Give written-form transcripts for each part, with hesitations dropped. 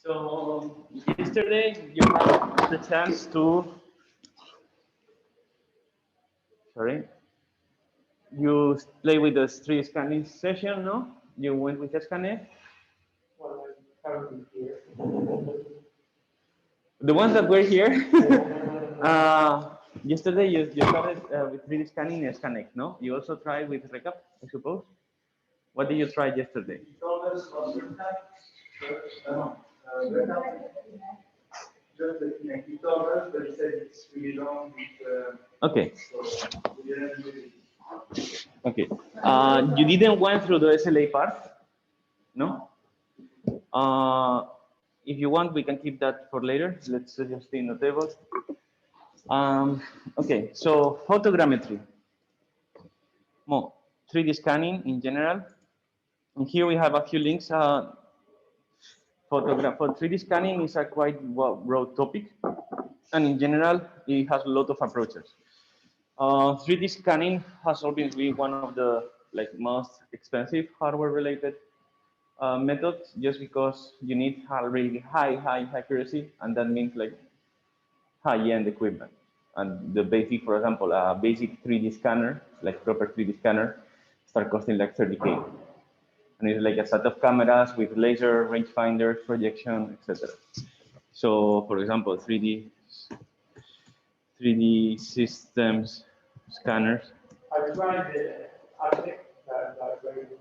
So yesterday you had the chance to, you play with the 3D scanning session, no? You went with the scanner? Well, I'm currently here. The ones that were here, yesterday you started with 3D scanning and ScanX, no? You also tried with Recap, I suppose? What did you try yesterday? He told us about Recap. Recap. Just the Kinect. He told us, but he said it's really long. Okay. So we didn't do it. Okay. You didn't went through the SLA part, no? If you want, we can keep that for later. Let's just in the table. Okay, so photogrammetry. More 3D scanning in general. And here we have a few links. For 3D scanning is a quite broad topic, and in general, it has a lot of approaches. 3D scanning has always been one of the most expensive hardware-related methods, just because you need a really high accuracy, and that means high-end equipment. And the basic, for example, a basic 3D scanner, like proper 3D scanner, start costing like 30K. And it's like a set of cameras with laser, rangefinders, projection, etc. So, for example, 3D systems scanners. I tried the Arctic, that very good.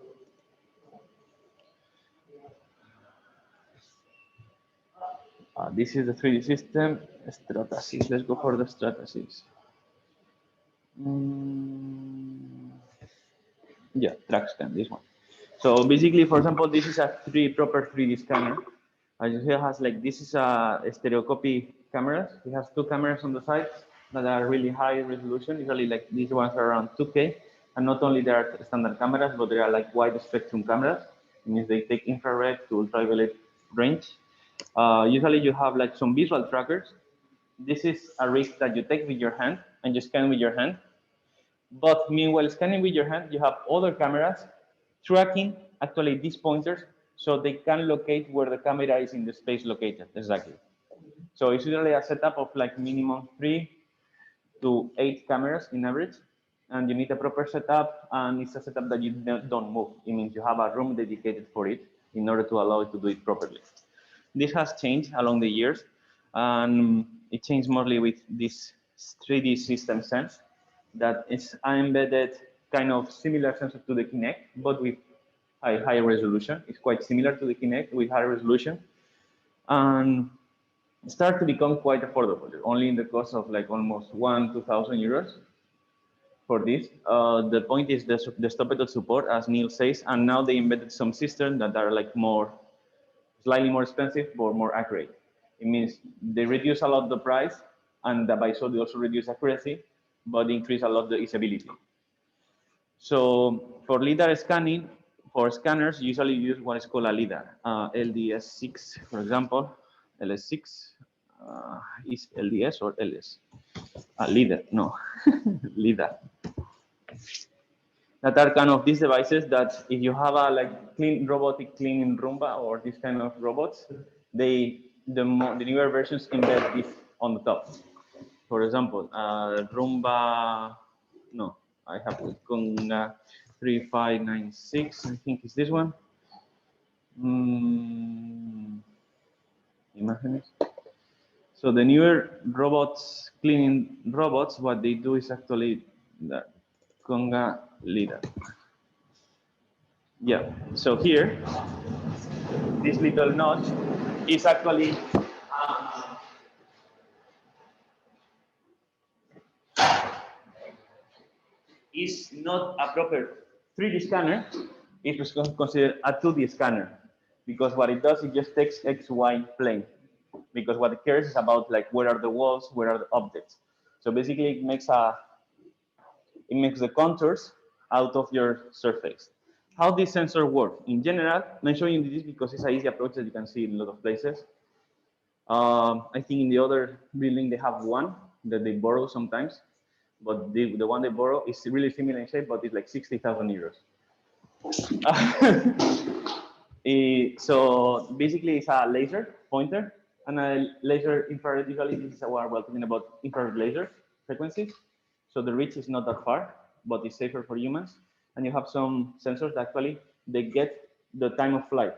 This is the 3D system, Strata 6. Let's go for the Strata 6. Yeah, track scan, this one. So basically, for example, this is a proper 3D scanner. As you see, it has this is a stereoscopy cameras. It has two cameras on the side that are really high resolution. Usually, these ones are around 2K. And not only they are standard cameras, but they are wide spectrum cameras. It means they take infrared to ultraviolet range. Usually, you have some visual trackers. This is a rig that you take with your hand and you scan with your hand. But meanwhile, scanning with your hand, you have other cameras tracking actually these pointers, so they can locate where the camera is in the space located exactly. So it's usually a setup of minimum 3 to 8 cameras in average, and you need a proper setup, and it's a setup that you don't move. It means you have a room dedicated for it in order to allow it to do it properly. This has changed along the years, and it changed mostly with this 3D system sense that is embedded kind of similar sensor to the Kinect, but with a higher resolution. It's quite similar to the Kinect with higher resolution, and start to become quite affordable. Only in the cost of almost 2,000 euros for this. The point is the stoppable support, as Neil says, and now they embedded some systems that are slightly more expensive but more accurate. It means they reduce a lot the price, and by so they also reduce accuracy, but increase a lot the usability. So for Lidar scanning, for scanners, usually use what is called a Lidar. LDS6, for example, LS6 is LDS or LS? Lidar, no, Lidar. That are kind of these devices that if you have a robotic cleaning Roomba or this kind of robots, the newer versions embed this on the top. For example, Roomba, no, I have Conga 3596, I think it's this one. Images. So the newer robots, cleaning robots, what they do is actually the Conga Lidar. Yeah, so here, this little notch is actually is not a proper 3D scanner. It's considered a 2D scanner, because what it does, it just takes XY plane, because what it cares is about where are the walls, where are the objects. So basically, it makes the contours out of your surface. How this sensor works? In general, I'm showing you this because it's an easy approach that you can see in a lot of places. I think in the other building they have one that they borrow sometimes, but the one they borrow is really similar in shape, but it's 60,000 euros. So basically, it's a laser pointer and a laser infrared. Usually, this is what we're talking about infrared laser frequencies. So the reach is not that far, but it's safer for humans. And you have some sensors that actually they get the time of flight.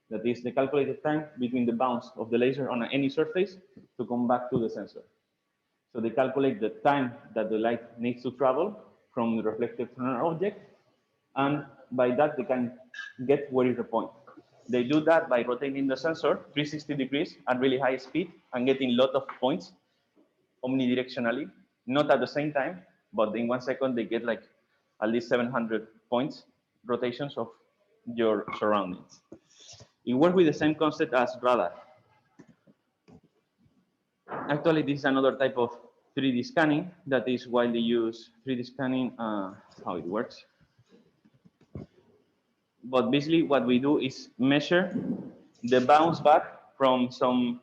That is the calculated time between the bounce of the laser on any surface to come back to the sensor. So they calculate the time that the light needs to travel from the reflected from an object, and by that they can get where is the point. They do that by rotating the sensor 360 degrees at really high speed and getting a lot of points omnidirectionally, not at the same time, but in 1 second they get like at least 700 points rotations of your surroundings. It works with the same concept as radar. Actually, this is another type of 3D scanning that is widely used. 3D scanning, how it works. But basically, what we do is measure the bounce back from some,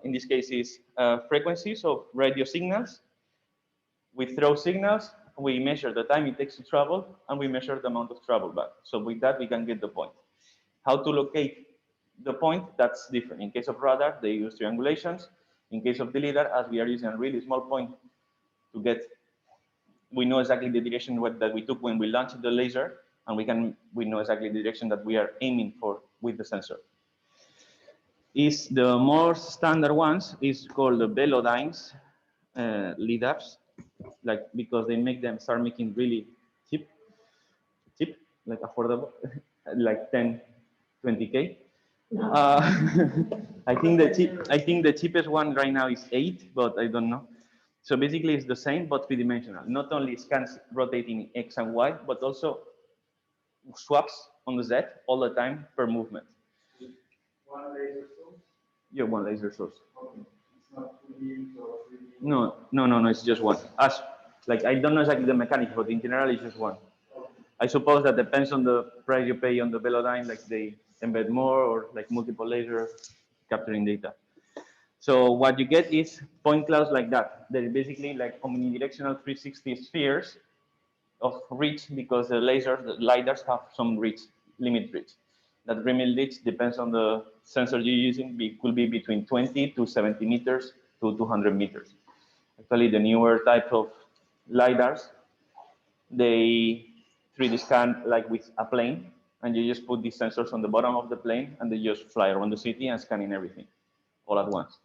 in this case, is frequencies of radio signals. We throw signals, we measure the time it takes to travel, and we measure the amount of travel back. So with that, we can get the point. How to locate the point, that's different. In case of radar, they use triangulations. In case of the Lidar, as we are using a really small point to get, we know exactly the direction that we took when we launched the laser, and we know exactly the direction that we are aiming for with the sensor. Is the more standard ones is called the Velodynes Lidars, like because they make them start making really cheap, like affordable, like 10, 20K. I think the cheapest one right now is 8, but I don't know. So basically, it's the same but three-dimensional. Not only scans rotating X and Y, but also swaps on the Z all the time per movement. One laser source? Yeah, one laser source. Okay. It's not 2D or 3D? No, it's just one. As like I don't know exactly the mechanics, but in general, it's just one. Okay. I suppose that depends on the price you pay on the Velodyne, like they embed more or like multiple lasers capturing data. So what you get is point clouds like that. They're basically like omnidirectional 360 spheres of reach because the lasers, the lidars have some reach, limit reach. That limit reach depends on the sensor you're using. It could be between 20 to 70 meters to 200 meters. Actually, the newer type of lidars, they 3D scan like with a plane, and you just put these sensors on the bottom of the plane, and they just fly around the city and scanning everything all at once.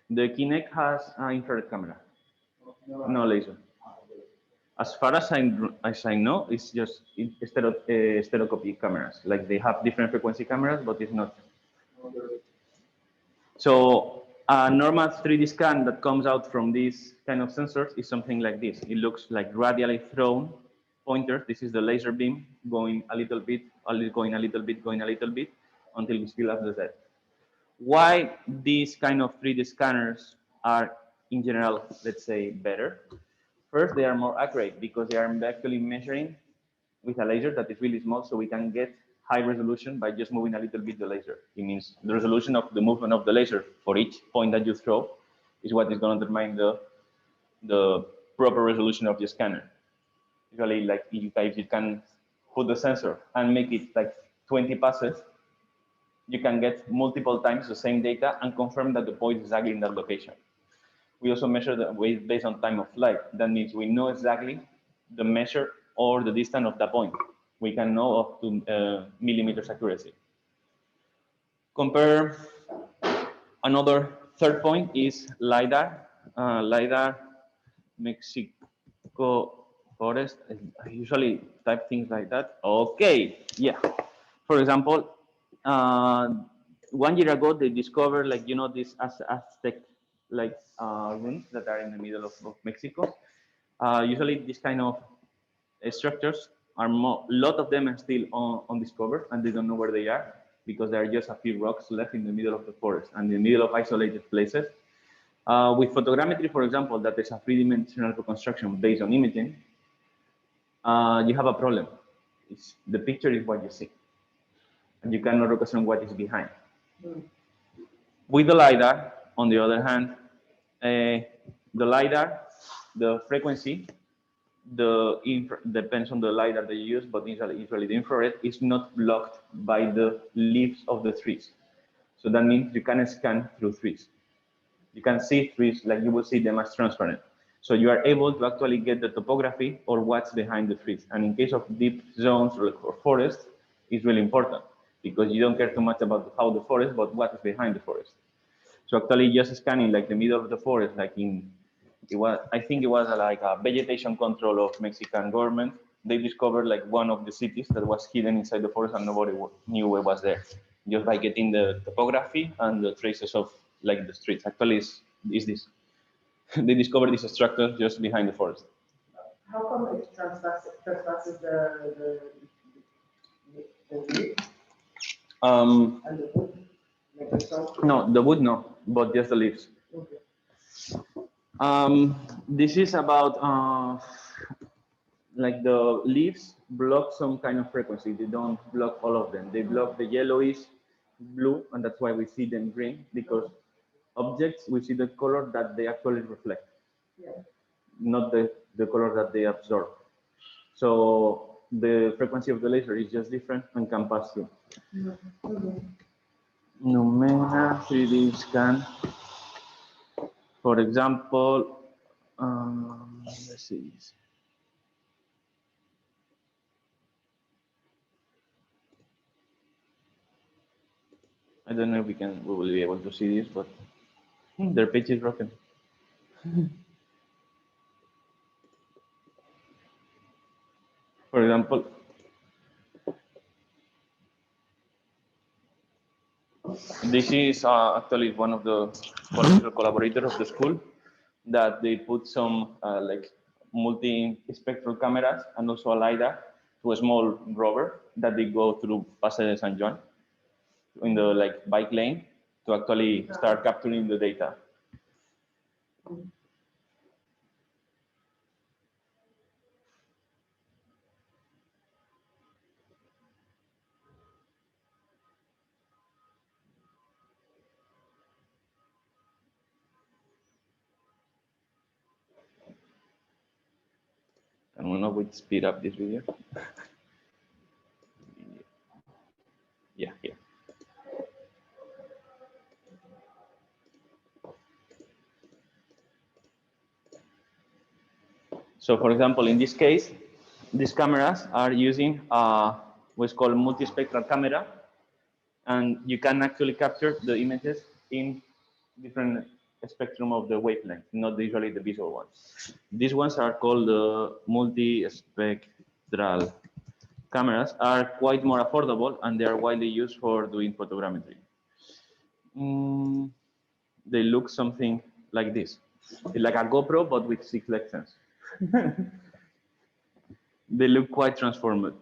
The Kinect has an infrared camera, no laser. As far as I know, it's just stereoscopy cameras. Like they have different frequency cameras, but it's not. So a normal 3D scan that comes out from these kind of sensors is something like this. It looks like radially thrown pointers. This is the laser beam going a little bit, going a little bit, going a little bit, until we still have the Z. Why these kind of 3D scanners are, in general, let's say, better? First, they are more accurate because they are actually measuring with a laser that is really small, so we can get high resolution by just moving a little bit the laser. It means the resolution of the movement of the laser for each point that you throw is what is going to determine the proper resolution of the scanner. Usually, like if you can put the sensor and make it like 20 passes, you can get multiple times the same data and confirm that the point is exactly in that location. We also measure the weight based on time of flight. That means we know exactly the measure or the distance of the point. We can know up to millimeters accuracy. Compare another third point is Lidar. Lidar, Mexico forest. I usually type things like that. Okay, yeah. For example, 1 year ago they discovered these Aztec ruins that are in the middle of Mexico. Usually these kind of structures are a lot of them are still undiscovered and they don't know where they are because there are just a few rocks left in the middle of the forest and in the middle of isolated places. With photogrammetry, for example, that is a three-dimensional reconstruction based on imaging, you have a problem. The picture is what you see, and you cannot represent what is behind. With the LiDAR, on the other hand, the LiDAR, the frequency depends on the lidar that you use, but usually the infrared is not blocked by the leaves of the trees. So that means you can scan through trees. You can see trees like you will see them as transparent. So you are able to actually get the topography or what's behind the trees. And in case of deep zones or forests, it's really important because you don't care too much about how the forest, but what is behind the forest. So actually just scanning like the middle of the forest, like I think it was like a vegetation control of Mexican government. They discovered like one of the cities that was hidden inside the forest and nobody knew it was there. Just by getting the topography and the traces of like the streets. Actually, is this. They discovered this structure just behind the forest. How come it trespasses the wood and the wood? Like the trunk? No, the wood no, but just the leaves. Okay. This is about like the leaves block some kind of frequency. They don't block all of them. They block the yellowish blue, and that's why we see them green, because objects, we see the color that they actually reflect, Yeah. not the color that they absorb. So the frequency of the laser is just different and can pass through. Numena 3D scan. For example, let's see this. I don't know if we will be able to see this, but their page is broken. For example, this is actually one of the collaborators of the school that they put some like multi-spectral cameras and also a Lidar to a small rover that they go through Paseo de San Juan in the like bike lane to actually start capturing the data. I don't know which speed up this video. Yeah, here. So for example, in this case, these cameras are using what's called multi-spectral camera, and you can actually capture the images in different spectrum of the wavelength, not usually the visual ones. These ones are called the multi-spectral cameras, are quite more affordable, and they are widely used for doing photogrammetry. They look something like this. It's like a GoPro, but with 6 lectures. They look quite transformers.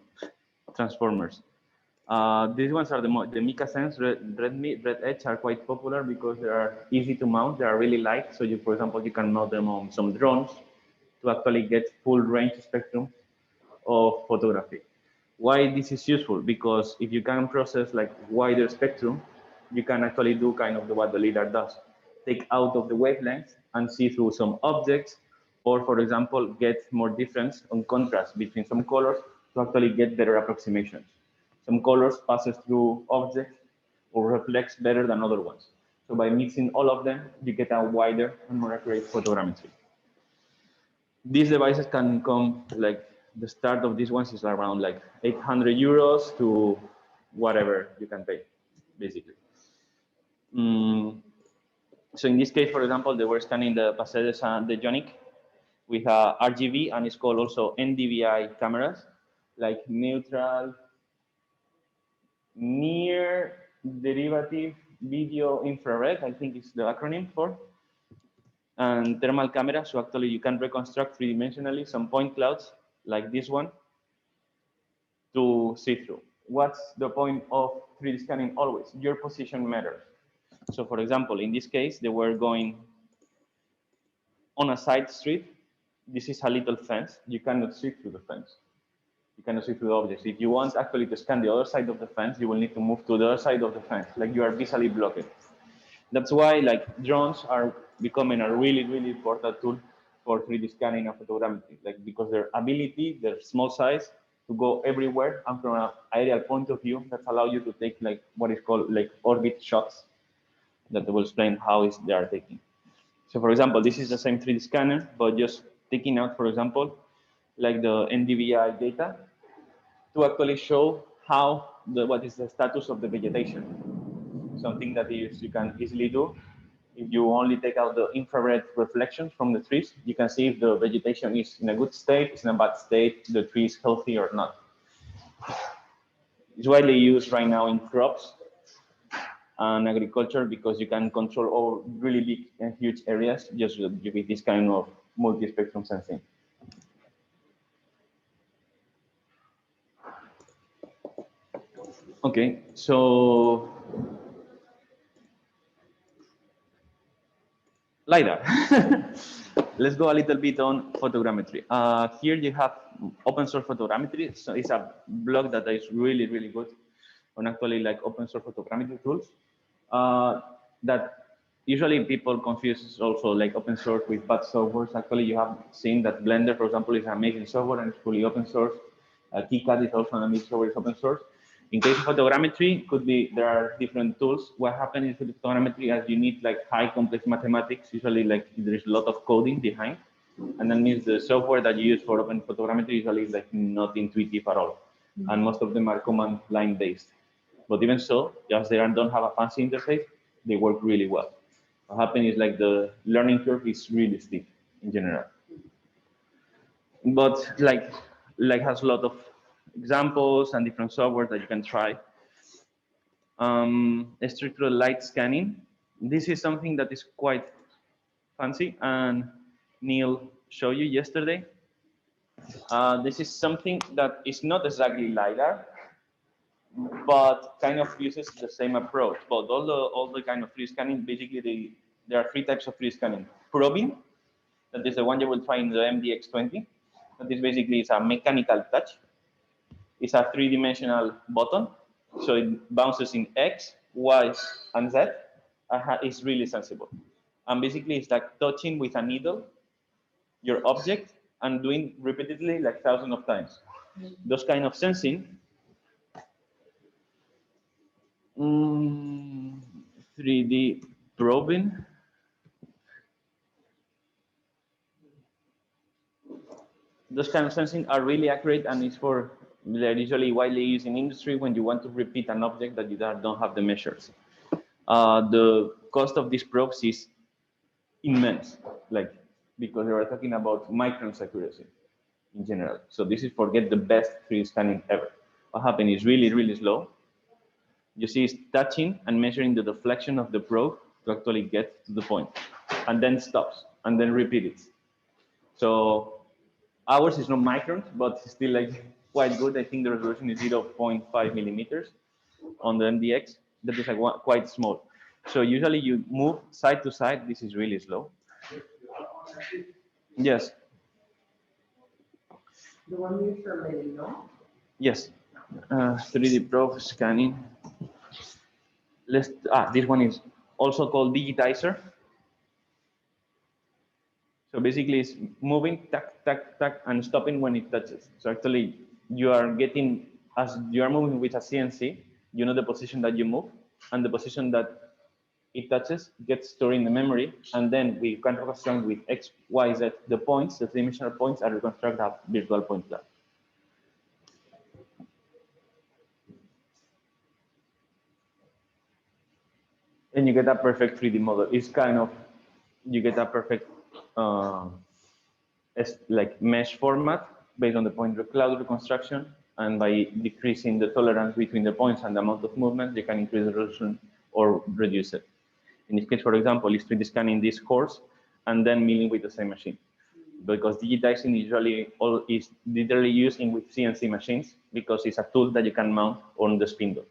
These ones are the Mica Sense Red Edge are quite popular because they are easy to mount. They are really light. So for example, you can mount them on some drones to actually get full range spectrum of photography. Why this is useful? Because if you can process like wider spectrum, you can actually do kind of what the Lidar does. Take out of the wavelength and see through some objects, or for example, get more difference on contrast between some colors to actually get better approximations. Some colors passes through objects or reflects better than other ones. So by mixing all of them, you get a wider and more accurate photogrammetry. These devices can come like the start of these ones is around like 800 euros to whatever you can pay, basically. So in this case, for example, they were scanning the Paseo de San Jonic with RGB, and it's called also NDVI cameras, like neutral, near derivative video infrared, I think is the acronym for, and thermal camera. So actually you can reconstruct three-dimensionally some point clouds like this one to see through. What's the point of 3D scanning always? Your position matters. So for example, in this case, they were going on a side street. This is a little fence. You cannot see through the fence. You cannot see through the objects. If you want actually to scan the other side of the fence, you will need to move to the other side of the fence, like you are visually blocked. That's why like drones are becoming a really, really important tool for 3D scanning and photogrammetry, like because their ability, their small size, to go everywhere, and from an aerial point of view, that allow you to take like what is called like orbit shots, that will explain how is they are taking. So for example, this is the same 3D scanner, but just taking out, for example, like the NDVI data to actually show how what is the status of the vegetation. Something that you can easily do. If you only take out the infrared reflections from the trees, you can see if the vegetation is in a good state, it's in a bad state, the tree is healthy or not. It's widely used right now in crops and agriculture because you can control all really big and huge areas just with this kind of multi-spectrum sensing. Okay, so Lidar. Let's go a little bit on photogrammetry. Here you have open source photogrammetry. So it's a blog that is really, really good on actually like open source photogrammetry tools. That usually people confuse also like open source with bad software. Actually, you have seen that Blender, for example, is an amazing software and it's fully open source. KiCad is also an amazing software, it's open source. In case of photogrammetry, could be there are different tools. What happens in photogrammetry is you need like high complex mathematics. Usually, like there is a lot of coding behind, and that means the software that you use for open photogrammetry usually is like not intuitive at all, and most of them are command line based. But even so, just they don't have a fancy interface, they work really well. What happens is like the learning curve is really steep in general, but like has a lot of examples and different software that you can try. Structural light scanning. This is something that is quite fancy, and Neil showed you yesterday. This is something that is not exactly LiDAR, but kind of uses the same approach. But all the kind of 3D scanning, basically there are 3 types of 3D scanning. Probing, that is the one you will try in the MDX20. That is basically it's a mechanical touch. It's a 3-dimensional button, so it bounces in X, Y, and Z. It's really sensible. And basically, it's like touching with a needle your object and doing repeatedly like thousands of times. Those kind of sensing, 3D probing. Those kind of sensing are really accurate, and it's for they're usually widely used in industry when you want to repeat an object that you don't have the measures. The cost of these probes is immense, like because we are talking about microns accuracy in general. So this is for get the best 3D scanning ever. What happens is really, really slow. You see it's touching and measuring the deflection of the probe to actually get to the point, and then stops, and then repeat it. So ours is not microns, but it's still like quite good. I think the resolution is 0.5 millimeters on the MDX. That is like quite small. So usually you move side to side. This is really slow. Yes. The one you showed me, no? Yes. 3D probe scanning. This one is also called Digitizer. So basically it's moving, tack, tack, tack, and stopping when it touches. So actually you are getting, as you are moving with a CNC, you know the position that you move, and the position that it touches gets stored in the memory, and then we can reconstruct with X, Y, Z, the points, the 3-dimensional points, and reconstruct a virtual point cloud. And you get a perfect 3D model. It's kind of, you get a perfect like mesh format based on the point cloud reconstruction, and by decreasing the tolerance between the points and the amount of movement, you can increase the resolution or reduce it. In this case, for example, is 3D scanning this horse and then milling with the same machine. Because digitizing usually is literally using with CNC machines because it's a tool that you can mount on the spindle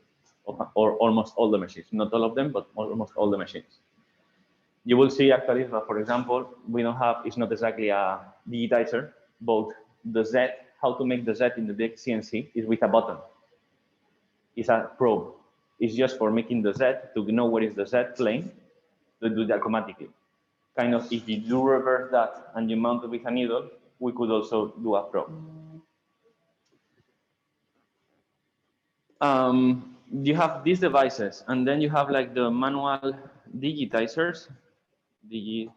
or almost all the machines. Not all of them, but almost all the machines. You will see actually, for example, we don't have, it's not exactly a digitizer, but the Z, how to make the Z in the big CNC is with a button. It's a probe. It's just for making the Z to know where is the Z plane to do that automatically. kind of, if you do reverse that and you mount it with a needle, we could also do a probe. You have these devices, and then you have like the manual digitizers. Digitizers.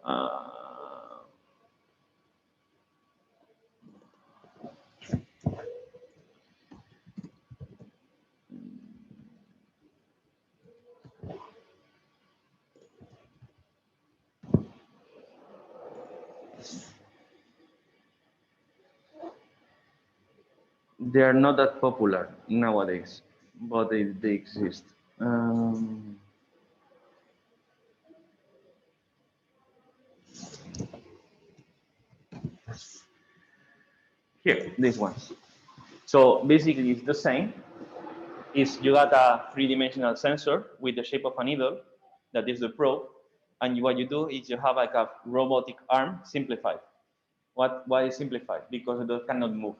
Uh, they are not that popular nowadays, but they exist. Here, this one. So basically, it's the same. Is you got a three-dimensional sensor with the shape of a needle, that is the probe, and what you do is you have like a robotic arm simplified. Why is simplified? Because it cannot move.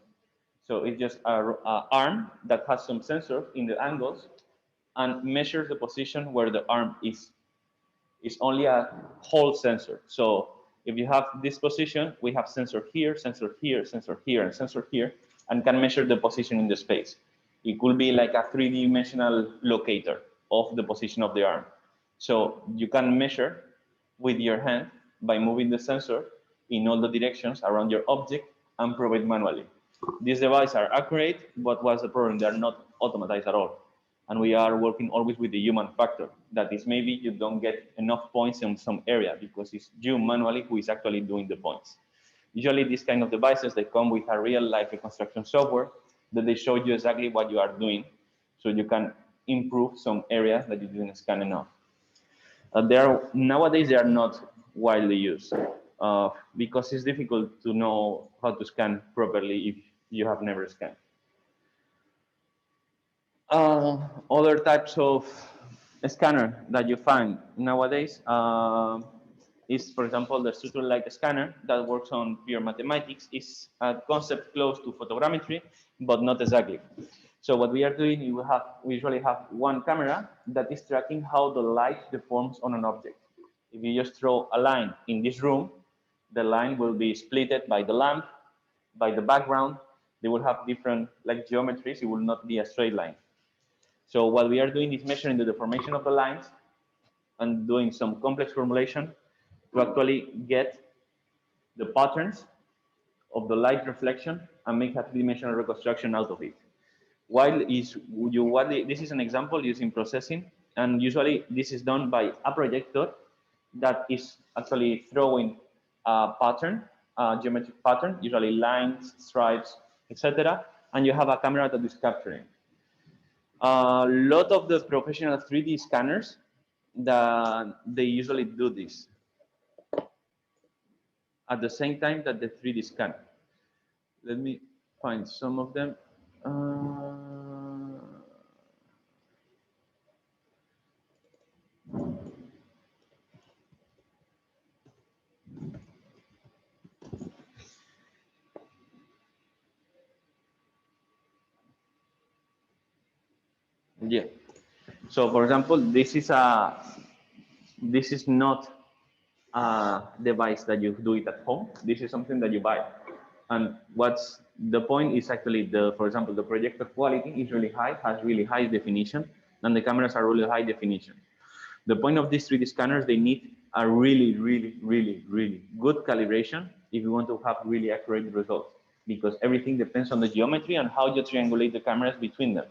So it's just a arm that has some sensors in the angles and measures the position where the arm is. It's only a whole sensor. So if you have this position, we have sensor here, sensor here, sensor here, and sensor here, and can measure the position in the space. It could be like a three-dimensional locator of the position of the arm. So you can measure with your hand by moving the sensor in all the directions around your object and probe it manually. These devices are accurate, but what's the problem? They're not automatized at all. And we are working always with the human factor. That is, maybe you don't get enough points in some area because it's you manually who is actually doing the points. Usually these kind of devices, they come with a real life reconstruction software that they show you exactly what you are doing, so you can improve some areas that you didn't scan enough. Nowadays they are not widely used because it's difficult to know how to scan properly if you have never scanned. Other types of scanner that you find nowadays is, for example, the structural light scanner that works on pure mathematics. Is a concept close to photogrammetry, but not exactly. So what we are doing, we usually have one camera that is tracking how the light deforms on an object. If you just throw a line in this room, the line will be splitted by the lamp, by the background. They will have different like geometries. It will not be a straight line. So what we are doing is measuring the deformation of the lines and doing some complex formulation to actually get the patterns of the light reflection and make a three-dimensional reconstruction out of it. This is an example using processing, and usually this is done by a projector that is actually throwing a pattern, a geometric pattern, usually lines, stripes, etc. And you have a camera that is capturing. A lot of the professional 3D scanners, they usually do this at the same time that the 3D scan. Let me find some of them. Yeah. So, for example, this is not a device that you do it at home. This is something that you buy. And what's the point is actually for example, the projector quality is really high, has really high definition, and the cameras are really high definition. The point of these 3D scanners, they need a really, really, really, really good calibration if you want to have really accurate results, because everything depends on the geometry and how you triangulate the cameras between them.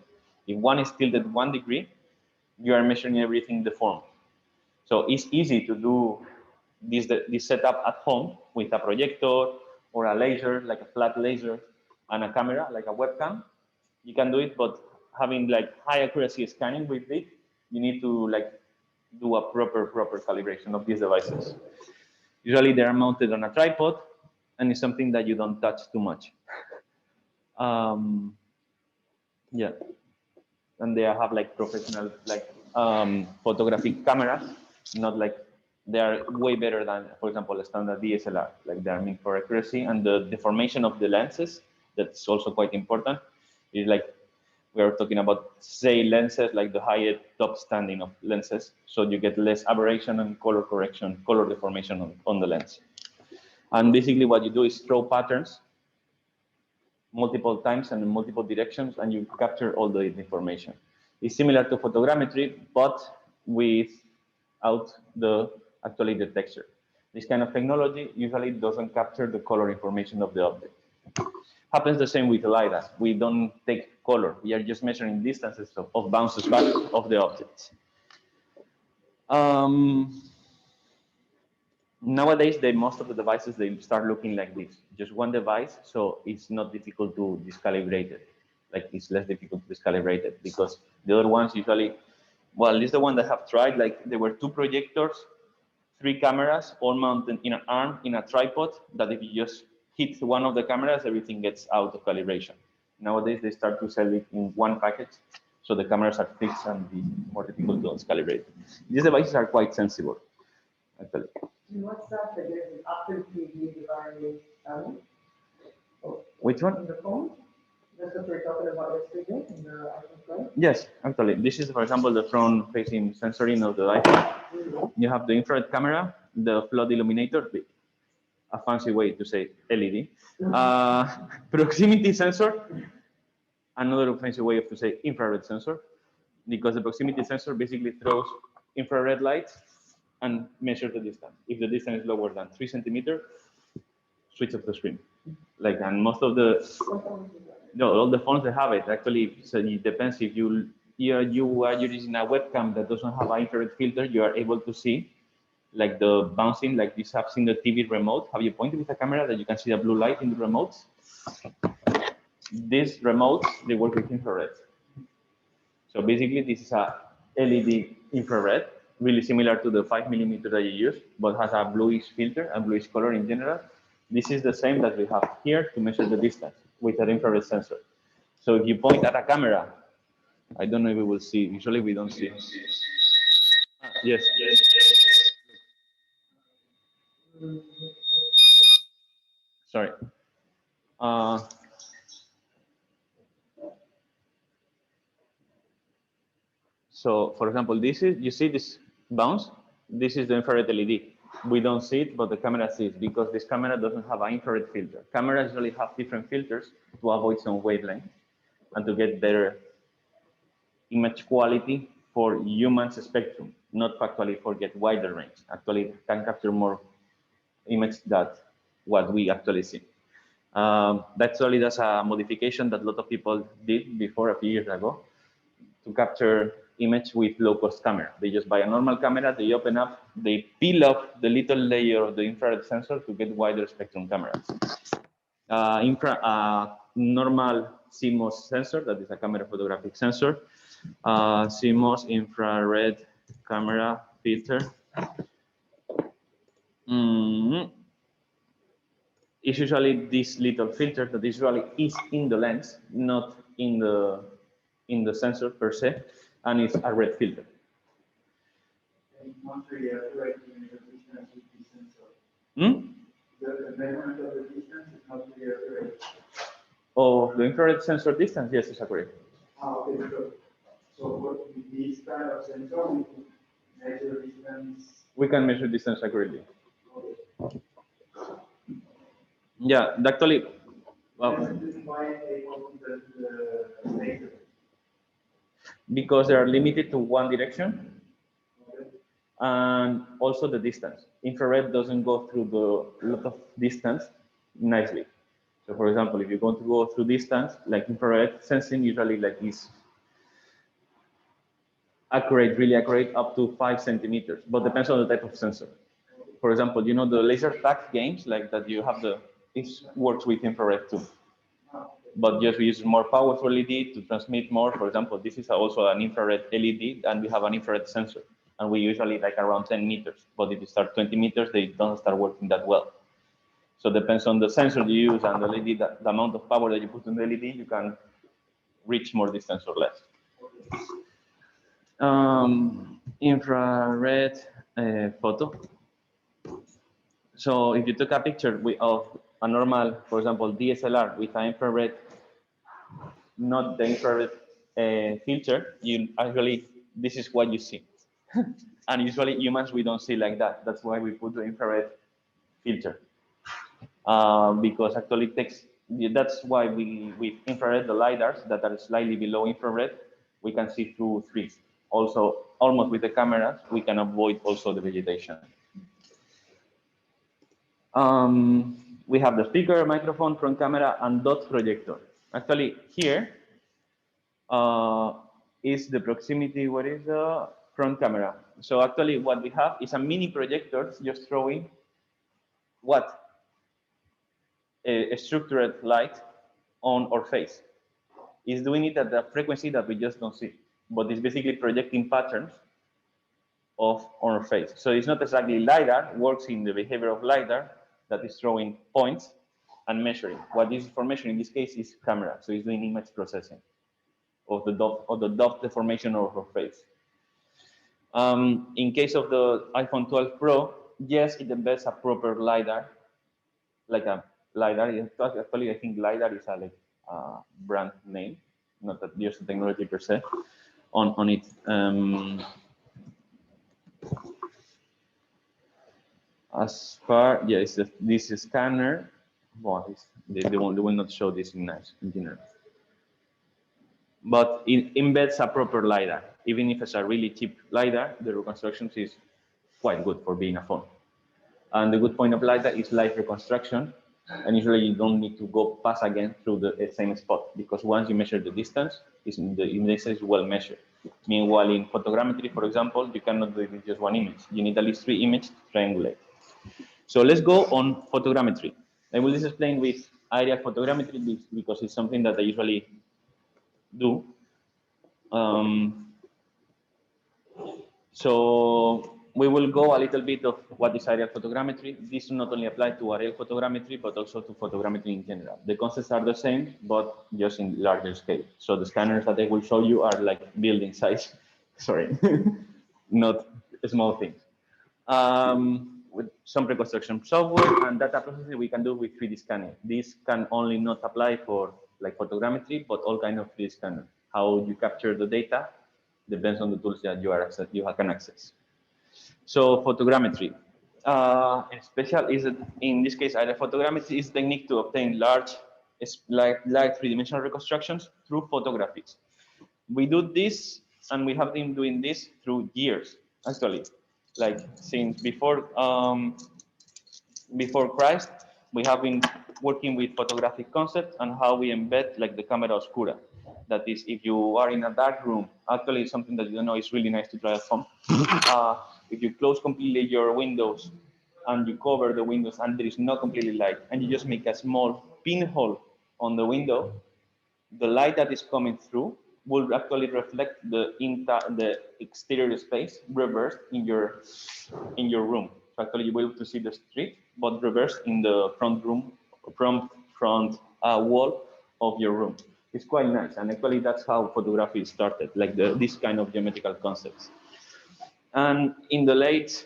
If one is tilted 1 degree, you are measuring everything deformed. So it's easy to do this setup at home with a projector or a laser, like a flat laser, and a camera, like a webcam. You can do it, but having like high accuracy scanning with it, you need to like do a proper calibration of these devices. Usually they are mounted on a tripod, and it's something that you don't touch too much. Yeah, and they have like professional like photographic cameras, not like they are way better than, for example, a standard DSLR. Like they are meant for accuracy, and the deformation of the lenses, that's also quite important. Is like We are talking about, say, lenses like the highest top standing of lenses. So you get less aberration and color correction, color deformation on the lens. And basically what you do is throw patterns multiple times and in multiple directions, and you capture all the information. It's similar to photogrammetry, but without actually the texture. This kind of technology usually doesn't capture the color information of the object. Happens the same with Lidar. We don't take color. We are just measuring distances of bounces back of the objects. Nowadays, most of the devices, they start looking like this. Just one device, so it's not difficult to discalibrate it. Like, it's less difficult to discalibrate it because the other ones usually, well, at least the one that I have tried, like there were 2 projectors, 3 cameras, all mounted in an arm, in a tripod, that if you just hit one of the cameras, everything gets out of calibration. Nowadays, they start to sell it in one package, so the cameras are fixed and be more difficult to calibrate. These devices are quite sensible, actually. What's that? There's an Apple TV device. Which one? On the phone? That's what we were talking about yesterday in the iPhone. Yes, actually, this is, for example, the front-facing sensoring of the iPhone. You have the infrared camera, the flood illuminator, a fancy way to say LED, proximity sensor, another fancy way to say infrared sensor, because the proximity sensor basically throws infrared lights and measures the distance. If the distance is lower than 3 centimeters, switch off the screen. Like, and most of the, no, all the phones, they have it. Actually, so it depends. If you are using a webcam that doesn't have an infrared filter, you are able to see like the bouncing, like this have seen the TV remote. Have you pointed with a camera that you can see the blue light in the remotes? These remotes, they work with infrared. So basically, this is a LED infrared, really similar to the 5mm that you use, but has a bluish filter and bluish color in general. This is the same that we have here to measure the distance with an infrared sensor. So if you point at a camera, I don't know if we will see. Usually we don't see. Yes. Sorry. So, for example, this is, you see this bounce? This is the infrared LED. We don't see it, but the camera sees it because this camera doesn't have an infrared filter. Cameras usually have different filters to avoid some wavelength and to get better image quality for humans spectrum, not actually for get wider range. Actually, can capture more image than what we actually see. That's a modification that a lot of people did before a few years ago to capture image with low-cost camera. They just buy a normal camera, they open up, they peel off the little layer of the infrared sensor to get wider spectrum cameras. Normal CMOS sensor, that is a camera photographic sensor. CMOS infrared camera filter. It's usually this little filter that usually is in the lens, not in the sensor per se, and it's a red filter. The measurement of the distance is not really accurate. Oh, the infrared sensor distance, yes, it's accurate. Okay, so what with this kind of sensor, we can measure distance. We can measure distance accurately. Okay. Yeah, actually, well, because they are limited to one direction, and also the distance. Infrared doesn't go through the lot of distance nicely. So, for example, if you want to go through distance, like infrared sensing usually like is accurate, really accurate, up to 5 centimeters, but depends on the type of sensor. For example, you know the laser tag games, like that you have it works with infrared too. But just we use more powerful LED to transmit more. For example, this is also an infrared LED, and we have an infrared sensor, and we usually like around 10 meters. But if you start 20 meters, they don't start working that well. So it depends on the sensor you use and the LED, the amount of power that you put in the LED, you can reach more distance or less. Infrared photo. So if you took a picture of a normal, for example, DSLR with an infrared, not the infrared filter, you actually, this is what you see. And usually humans, we don't see like that. That's why we put the infrared filter. Because actually takes, that's why we, with infrared, the lidars that are slightly below infrared, we can see through trees. Also, almost with the cameras, we can avoid also the vegetation. We have the speaker, microphone, front camera, and dot projector. Actually, here is the proximity. What is the front camera? So actually, what we have is a mini projector just throwing what a structured light on our face. It's doing it at a frequency that we just don't see, but it's basically projecting patterns of on our face. So it's not exactly LiDAR, works in the behavior of LiDAR that is throwing points and measuring. What is for measuring in this case is camera. So it's doing image processing of the dot deformation of our face. In case of the iPhone 12 Pro, yes, it embeds a proper LiDAR, like a LiDAR. Actually, I think LiDAR is a like brand name, not that just a technology per se on it. As far, yes, this is scanner. Well, they will not show this in nice in general. But it embeds a proper LiDAR. Even if it's a really cheap LiDAR, the reconstruction is quite good for being a phone. And the good point of LiDAR is live reconstruction. And usually you don't need to go pass again through the same spot, because once you measure the distance, the image is well measured. Meanwhile, in photogrammetry, for example, you cannot do it with just one image. You need at least 3 images to triangulate. So let's go on photogrammetry. I will just explain with aerial photogrammetry because it's something that I usually do. So we will go a little bit of what is aerial photogrammetry. This not only applies to aerial photogrammetry, but also to photogrammetry in general. The concepts are the same, but just in larger scale. So the scanners that I will show you are like building size, sorry, not small things. With some reconstruction software and data processing we can do with 3D scanning. This can only not apply for like photogrammetry, but all kind of 3D scanner. How you capture the data depends on the tools that you can access. So photogrammetry, special is in this case, aerial photogrammetry is a technique to obtain large 3-dimensional reconstructions through photographies. We do this, and we have been doing this through years, actually. Like since before Christ, we have been working with photographic concepts and how we embed like the camera oscura. That is, if you are in a dark room, actually it's something that you don't know is really nice to try at home. If you close completely your windows and you cover the windows and there is no completely light, and you just make a small pinhole on the window, the light that is coming through will actually reflect the exterior space reversed in your room. So actually you will be able to see the street, but reversed in the front wall of your room. It's quite nice, and actually that's how photography started, like this kind of geometrical concepts. And in the late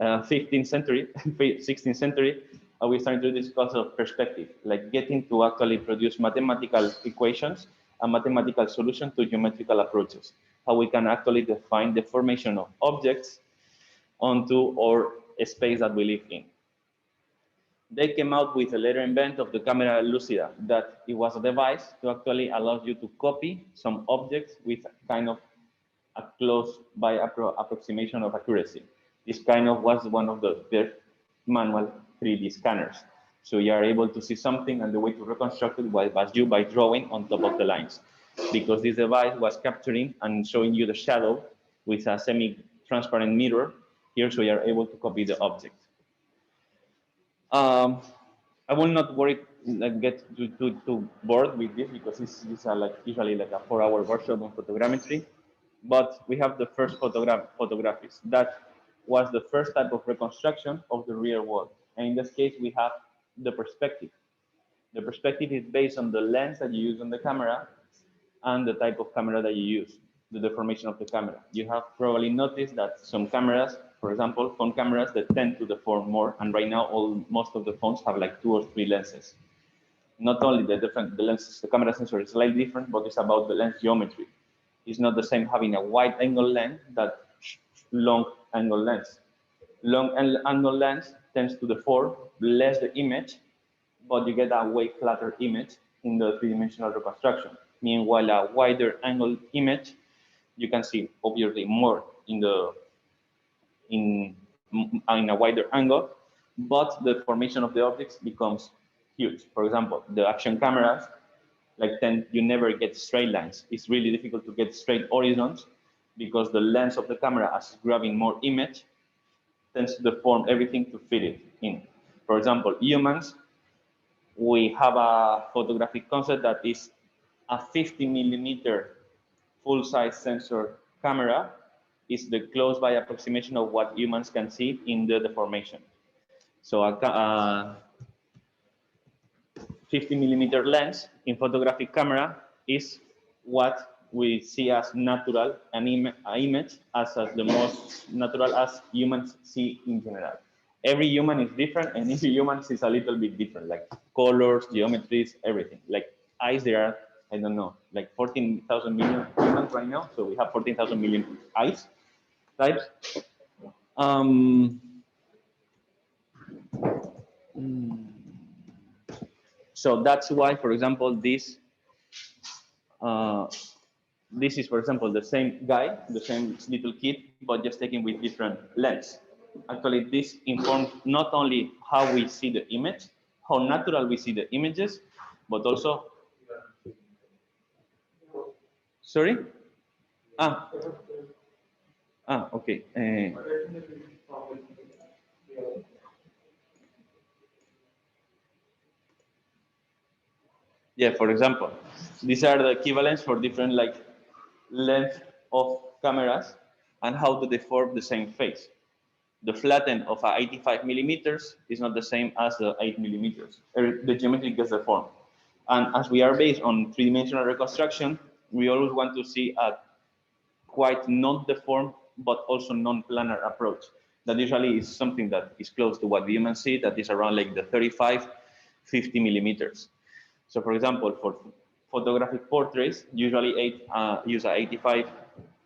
15th century, 16th century, we started to discuss of perspective, like getting to actually produce mathematical equations and mathematical solutions to geometrical approaches. How we can actually define the formation of objects onto our space that we live in. They came out with a later invent of the camera lucida, that it was a device to actually allow you to copy some objects with kind of a close by approximation of accuracy. This kind of was one of the first manual 3D scanners. So you are able to see something, and the way to reconstruct it was you by drawing on top of the lines, because this device was capturing and showing you the shadow with a semi-transparent mirror here, so you are able to copy the object. I will not get too bored with this, because it's usually like a 4-hour workshop on photogrammetry. But we have the first photographies. That was the first type of reconstruction of the real world. And in this case, we have the perspective. The perspective is based on the lens that you use on the camera and the type of camera that you use, the deformation of the camera. You have probably noticed that some cameras, for example, phone cameras, that tend to deform more. And right now, most of the phones have like 2 or 3 lenses. Not only the lens, the camera sensor is slightly different, but it's about the lens geometry. It's not the same having a wide angle lens that long angle lens. Long angle lens tends to deform less the image, but you get a way flatter image in the three-dimensional reconstruction. Meanwhile, a wider angle image, you can see obviously more in a wider angle, but the formation of the objects becomes huge. For example, the action cameras, you never get straight lines. It's really difficult to get straight horizons because the lens of the camera, as it's grabbing more image, tends to deform everything to fit it in. For example, humans, we have a photographic concept that is a 50-millimeter full-size sensor camera is the close-by approximation of what humans can see in the deformation. So a 50-millimeter lens in photographic camera is what we see as natural, an image as the most natural as humans see in general. Every human is different, and every human sees a little bit different, like colors, geometries, everything. Like eyes, there are, I don't know, like 14,000 million humans right now, so we have 14,000 million eyes types. So that's why, for example, this is, for example, the same guy, the same little kid, but just taken with different lens. Actually, this informs not only how we see the image, how natural we see the images, but also. Sorry? Okay. Yeah, for example, these are the equivalents for different length of cameras and how do they form the same face. The flatten of a 85 millimeters is not the same as the 8 millimeters. The geometry gets deformed. And as we are based on three-dimensional reconstruction, we always want to see a quite non-deformed, but also non-planar approach. That usually is something that is close to what the humans see, that is around like the 35, 50 millimeters. So for example, for photographic portraits, usually use a 85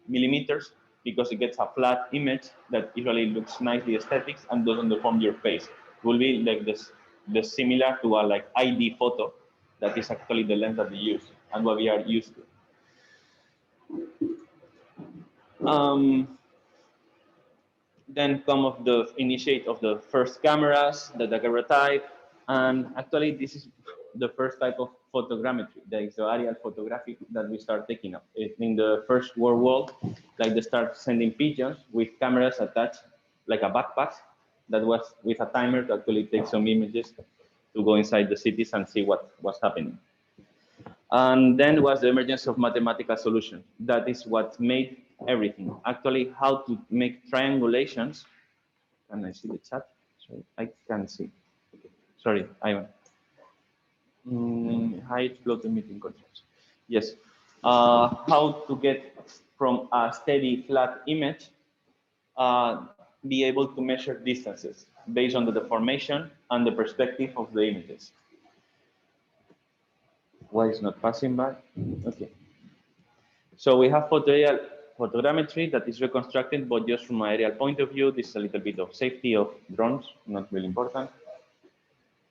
millimeters because it gets a flat image that usually looks nicely aesthetic and doesn't deform your face. It will be like this similar to a like ID photo that is actually the lens that we use and what we are used to. Then come of the initiate of the first cameras, the daguerreotype, and actually this is the first type of photogrammetry, the aerial photography that we start taking up. In the First World War, like they start sending pigeons with cameras attached, like a backpack that was with a timer to actually take some images to go inside the cities and see what was happening. And then was the emergence of mathematical solution. That is what made everything. Actually, how to make triangulations. Can I see the chat? Sorry, I can't see. Okay. Sorry, Ivan. High floating meeting controls. Yes. How to get from a steady flat image, be able to measure distances based on the deformation and the perspective of the images. Why is not passing by? Okay. So we have photogrammetry that is reconstructed, but just from an aerial point of view. This is a little bit of safety of drones, not really important.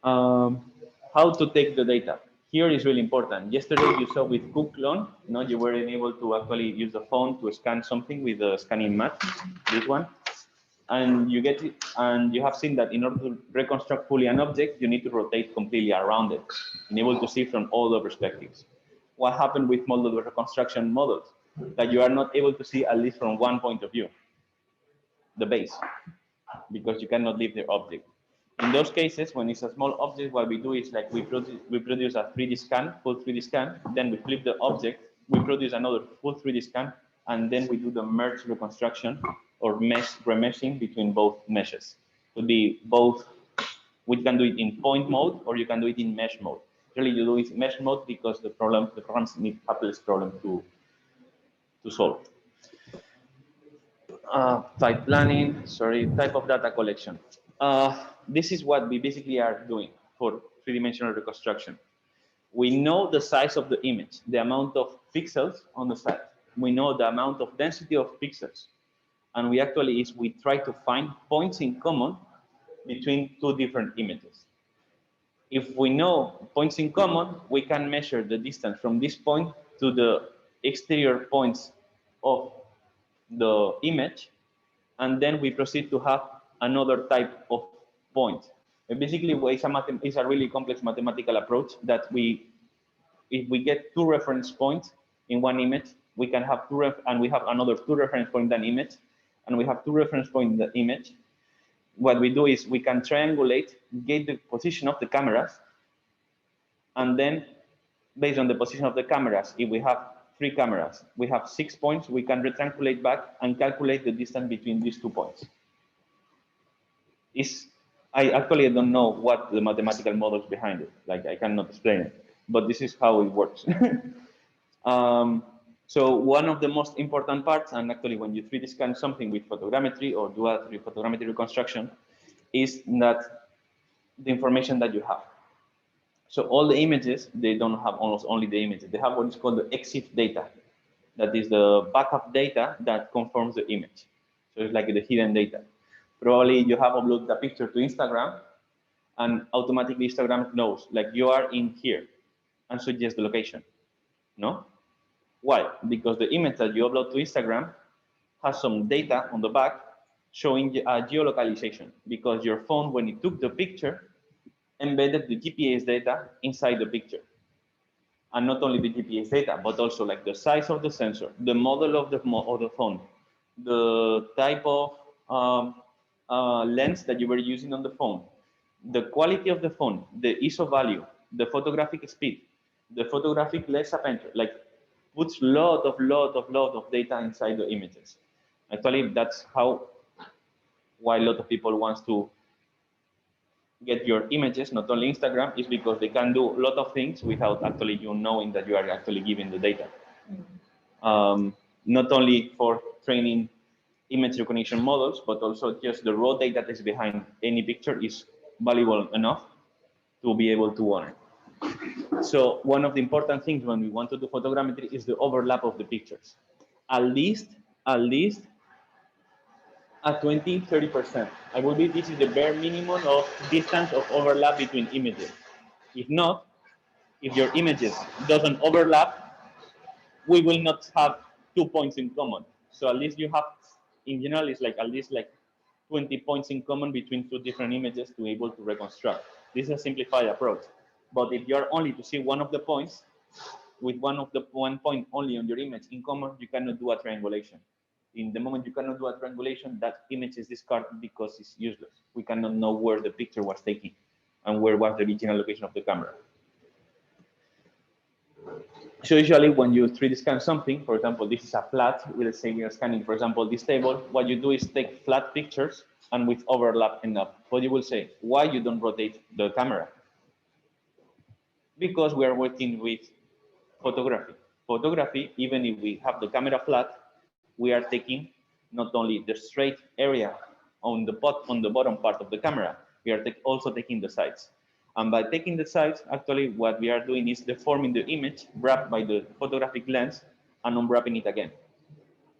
How to take the data. Here is really important. Yesterday you saw with Kuklon, you weren't able to actually use the phone to scan something with the scanning mat, this one. And you get it, and you have seen that in order to reconstruct fully an object, you need to rotate completely around it, and able to see from all the perspectives. What happened with modular reconstruction models? That you are not able to see at least from one point of view, the base, because you cannot leave the object. In those cases, when it's a small object, what we do is like we produce a 3D scan, full 3D scan, then we flip the object, we produce another full 3D scan, and then we do the merge reconstruction or remeshing between both meshes. It could be both. We can do it in point mode, or you can do it in mesh mode. Usually, you do it in mesh mode because the programs need less problem to solve. Type planning, type of data collection. This is what we basically are doing for three-dimensional reconstruction. We know the size of the image, the amount of pixels on the side. We know the amount of density of pixels. And we actually we try to find points in common between two different images. If we know points in common, we can measure the distance from this point to the exterior points of the image, and then we proceed to have another type of point. Basically, it's a really complex mathematical approach that if we get two reference points in one image, we can have and we have another two reference points in that image, and we have two reference points in the image. What we do is we can triangulate, get the position of the cameras, and then based on the position of the cameras, if we have 3 cameras, we have 6 points, we can retriangulate back and calculate the distance between these 2 points. I actually don't know what the mathematical models behind it, like I cannot explain it, but this is how it works. So one of the most important parts, and actually when you 3D scan something with photogrammetry or do a photogrammetry reconstruction, is that the information that you have. So all the images, they don't have almost only the images. They have what is called the Exif Data. That is the backup data that confirms the image. So it's like the hidden data. Probably you have uploaded a picture to Instagram, and automatically Instagram knows, like you are in here, and suggests the location. No? Why? Because the image that you upload to Instagram has some data on the back showing a geolocalization, because your phone, when it took the picture, embedded the GPS data inside the picture. And not only the GPS data, but also like the size of the sensor, the model of the phone, the type of lens that you were using on the phone, the quality of the phone, the ISO value, the photographic speed, the photographic lens aperture, like puts lot of data inside the images. Actually, that's why a lot of people wants to get your images, not only Instagram, is because they can do a lot of things without actually you knowing that you are actually giving the data. Not only for training image recognition models, but also just the raw data that is behind any picture is valuable enough to be able to honor. So one of the important things when we want to do photogrammetry is the overlap of the pictures. At least at 20–30%. I will be, this is the bare minimum of distance of overlap between images. If not, if your images doesn't overlap, we will not have 2 points in common. So at least you have, in general, it's like at least like 20 points in common between 2 different images to be able to reconstruct. This is a simplified approach. But if you're only to see one of the points, with one point only on your image in common, you cannot do a triangulation. In the moment you cannot do a triangulation, that image is discarded because it's useless. We cannot know where the picture was taken and where was the original location of the camera. So usually when you 3D scan something, for example, this is a flat, let's say we are scanning, for example, this table, what you do is take flat pictures and with overlap enough. But you will say, why you don't rotate the camera? Because we are working with photography. Photography, even if we have the camera flat, we are taking not only the straight area on the bottom part of the camera, we are also taking the sides. And by taking the sides, actually what we are doing is deforming the image wrapped by the photographic lens and unwrapping it again.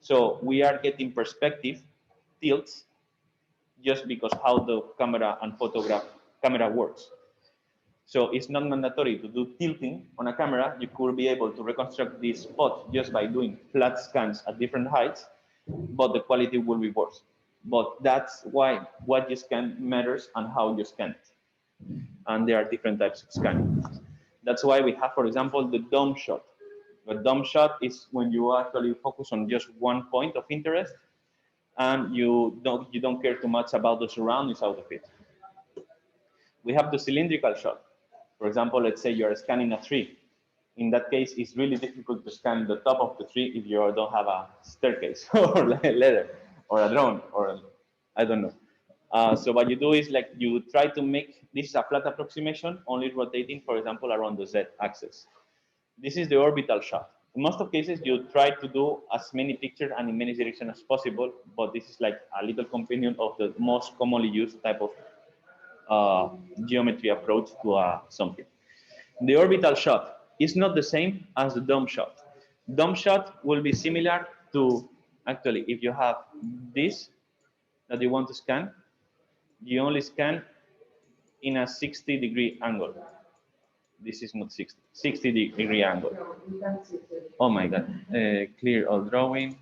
So we are getting perspective tilts just because how the camera works. So it's not mandatory to do tilting on a camera. You could be able to reconstruct this spot just by doing flat scans at different heights, but the quality will be worse. But that's why what you scan matters and how you scan it. And there are different types of scanning. That's why we have, for example, the dome shot. The dome shot is when you actually focus on just one point of interest and you don't care too much about the surroundings out of it. We have the cylindrical shot. For example, let's say you're scanning a tree. In that case, it's really difficult to scan the top of the tree if you don't have a staircase or a ladder or a drone or I don't know. So what you do is like you try to make, this is a flat approximation, only rotating, for example, around the Z axis. This is the orbital shot. In most of cases, you try to do as many pictures and in many directions as possible, but this is like a little compendium of the most commonly used type of geometry approach to something. The orbital shot is not the same as the dome shot. Dome shot will be similar to, actually, if you have this that you want to scan, you only scan in a 60-degree angle. This is not 60-degree angle. No, you can see it. Oh my God. Clear all drawing.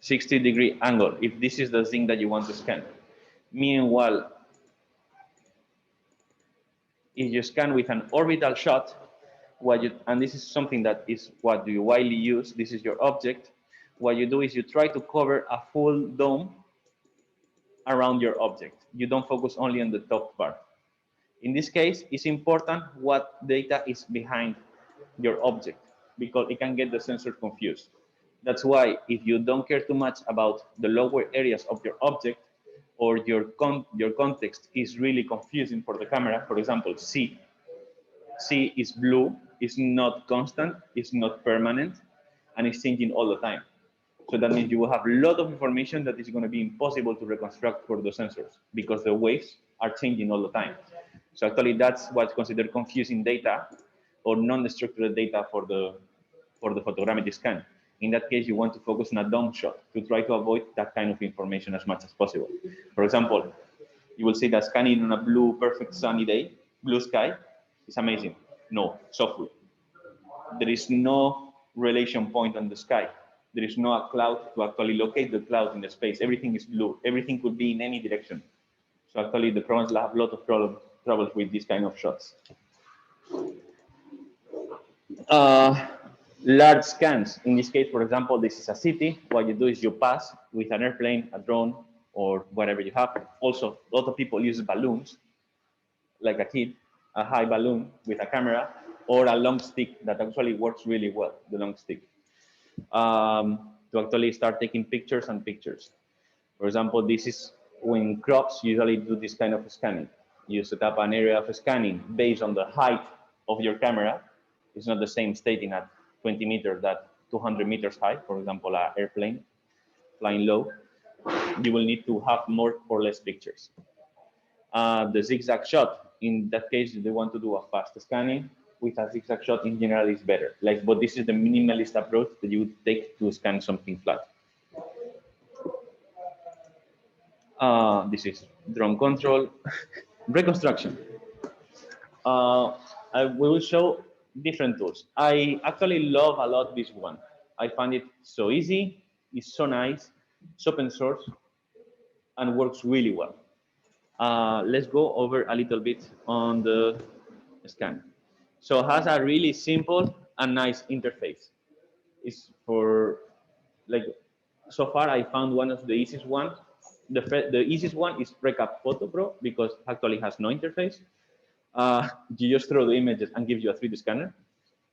"60-degree angle," if this is the thing that you want to scan. Meanwhile, if you scan with an orbital shot, and this is something that is what you widely use, this is your object, what you do is you try to cover a full dome around your object. You don't focus only on the top part. In this case, it's important what data is behind your object because it can get the sensor confused. That's why if you don't care too much about the lower areas of your object or your context is really confusing for the camera, for example, C is blue, it's not constant, it's not permanent, and it's changing all the time. So that means you will have a lot of information that is going to be impossible to reconstruct for the sensors because the waves are changing all the time. So actually that's what's considered confusing data or non-structured data for the photogrammetry scan. In that case, you want to focus on a dome shot to try to avoid that kind of information as much as possible. For example, you will see that scanning on a blue, perfect sunny day, blue sky, is amazing. No, softly. There is no relation point on the sky. There is no cloud to actually locate the cloud in the space. Everything is blue. Everything could be in any direction. So actually, the chromans have a lot of troubles with these kind of shots. Large scans. In this case, for example, this is a city. What you do is you pass with an airplane, a drone, or whatever you have. Also, a lot of people use balloons, like a kid, a high balloon with a camera, or a long stick that actually works really well, the long stick, to actually start taking pictures and pictures. For example, this is when crops usually do this kind of scanning. You set up an area of scanning based on the height of your camera. It's not the same stating at 20 meters that 200 meters high, for example, an airplane flying low. You will need to have more or less pictures. The zigzag shot, in that case, they want to do a fast scanning. With a zigzag shot, in general, is better. But this is the minimalist approach that you would take to scan something flat. This is drone control. Reconstruction. We will show different tools. I actually love a lot this one. I find it so easy, it's so nice, it's open source, and works really well. Let's go over a little bit on the scan. So it has a really simple and nice interface. It's for, like, so far I found one of the easiest ones. The easiest one is Precap Photo Pro because it actually has no interface. You just throw the images and gives you a 3D scanner.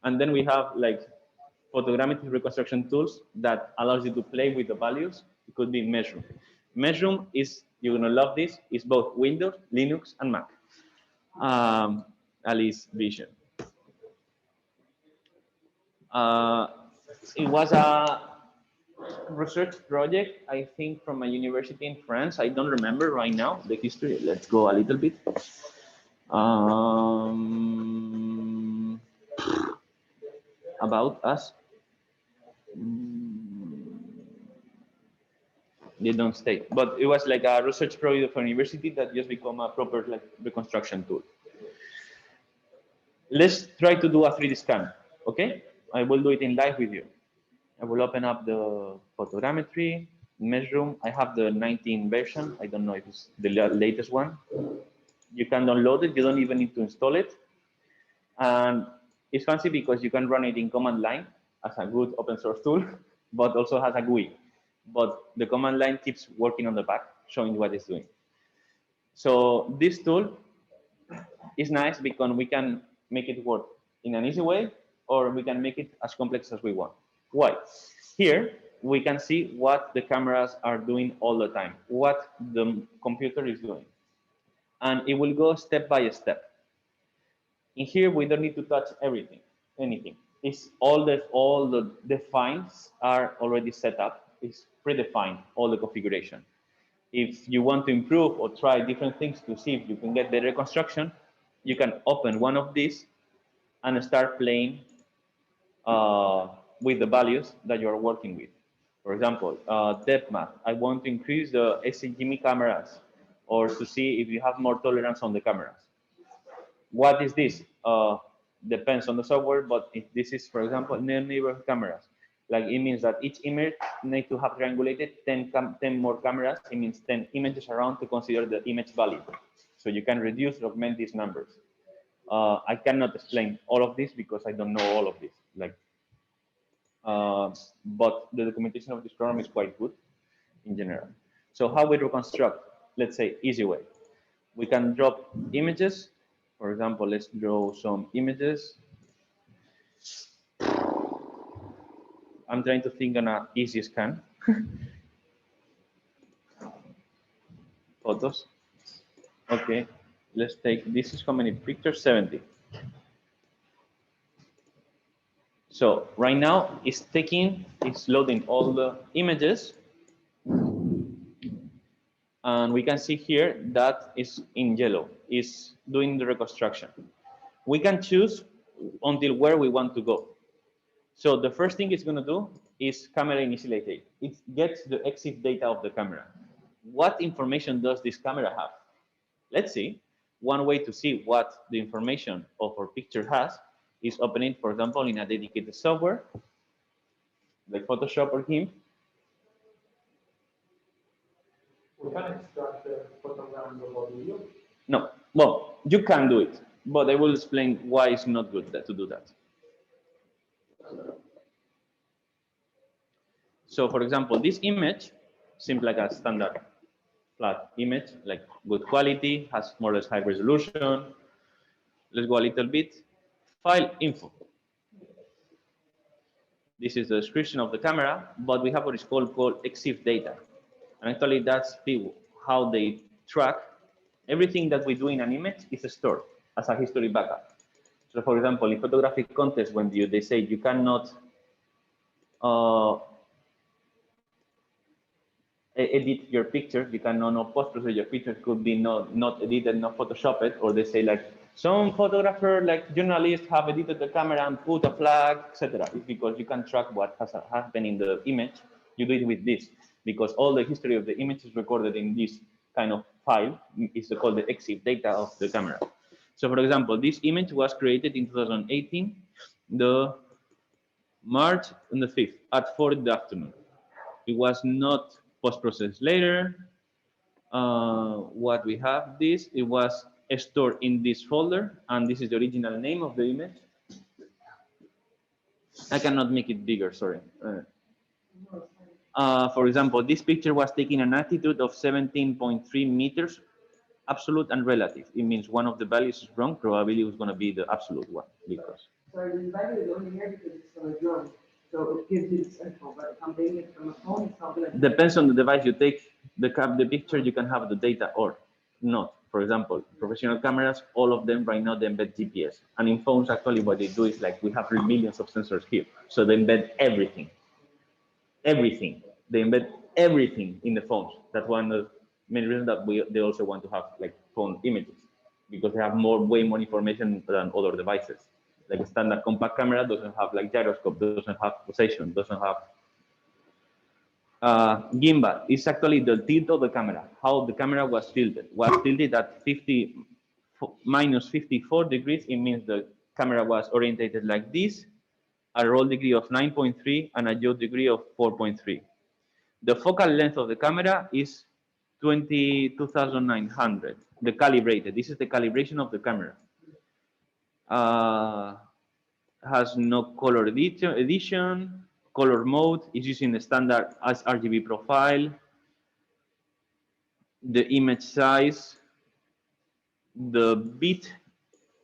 And then we have like photogrammetry reconstruction tools that allows you to play with the values. It could be Measure. Measure is, you're gonna love this, it's both Windows, Linux, and Mac. Alice Vision. It was a research project, I think, from a university in France. I don't remember right now the history. Let's go a little bit. About us. They don't state, but it was like a research project of a university that just become a proper like reconstruction tool. Let's try to do a 3D scan, okay? I will do it in live with you. I will open up the photogrammetry, Measure. I have the 19 version. I don't know if it's the latest one. You can download it. You don't even need to install it. And it's fancy because you can run it in command line as a good open source tool, but also has a GUI. But the command line keeps working on the back, showing what it's doing. So this tool is nice because we can make it work in an easy way, or we can make it as complex as we want. Why? Here, we can see what the cameras are doing all the time, what the computer is doing. And it will go step by step. In here, we don't need to touch anything. It's all the defines are already set up. It's predefined, all the configuration. If you want to improve or try different things to see if you can get the reconstruction, you can open one of these and start playing with the values that you are working with. For example, depth map. I want to increase the SCGME cameras or to see if you have more tolerance on the cameras. What is this? Depends on the software, but if this is, for example, near neighborhood cameras, like it means that each image needs to have triangulated 10 more cameras. It means 10 images around to consider the image valid. So you can reduce or augment these numbers. I cannot explain all of this because I don't know all of this. But the documentation of this program is quite good in general. So how we reconstruct, let's say, easy way. We can drop images. For example, let's draw some images. I'm trying to think on an easy scan. Photos. Okay, let's take, this is how many pictures? 70. So right now it's loading all the images. And we can see here that is in yellow, is doing the reconstruction. We can choose until where we want to go. So the first thing it's going to do is camera initialization. It gets the Exif data of the camera. What information does this camera have? Let's see. One way to see what the information of our picture has is opening, for example, in a dedicated software, like Photoshop or GIMP. We can extract the photograms of our video. No, well, you can do it, but I will explain why it's not good to do that. So, for example, this image seems like a standard flat image, like good quality, has more or less high resolution. Let's go a little bit. File info. This is the description of the camera, but we have what is called Exif Data. And actually, that's how they track everything that we do in an image is stored as a history backup. So, for example, in photographic contests, when they say you cannot edit your pictures, you cannot post-process your pictures, could be not edited, not photoshopped, or they say like some photographer, like journalists, have edited the camera and put a flag, etc. It's because you can track what has happened in the image. You do it with this because all the history of the image is recorded in this kind of file. It's called the Exif data of the camera. So, for example, this image was created in 2018, the March on the 5th at 4 in the afternoon. It was not post-processed later. What we have this, it was stored in this folder, and this is the original name of the image. I cannot make it bigger, sorry. For example, this picture was taken an altitude of 17.3 meters, absolute and relative. It means one of the values is wrong, probably it's going to be the absolute one. Because So the value is only here because it's on a drone. So it gives you this info, but if I'm taking it from a phone, it's not going to. Depends on the device you take the picture, you can have the data or not. For example, professional cameras, all of them right now, they embed GPS. And in phones, actually, what they do is like we have millions of sensors here. So they embed everything. Everything. They embed everything in the phones. That's one of the main reasons that they also want to have like phone images because they have way more information than other devices. Like a standard compact camera doesn't have like gyroscope, doesn't have position, doesn't have gimbal. Is actually the tilt of the camera, how the camera was tilted. Was tilted at minus 54 degrees. It means the camera was orientated like this, a roll degree of 9.3 and a yaw degree of 4.3. The focal length of the camera is 22,900. The calibrated. This is the calibration of the camera. Has no color edition. Color mode is using the standard as RGB profile. The image size, the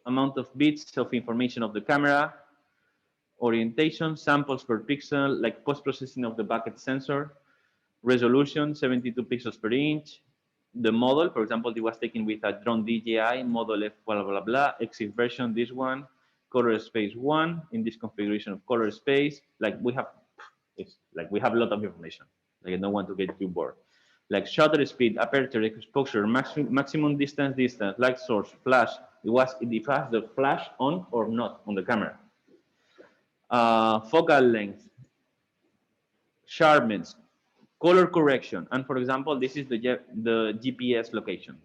amount of bits of information of the camera, orientation, samples per pixel, like post-processing of the bucket sensor, resolution, 72 pixels per inch. The model, for example, it was taken with a drone DJI model F blah, blah, blah, Exif version, this one, color space 1, in this configuration of color space. Like we have a lot of information. Like I don't want to get too bored. like shutter speed, aperture, exposure, maximum distance, light source, flash. It has the flash on or not on the camera. Focal length, sharpness, color correction, and for example, this is the GPS location.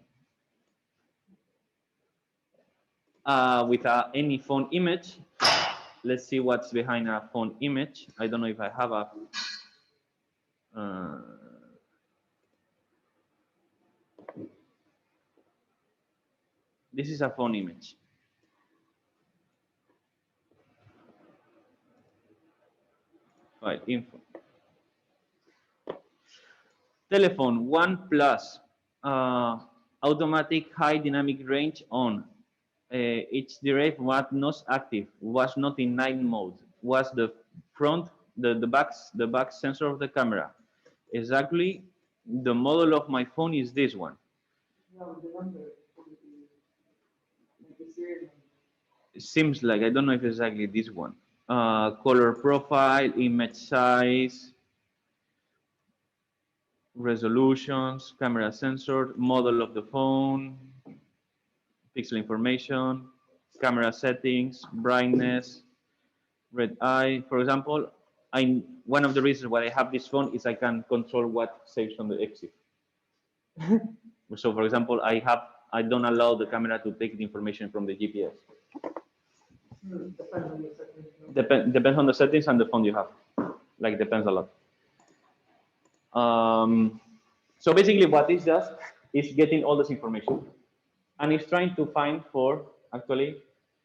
With any phone image, let's see what's behind a phone image. I don't know if I have a. This is a phone image. Right, info. Telephone 1 Plus, automatic high dynamic range on. Each derived was not active, was not in night mode, was the front, the back sensor of the camera. Exactly, the model of my phone is this one. No, the number. Like the serial number. It seems like, I don't know if it's exactly this one. Color profile, image size, resolutions, camera sensor, model of the phone, pixel information, camera settings, brightness, red eye. For example, one of the reasons why I have this phone is I can control what saves on the Exif. So for example, I don't allow the camera to take the information from the GPS. Depends on the settings. Depends on the settings and the phone you have. Like, depends a lot. So basically what this does is getting all this information and it's trying to find for actually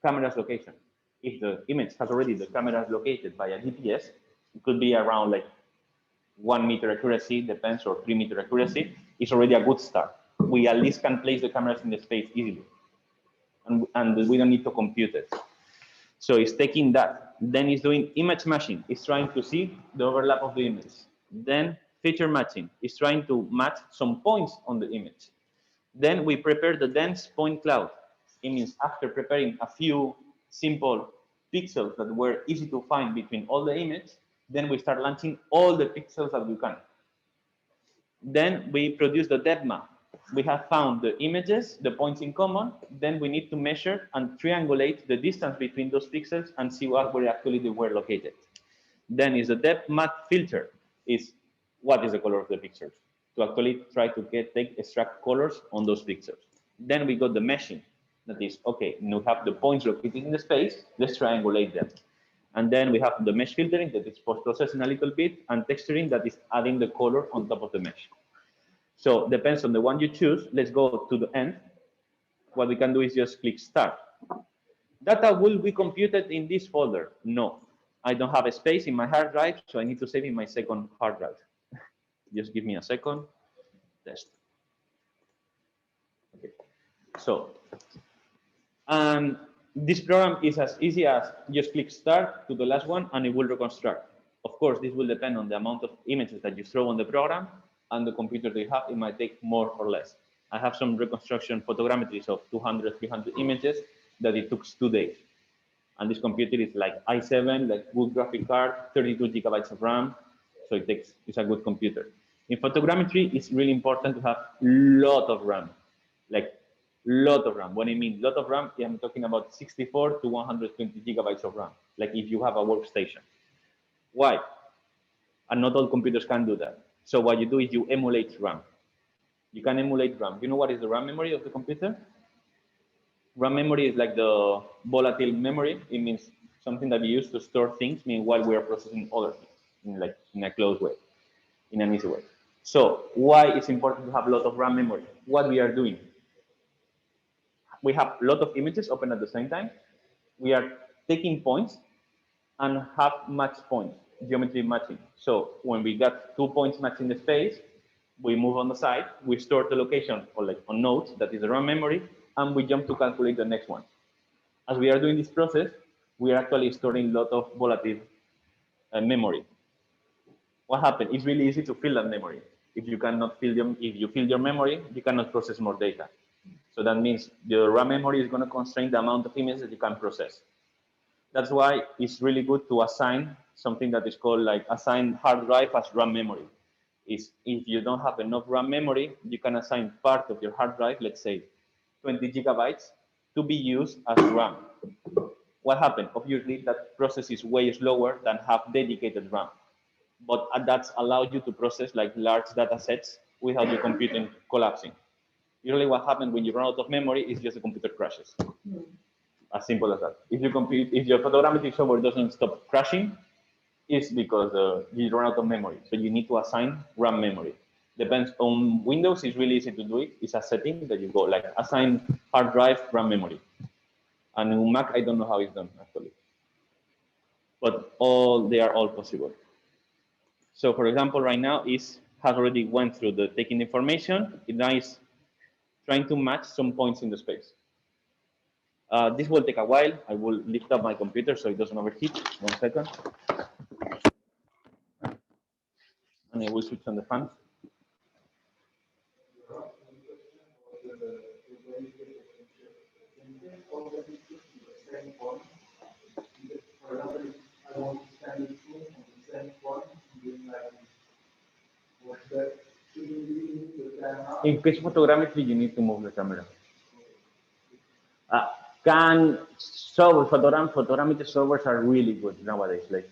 camera's location. If the image has already the camera is located by a GPS, it could be around like 1 meter accuracy, depends, or 3 meter accuracy, it's already a good start. We at least can place the cameras in the space easily. And we don't need to compute it. So it's taking that. Then it's doing image matching. It's trying to see the overlap of the image. Then feature matching. It's trying to match some points on the image. Then we prepare the dense point cloud. It means after preparing a few simple pixels that were easy to find between all the images, then we start launching all the pixels that we can. Then we produce the depth map. We have found the images, the points in common. Then we need to measure and triangulate the distance between those pixels and see where actually they were located. Then is the depth map filter. Is what is the color of the pictures to actually try to extract colors on those pictures. Then we got the meshing. That is, okay, we have the points located in the space. Let's triangulate them. And then we have the mesh filtering that is post-processing a little bit and texturing that is adding the color on top of the mesh. So depends on the one you choose. Let's go to the end. What we can do is just click start. Data will be computed in this folder. No, I don't have a space in my hard drive, so I need to save in my second hard drive. Just give me a second. Test. Okay. So, and this program is as easy as just click start to the last one and it will reconstruct. Of course, this will depend on the amount of images that you throw on the program and the computer they have. It might take more or less. I have some reconstruction photogrammetries of 200, 300 images that it took 2 days. And this computer is like i7, like good graphic card, 32 gigabytes of RAM. So it's a good computer. In photogrammetry, it's really important to have a lot of RAM, like lot of RAM. When I mean lot of RAM, I'm talking about 64 to 120 gigabytes of RAM, like if you have a workstation. Why? And not all computers can do that. So what you do is you emulate RAM. You can emulate RAM. You know what is the RAM memory of the computer? RAM memory is like the volatile memory. It means something that we use to store things, meanwhile we are processing other things in a closed way, in an easy way. So why it's important to have a lot of RAM memory? What we are doing? We have a lot of images open at the same time. We are taking points and have match points, geometry matching. So when we got 2 points matching the space, we move on the side, we store the location or like on nodes, that is the RAM memory, and we jump to calculate the next one. As we are doing this process, we are actually storing a lot of volatile memory. What happened? It's really easy to fill that memory. If you cannot fill them, if you fill your memory, you cannot process more data. So that means the RAM memory is going to constrain the amount of images that you can process. That's why it's really good to assign something that is called like assign hard drive as RAM memory. is if you don't have enough RAM memory, you can assign part of your hard drive, let's say 20 gigabytes, to be used as RAM. What happened? Obviously, that process is way slower than have dedicated RAM. But that's allowed you to process like large data sets without your computer collapsing. Usually what happens when you run out of memory is just the computer crashes. As simple as that. If your photogrammetry software doesn't stop crashing, it's because you run out of memory. So you need to assign RAM memory. Depends on Windows, it's really easy to do it. It's a setting that you go like assign hard drive RAM memory. And on Mac, I don't know how it's done actually. But they are all possible. So for example, right now has already went through the taking information. It now is trying to match some points in the space. This will take a while. I will lift up my computer so it doesn't overheat. 1 second. And I will switch on the fan. In case photogrammetry, you need to move the camera. Photogrammetry softwares are really good nowadays. Like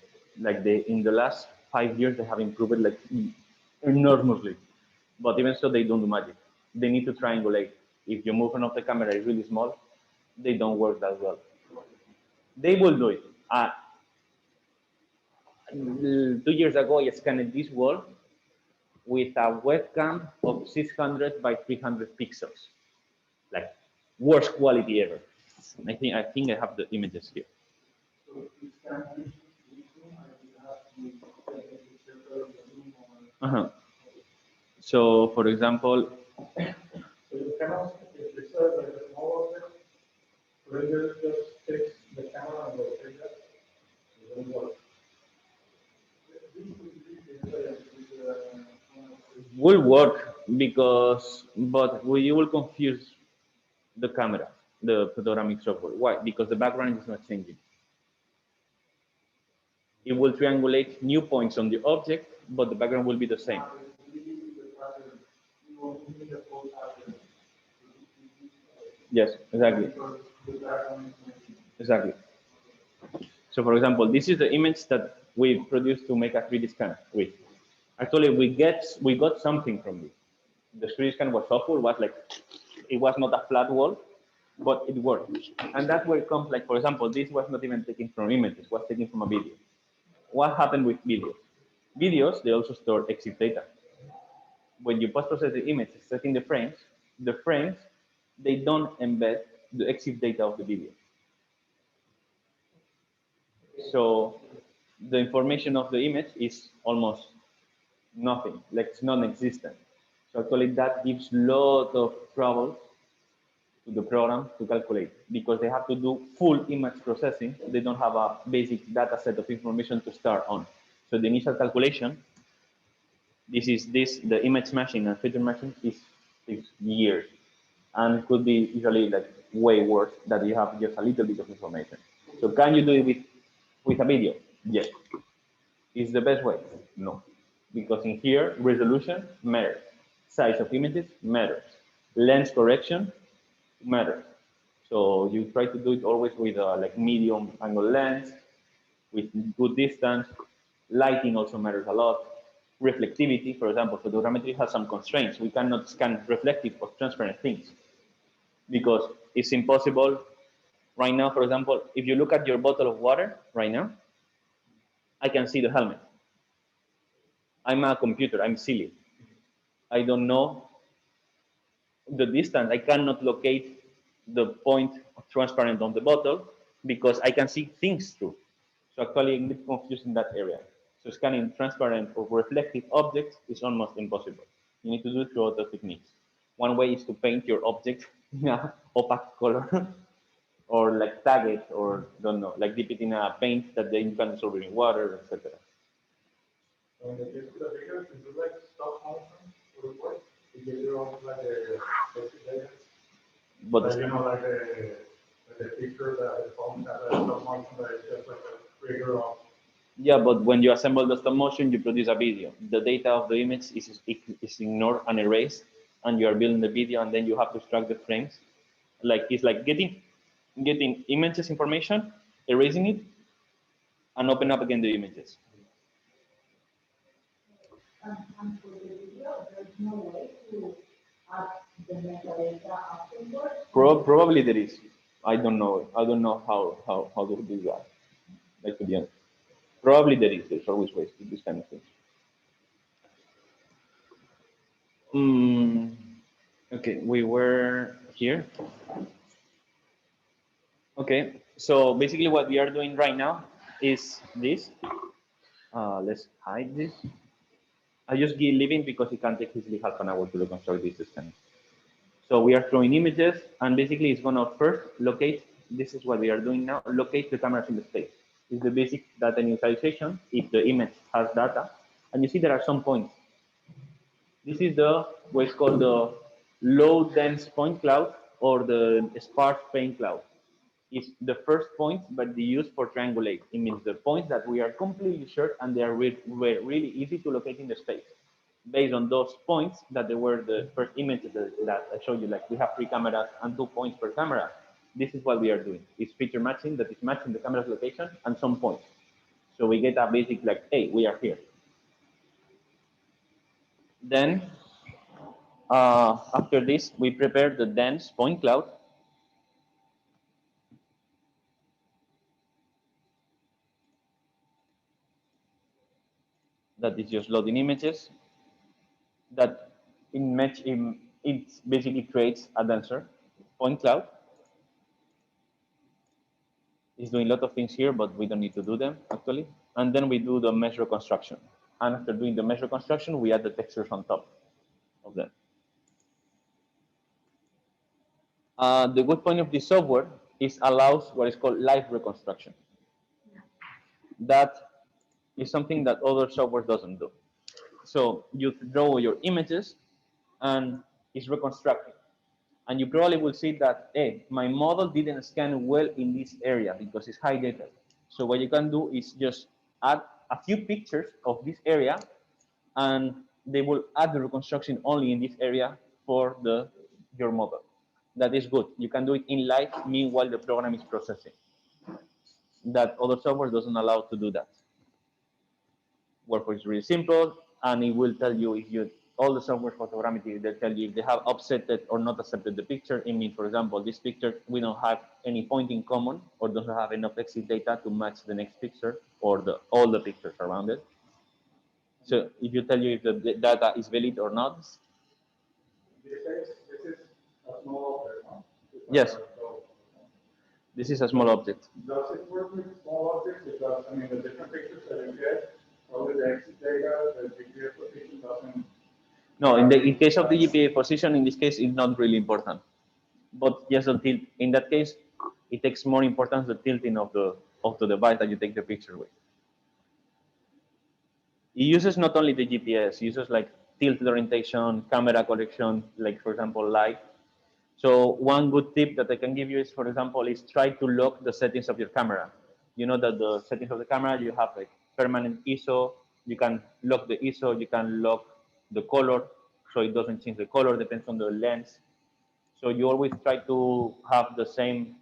in the last 5 years, they have improved like enormously. But even so, they don't do magic. They need to triangulate. If your movement of the camera is really small, they don't work that well. They will do it. 2 years ago, I scanned this wall with a webcam of 600 by 300 pixels, like worst quality ever. I think I have the images here. So, for example, will work but you will confuse the camera, the photogrammic software. Why? Because the background is not changing. It will triangulate new points on the object, but the background will be the same. Yes, exactly. Exactly. So, for example, this is the image that we produced to make a 3D scan with. Actually, we got something from it. The 3D scan was awful. It was not a flat wall, but it worked. And that's where it comes. Like, for example, this was not even taken from images; it was taken from a video. What happened with videos? Videos, they also store Exif data. When you post-process the image, setting the frames, they don't embed the Exif data of the video. So the information of the image is almost nothing, like it's non-existent. So actually that gives a lot of trouble to the program to calculate because they have to do full image processing. They don't have a basic data set of information to start on. So the initial calculation, the image matching and feature matching takes years and could be usually like way worse that you have just a little bit of information. So can you do it with a video? Yes. Is the best way? No. Because in here, resolution matters. Size of images matters. Lens correction matters. So you try to do it always with like medium angle lens, with good distance. Lighting also matters a lot. Reflectivity, for example, photogrammetry has some constraints. We cannot scan reflective or transparent things because it's impossible. Right now, for example, if you look at your bottle of water right now, I can see the helmet. I'm a computer, I'm silly. I don't know the distance. I cannot locate the point of transparent on the bottle because I can see things through. So actually, I'm a bit confused in that area. So scanning transparent or reflective objects is almost impossible. You need to do it through other techniques. One way is to paint your object in an opaque color or like tag it or don't know, like dip it in a paint that then you can dissolve it in water, etc. So in the case of the figures, is it like stop motion report? You give your own like a basic data? But like, you know, like a picture that the phone has a stop motion that is just like a trigger of Yeah, but when you assemble the stop motion, you produce a video. The data of the image is ignored and erased, and you are building the video, and then you have to extract the frames. Like it's like getting images information, erasing it, and open up again the images. And for the video, there's no way to add the metadata afterwards. Probably there is. I don't know. I don't know how to do that. Like to be honest, probably there is. There's always ways to do this kind of things. Okay, we were here. Okay, so basically what we are doing right now is this. Let's hide this. I just keep leaving because it can take easily half an hour to reconstruct this system. So we are throwing images, and basically it's going to first locate, this is what we are doing now, locate the cameras in the space. It's the basic data initialization if the image has data. And you see there are some points. This is the what is called the low dense point cloud or the sparse pane cloud. It's the first point, but they use for triangulate. It means the points that we are completely sure and they are really easy to locate in the space. Based on those points that they were the first images that I showed you, like we have 3 cameras and 2 points per camera. This is what we are doing. It's feature matching that is matching the camera's location and some points. So we get a basic like, hey, we are here. Then after this, we prepare the dense point cloud. That is just loading images. That it basically creates a denser point cloud. It's doing a lot of things here, but we don't need to do them actually. And then we do the mesh reconstruction. And after doing the mesh reconstruction, we add the textures on top of them. The good point of this software is allows what is called live reconstruction. That is something that other software doesn't do. So you draw your images and it's reconstructing. And you probably will see that, hey, my model didn't scan well in this area because it's high data. So what you can do is just add a few pictures of this area and they will add the reconstruction only in this area for your model. That is good. You can do it in live, meanwhile the program is processing. That other software doesn't allow to do that. Workflow is really simple, and it will tell you if you all the software photogrammetry, they tell you if they have offsetted or not accepted the picture. It means, for example, this picture we don't have any point in common or doesn't have enough Exif data to match the next picture or all the pictures around it. So if you tell you if the data is valid or not. This is a small object, huh? Yes. This is a small object. Does it work with small objects? Because, I mean, the different pictures that you get, probably the exit data, the GPS position doesn't. No, in case of the GPA position, in this case, it's not really important. But yes, the tilt. In that case, it takes more importance the tilting of the device that you take the picture with. It uses not only the GPS, it uses like tilt orientation, camera correction, like for example, light. So one good tip that I can give you is, for example, is try to lock the settings of your camera. You know that the settings of the camera, you have like permanent ISO, you can lock the ISO, you can lock the color, so it doesn't change the color, depends on the lens. So you always try to have the same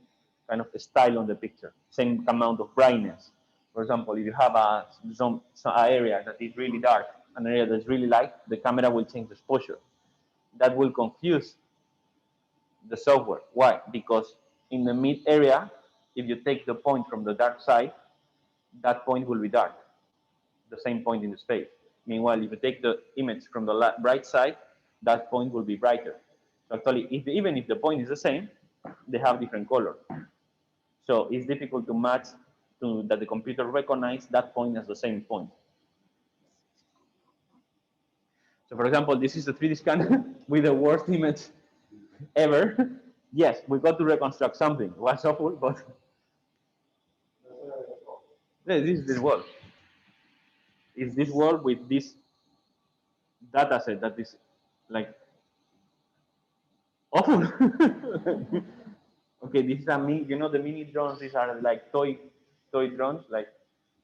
kind of style on the picture, same amount of brightness. For example, if you have some area that is really dark, an area that's really light, the camera will change the exposure. That will confuse the software. Why? Because in the mid area, if you take the point from the dark side, that point will be dark, the same point in the space. Meanwhile, if you take the image from the bright side, that point will be brighter. So actually, even if the point is the same, they have different color. So it's difficult to match that the computer recognize that point as the same point. So for example, this is a 3D scan with the worst image ever. Yes, we got to reconstruct something. It was awful, but this is this world. It's this world with this data set that is like awful. Okay, this is a mini, you know, the mini drones, these are like toy drones, like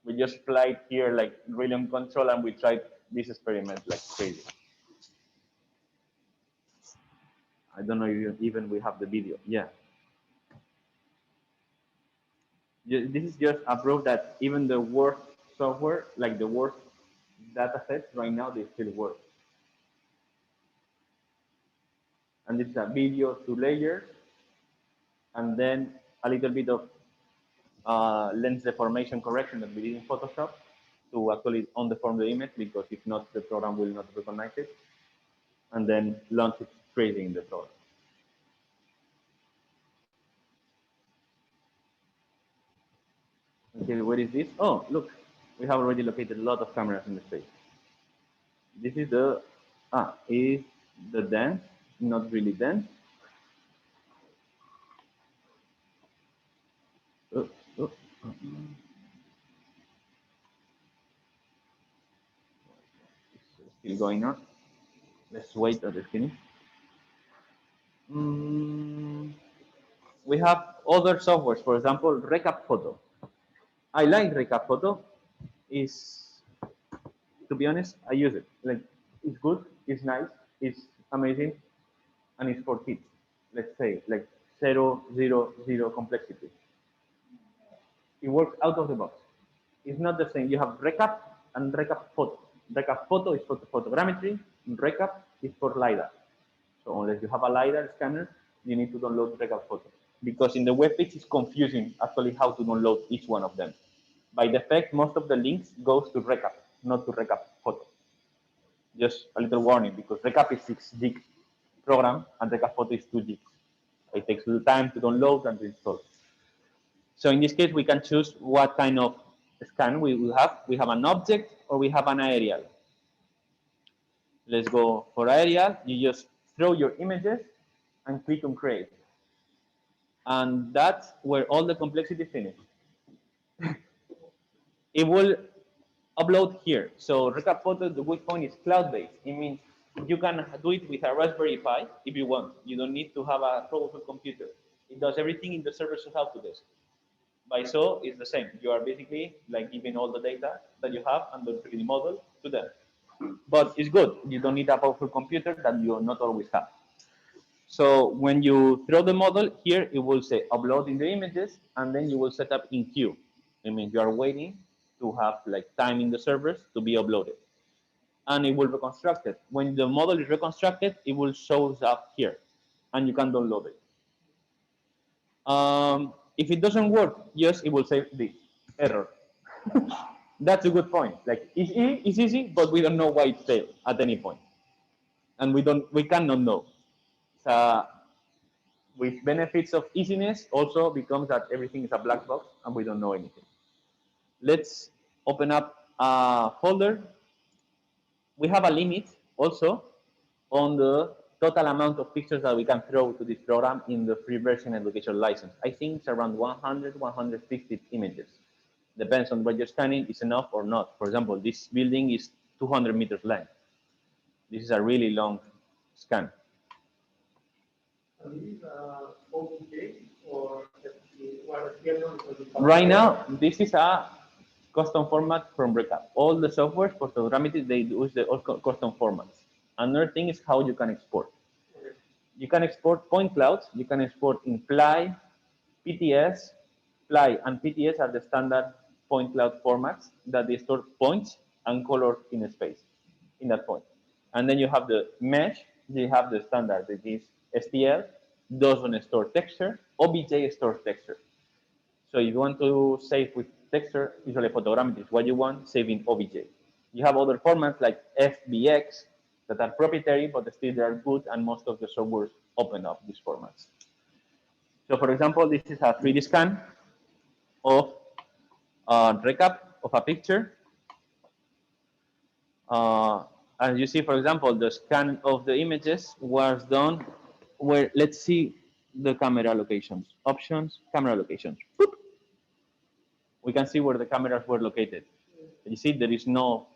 We just fly here like really on control, and we tried this experiment like crazy. I don't know if even we have the video. Yeah. This is just a proof that even the worst software, like the worst data sets right now, they still work. And it's a video, 2 layers, and then a little bit of lens deformation correction that we did in Photoshop to actually undeform the image, because if not, the program will not recognize it, and then launch it straight in the program. Okay, what is this? Oh, look, we have already located a lot of cameras in the space. This is is the dense, not really dense. Oh, oh. Still going on. Let's wait at the finish. We have other softwares, for example, Recap Photo. I like Recap Photo. To be honest, I use it. Like, it's good, it's nice, it's amazing, and it's for kids. Let's say like 0, 0, 0 complexity. It works out of the box. It's not the same. You have Recap and Recap Photo. Recap Photo is for photogrammetry. Recap is for Lidar. So unless you have a Lidar scanner, you need to download Recap Photo. Because in the web page, it's confusing actually how to download each one of them. By default, most of the links goes to Recap, not to Recap Photo. Just a little warning, because Recap is 6 gig program and Recap Photo is 2 gigs. It takes a little time to download and to install. So in this case, we can choose what kind of scan we will have. We have an object or we have an aerial. Let's go for aerial. You just throw your images and click on create. And that's where all the complexity finishes. It will upload here. So Recap Photo, the good point is cloud-based. It means you can do it with a Raspberry Pi if you want. You don't need to have a powerful computer. It does everything in the server's Autodesk. By so, it's the same. You are basically like giving all the data that you have and the 3D model to them. But it's good. You don't need a powerful computer that you not always have. So when you throw the model here, it will say uploading the images, and then you will set up in queue. I mean, you are waiting to have like time in the servers to be uploaded, and it will reconstruct it. When the model is reconstructed, it will show up here, and you can download it. If it doesn't work, yes, it will say this error. That's a good point. Like it's easy, but we don't know why it failed at any point, and we cannot know. With benefits of easiness, also becomes that everything is a black box and we don't know anything. Let's open up a folder. We have a limit also on the total amount of pictures that we can throw to this program in the free version education license. I think it's around 100, 150 images. Depends on what you're scanning, is enough or not. For example, this building is 200 meters length. This is a really long scan. Right now, this is a custom format from Recap. All the software for photogrammetry, they use the custom formats. Another thing is how you can export. You can export point clouds. You can export in Ply, PTS. Ply and PTS are the standard point cloud formats that they store points and colors in a space in that point. And then you have the mesh. You have the standard that is STL, doesn't store texture. OBJ stores texture. So if you want to save with texture, usually photogrammetry is what you want, saving OBJ. You have other formats like FBX that are proprietary, but still they are good, and most of the softwares open up these formats. So for example, this is a 3D scan of recap of a picture. As you see, for example, the scan of the images was done where, let's see the camera locations. Options, camera locations. Boop. We can see where the cameras were located. You see, there is no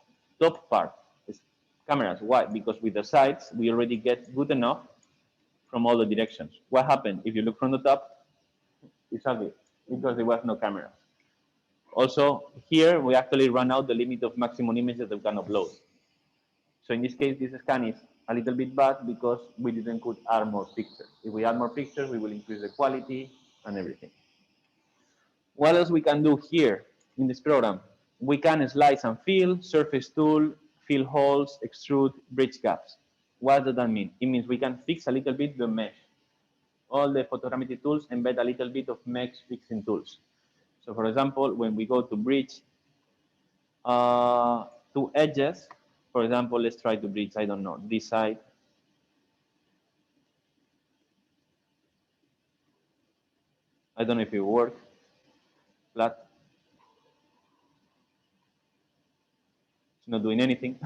top part. It's cameras. Why? Because with the sides, we already get good enough from all the directions. What happened? If you look from the top, it's ugly because there was no camera. Also, here we actually run out the limit of maximum images that we can upload. So in this case, this scan is a little bit bad because we didn't could add more pictures. If we add more pictures, we will increase the quality and everything. What else we can do here in this program? We can slice and fill, surface tool, fill holes, extrude, bridge gaps. What does that mean? It means we can fix a little bit the mesh. All the photogrammetry tools embed a little bit of mesh fixing tools. So for example, when we go to bridge two edges, for example, let's try to bridge, I don't know, this side. I don't know if it will work. Flat. It's not doing anything.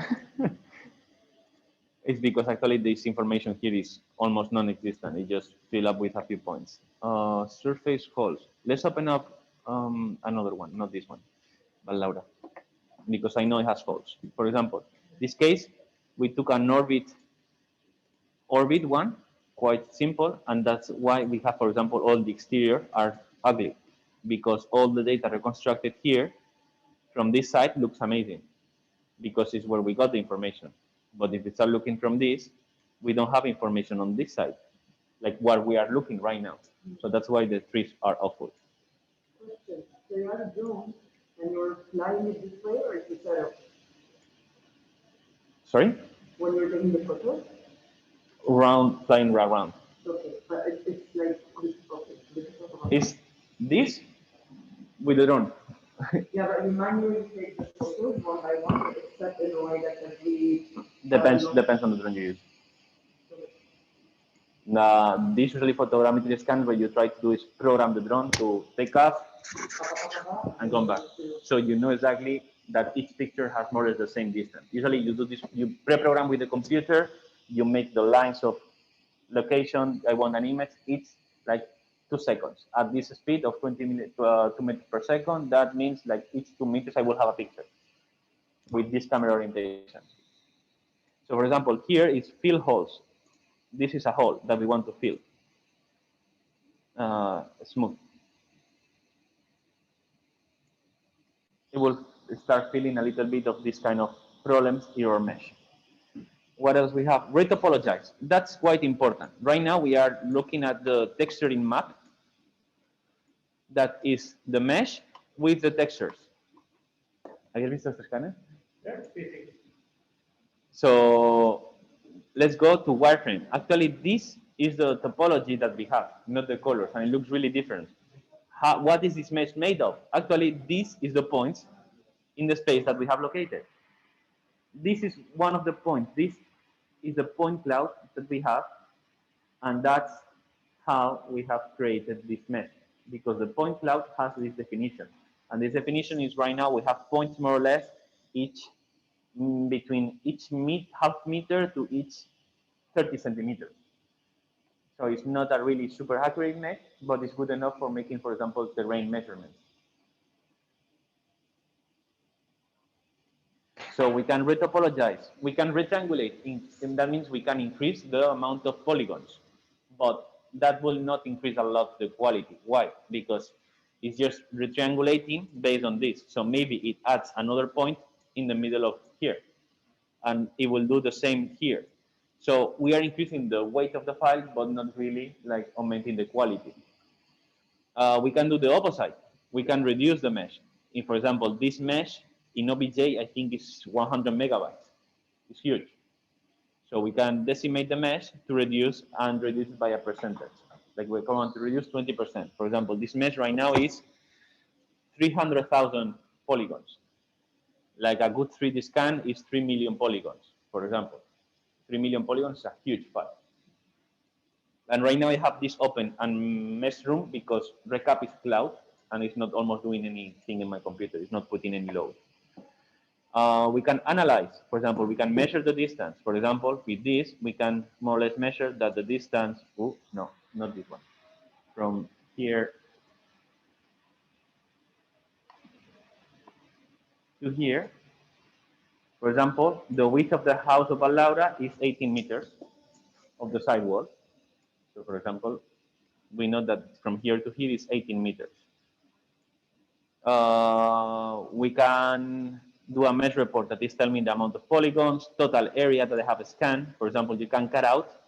It's because actually this information here is almost non-existent. It just fill up with a few points. Surface holes. Let's open up another one, not this one, but Laura, because I know it has holes. For example, this case, we took an orbit one, quite simple, and that's why we have, for example, all the exterior are ugly, because all the data reconstructed here from this side looks amazing, because it's where we got the information. But if we start looking from this, we don't have information on this side, like what we are looking right now. So that's why the trees are awful. Question. So you have a drone and you're flying it this way, or is it set up Sorry? when you're taking the photo? Flying around. Okay, but it's like this. Okay, this is talk about. Is this with the drone? Yeah, but you manually take the photos one by one, but it's set in a way that can be. Depends on the drone you use. This usually photogrammetry scan where you try to do is program the drone to take off and come back. So you know exactly that each picture has more or less the same distance. Usually you do this, you pre-program with the computer, you make the lines of location, I want an image, it's like 2 seconds. At this speed of 2 meters per second, that means like each 2 meters I will have a picture with this camera orientation. So for example, here is fill holes. This is a hole that we want to fill. Smooth. It will start feeling a little bit of this kind of problems in our mesh. What else we have? Retopologize. That's quite important. Right now we are looking at the texturing map. That is the mesh with the textures. ¿Habías visto este scanner? Yeah. So let's go to wireframe. Actually, this is the topology that we have, not the colors, and it looks really different. What is this mesh made of? Actually, this is the points in the space that we have located. This is one of the points. This is the point cloud that we have, and that's how we have created this mesh, because the point cloud has this definition. And this definition is right now we have points more or less each between each half meter to each 30 centimeters. So it's not a really super accurate mesh, but it's good enough for making, for example, terrain measurements. So we can retopologize, we can retriangulate, and that means we can increase the amount of polygons, but that will not increase a lot the quality. Why? Because it's just retriangulating based on this. So maybe it adds another point in the middle of here, and it will do the same here. So we are increasing the weight of the file, but not really like augmenting the quality. We can do the opposite. We can reduce the mesh. If, for example, this mesh in OBJ, I think is 100 megabytes. It's huge. So we can decimate the mesh to reduce and reduce it by a percentage. Like we want to reduce 20%. For example, this mesh right now is 300,000 polygons. Like a good 3D scan is 3 million polygons, for example. 3 million polygons is a huge file. And right now I have this open and mesh room because Recap is cloud and it's not almost doing anything in my computer. It's not putting any load. We can analyze. For example, we can measure the distance. For example, with this, we can more or less measure that the distance, oh, no, not this one. From here to here, for example, the width of the house of Laura is 18 meters of the sidewall. So for example, we know that from here to here is 18 meters. We can do a mesh report that is telling me the amount of polygons, total area that I have scanned. For example, you can cut out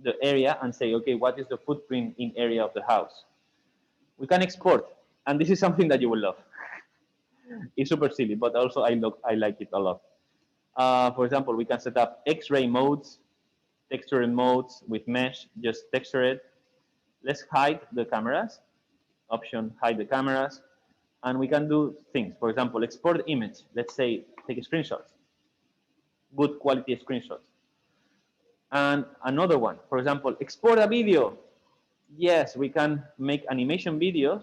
the area and say, okay, what is the footprint in area of the house? We can export, and this is something that you will love. It's super silly, but also I like it a lot. For example, we can set up X-ray modes, texture modes with mesh, just texture it. Let's hide the cameras, option hide the cameras, and we can do things. For example, export image. Let's say take screenshots, good quality screenshots. And another one, for example, export a video. Yes, we can make animation videos.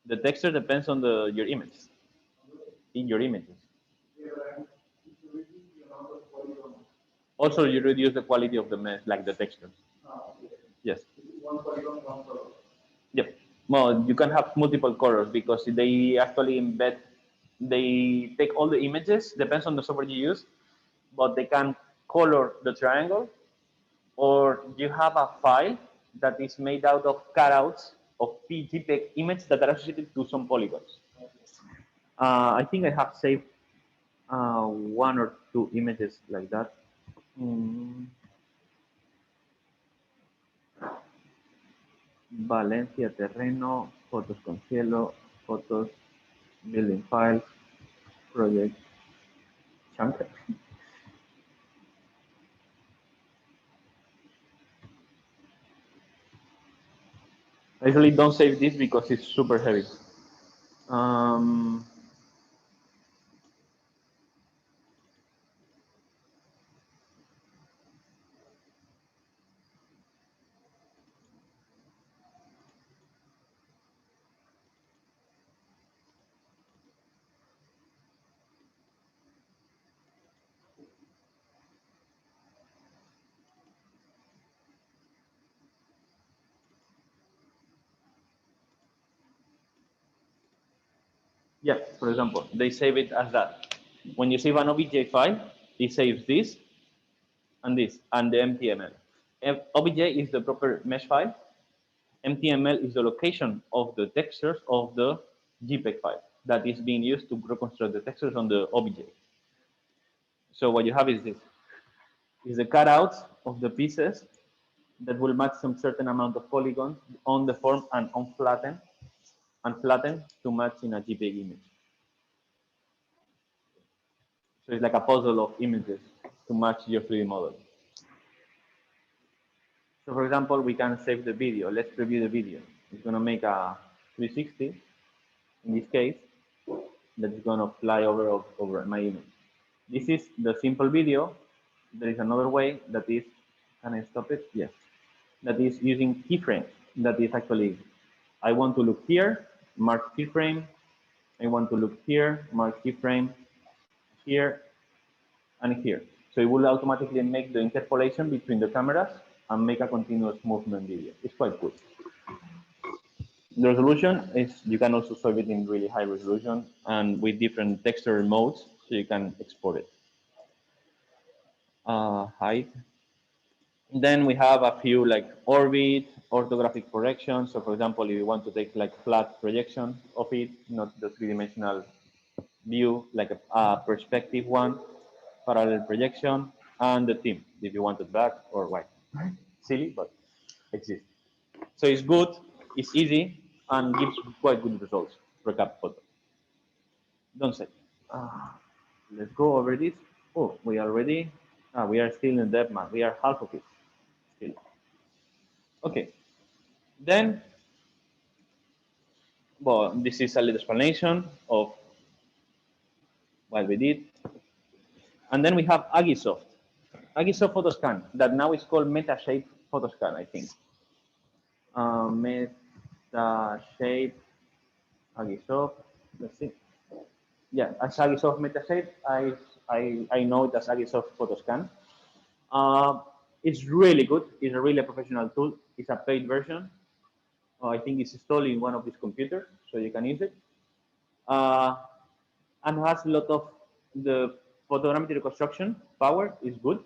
The texture depends on your image, in your images. Also, you reduce the quality of the mesh, like the textures. Yes. Yep. Well, you can have multiple colors because they actually embed, they take all the images, depends on the software you use, but they can color the triangle, or you have a file that is made out of cutouts of JPEG images that are associated to some polygons. I think I have saved one or two images like that. Valencia, terreno, fotos con cielo, fotos, building files, project, chunk. I usually don't save this because it's super heavy. Yeah, for example, they save it as that. When you save an OBJ file, it saves this, and the MTML. OBJ is the proper mesh file. MTML is the location of the textures of the JPEG file that is being used to reconstruct the textures on the OBJ. So what you have is this. Is the cutouts of the pieces that will match some certain amount of polygons on the form and flatten to match in a JPEG image. So it's like a puzzle of images to match your 3D model. So for example, we can save the video. Let's preview the video. It's going to make a 360 in this case that is going to fly over my image. This is the simple video. There is another way that is, can I stop it? Yes. That is using keyframes. That is actually, I want to look here, mark keyframe. I want to look here, mark keyframe, here, and here. So it will automatically make the interpolation between the cameras and make a continuous movement video. It's quite good. The resolution is, you can also save it in really high resolution and with different texture modes, so you can export it. Height. Then we have a few like orbit, orthographic projection. So for example, if you want to take like flat projection of it, not the three-dimensional view, like a perspective one, parallel projection, and the theme, if you want it black or white. Silly, but exists. So it's good, it's easy, and gives quite good results for cap photo. Don't say. Let's go over this. Oh, we are still in depth map. We are half of it still. Okay. Then, well, this is a little explanation of what we did. And then we have Agisoft. Agisoft Photoscan, that now is called MetaShape Photoscan, I think. MetaShape Agisoft, let's see. Yeah, as Agisoft MetaShape, I know it as Agisoft Photoscan. It's really good. It's a really professional tool. It's a paid version. I think it's installed in one of these computers, so you can use it. And has a lot of the photogrammetry reconstruction power is good.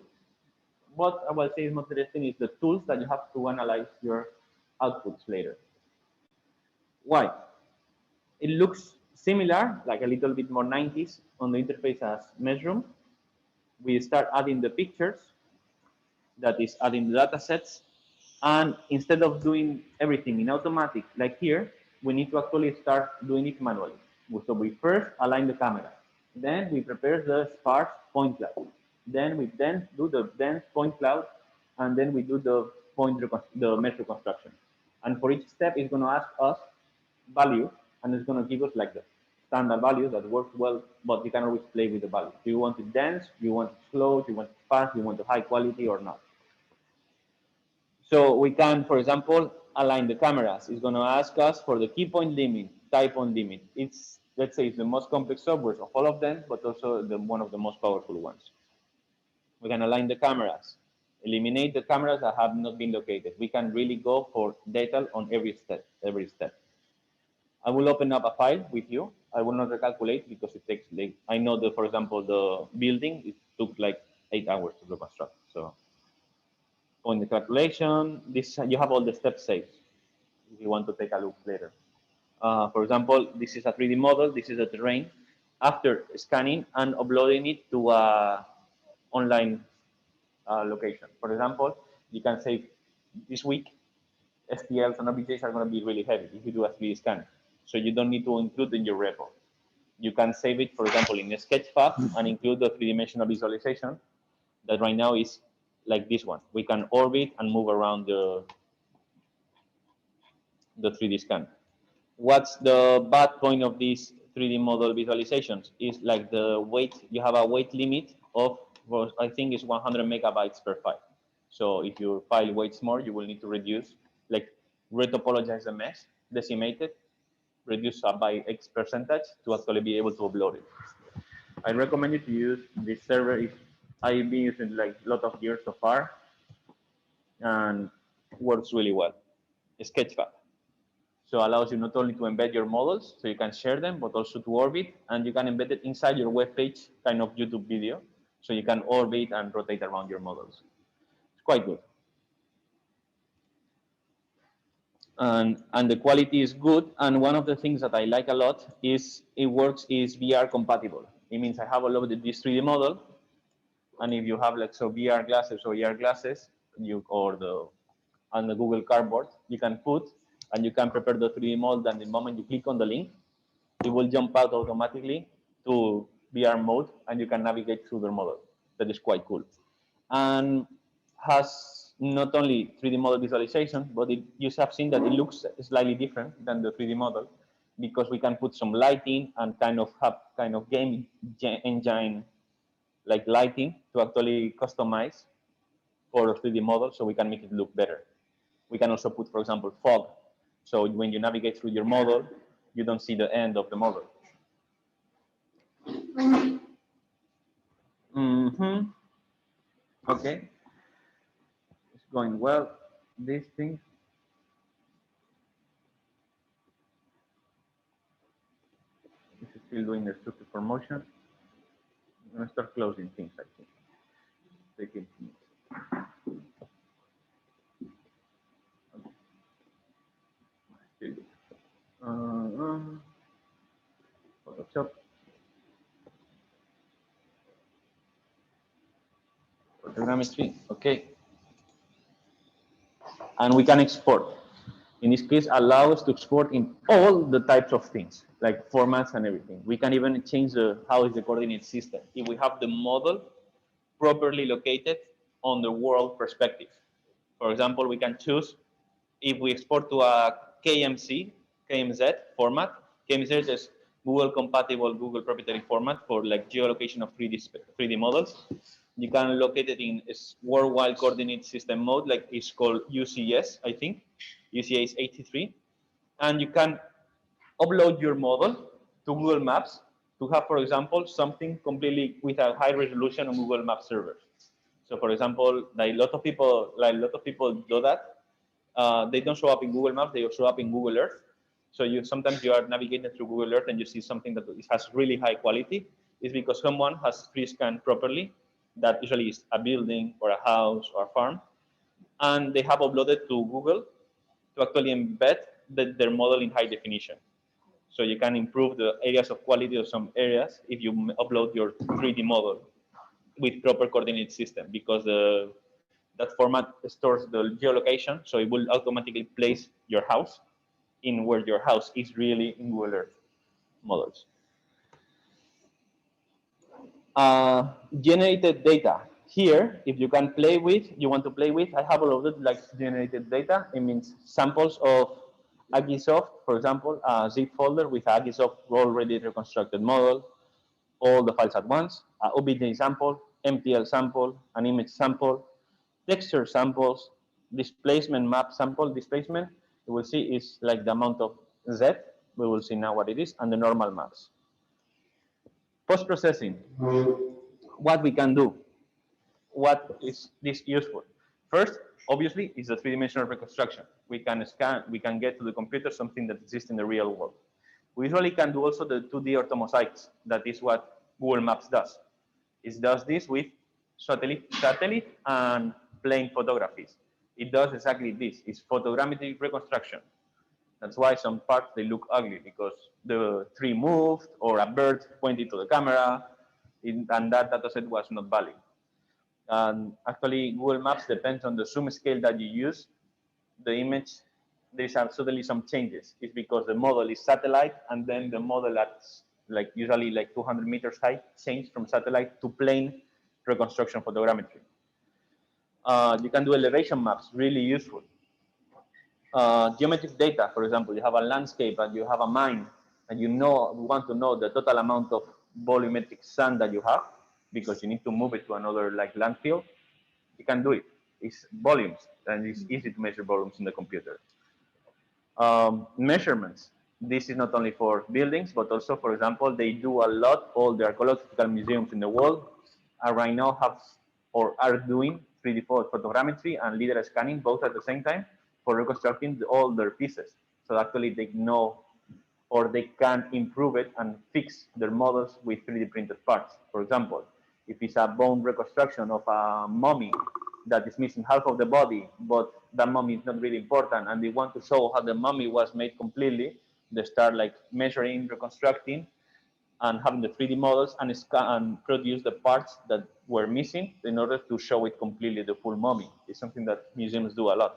What I will say is most interesting is the tools that you have to analyze your outputs later. Why? It looks similar, like a little bit more 90s on the interface as Measroom. We start adding the pictures, that is adding the data sets. And instead of doing everything in automatic, like here, we need to actually start doing it manually. So we first align the camera. Then we prepare the sparse point cloud. Then we do the dense point cloud. And then we do the mesh reconstruction. And for each step, it's going to ask us value, and it's going to give us like the standard value that works well, but you can always play with the value. Do you want it dense? Do you want it slow? Do you want it fast? Do you want it high quality or not? So we can, for example, align the cameras. It's going to ask us for the key point limit, type on limit. It's, let's say, it's the most complex software of all of them, but also one of the most powerful ones. We can align the cameras, eliminate the cameras that have not been located. We can really go for detail on every step. I will open up a file with you. I will not recalculate because it takes, like, I know that, for example, the building, it took like 8 hours to reconstruct. So on the calculation, this, you have all the steps saved if you want to take a look later. For example, this is a 3D model. This is a terrain. After scanning and uploading it to a online location. For example, you can say this week, STLs and OBJs are going to be really heavy if you do a 3D scan. So you don't need to include in your repo. You can save it, for example, in a Sketchfab and include the three-dimensional visualization that right now is like this one. We can orbit and move around the 3D scan. What's the bad point of these 3D model visualizations? Is like the weight, you have a weight limit of, well, I think it's 100 megabytes per file. So if your file weighs more, you will need to reduce, like retopologize the mesh, decimate it, reduce by X percentage to actually be able to upload it. I recommend you to use this server. I've been using like a lot of years so far and works really well. Sketchfab. So allows you not only to embed your models, so you can share them, but also to orbit, and you can embed it inside your web page, kind of YouTube video, so you can orbit and rotate around your models. It's quite good. And the quality is good. And one of the things that I like a lot is is VR compatible. It means I have uploaded this 3D model, and if you have like VR glasses or AR glasses, on the Google Cardboard, you can put and you can prepare the 3D model. And the moment you click on the link, it will jump out automatically to VR mode, and you can navigate through the model. That is quite cool, and has not only 3D model visualization, but you have seen that it looks slightly different than the 3D model because we can put some lighting and kind of have kind of game engine like lighting to actually customize for a 3D model, so we can make it look better. We can also put, for example, fog, so when you navigate through your model, you don't see the end of the model. Okay, it's going well. This thing. It's still doing the structure for motion. I'm gonna start closing things, I think. Taking things. Okay. Photoshop. Photogrammetry. Okay. And we can export. In this case, allow us to export in all the types of things, like formats and everything. We can even change how is the coordinate system. If we have the model properly located on the world perspective. For example, we can choose if we export to a KMZ format. KMZ is Google compatible, Google proprietary format for like geolocation of 3D models. You can locate it in worldwide coordinate system mode, like it's called UCS, I think. UCS 83. And you can upload your model to Google Maps to have, for example, something completely with a high resolution on Google Maps servers. So, for example, like a lot of people do that. They don't show up in Google Maps; they show up in Google Earth. So sometimes you are navigating through Google Earth and you see something that has really high quality. is because someone has pre-scanned properly. That usually is a building or a house or a farm, and they have uploaded to Google to actually embed their model in high definition. So you can improve the areas of quality of some areas if you upload your 3D model with proper coordinate system, because that format stores the geolocation, so it will automatically place your house in where your house is really in Google Earth models. Generated data. Here, if you can play with, you want to play with, I have uploaded like generated data. It means samples of Agisoft, for example, a zip folder with Agisoft already reconstructed model, all the files at once, OBJ sample, MTL sample, an image sample, texture samples, displacement map sample. Displacement, you will see, is like the amount of Z. We will see now what it is, and the normal maps. Post-processing, what we can do. What is this useful? First, obviously, is the three-dimensional reconstruction. We can scan, we can get to the computer something that exists in the real world. We usually can do also the 2D orthomosaics. That is what Google Maps does. It does this with satellite and plane photographies. It does exactly this. It's photogrammetry reconstruction. That's why some parts, they look ugly, because the tree moved or a bird pointed to the camera, and that data set was not valid. And actually, Google Maps depends on the zoom scale that you use. The image, there's suddenly some changes. It's because the model is satellite, and then the model at like usually like 200 meters high changed from satellite to plane reconstruction photogrammetry. You can do elevation maps, really useful. Geometric data, for example, you have a landscape and you have a mine, and you want to know the total amount of volumetric sand that you have, because you need to move it to another like landfill. You can do it. It's volumes, and it's easy to measure volumes in the computer. Measurements. This is not only for buildings, but also, for example, they do a lot. All the archaeological museums in the world are right now have or are doing 3D photogrammetry and Lidar scanning both at the same time for reconstructing all their pieces. So actually, they know, or they can improve it and fix their models with 3D printed parts. For example, if it's a bone reconstruction of a mummy that is missing half of the body, but that mummy is not really important, and they want to show how the mummy was made completely, they start like measuring, reconstructing, and having the 3D models and scan and produce the parts that were missing in order to show it completely the full mummy. It's something that museums do a lot.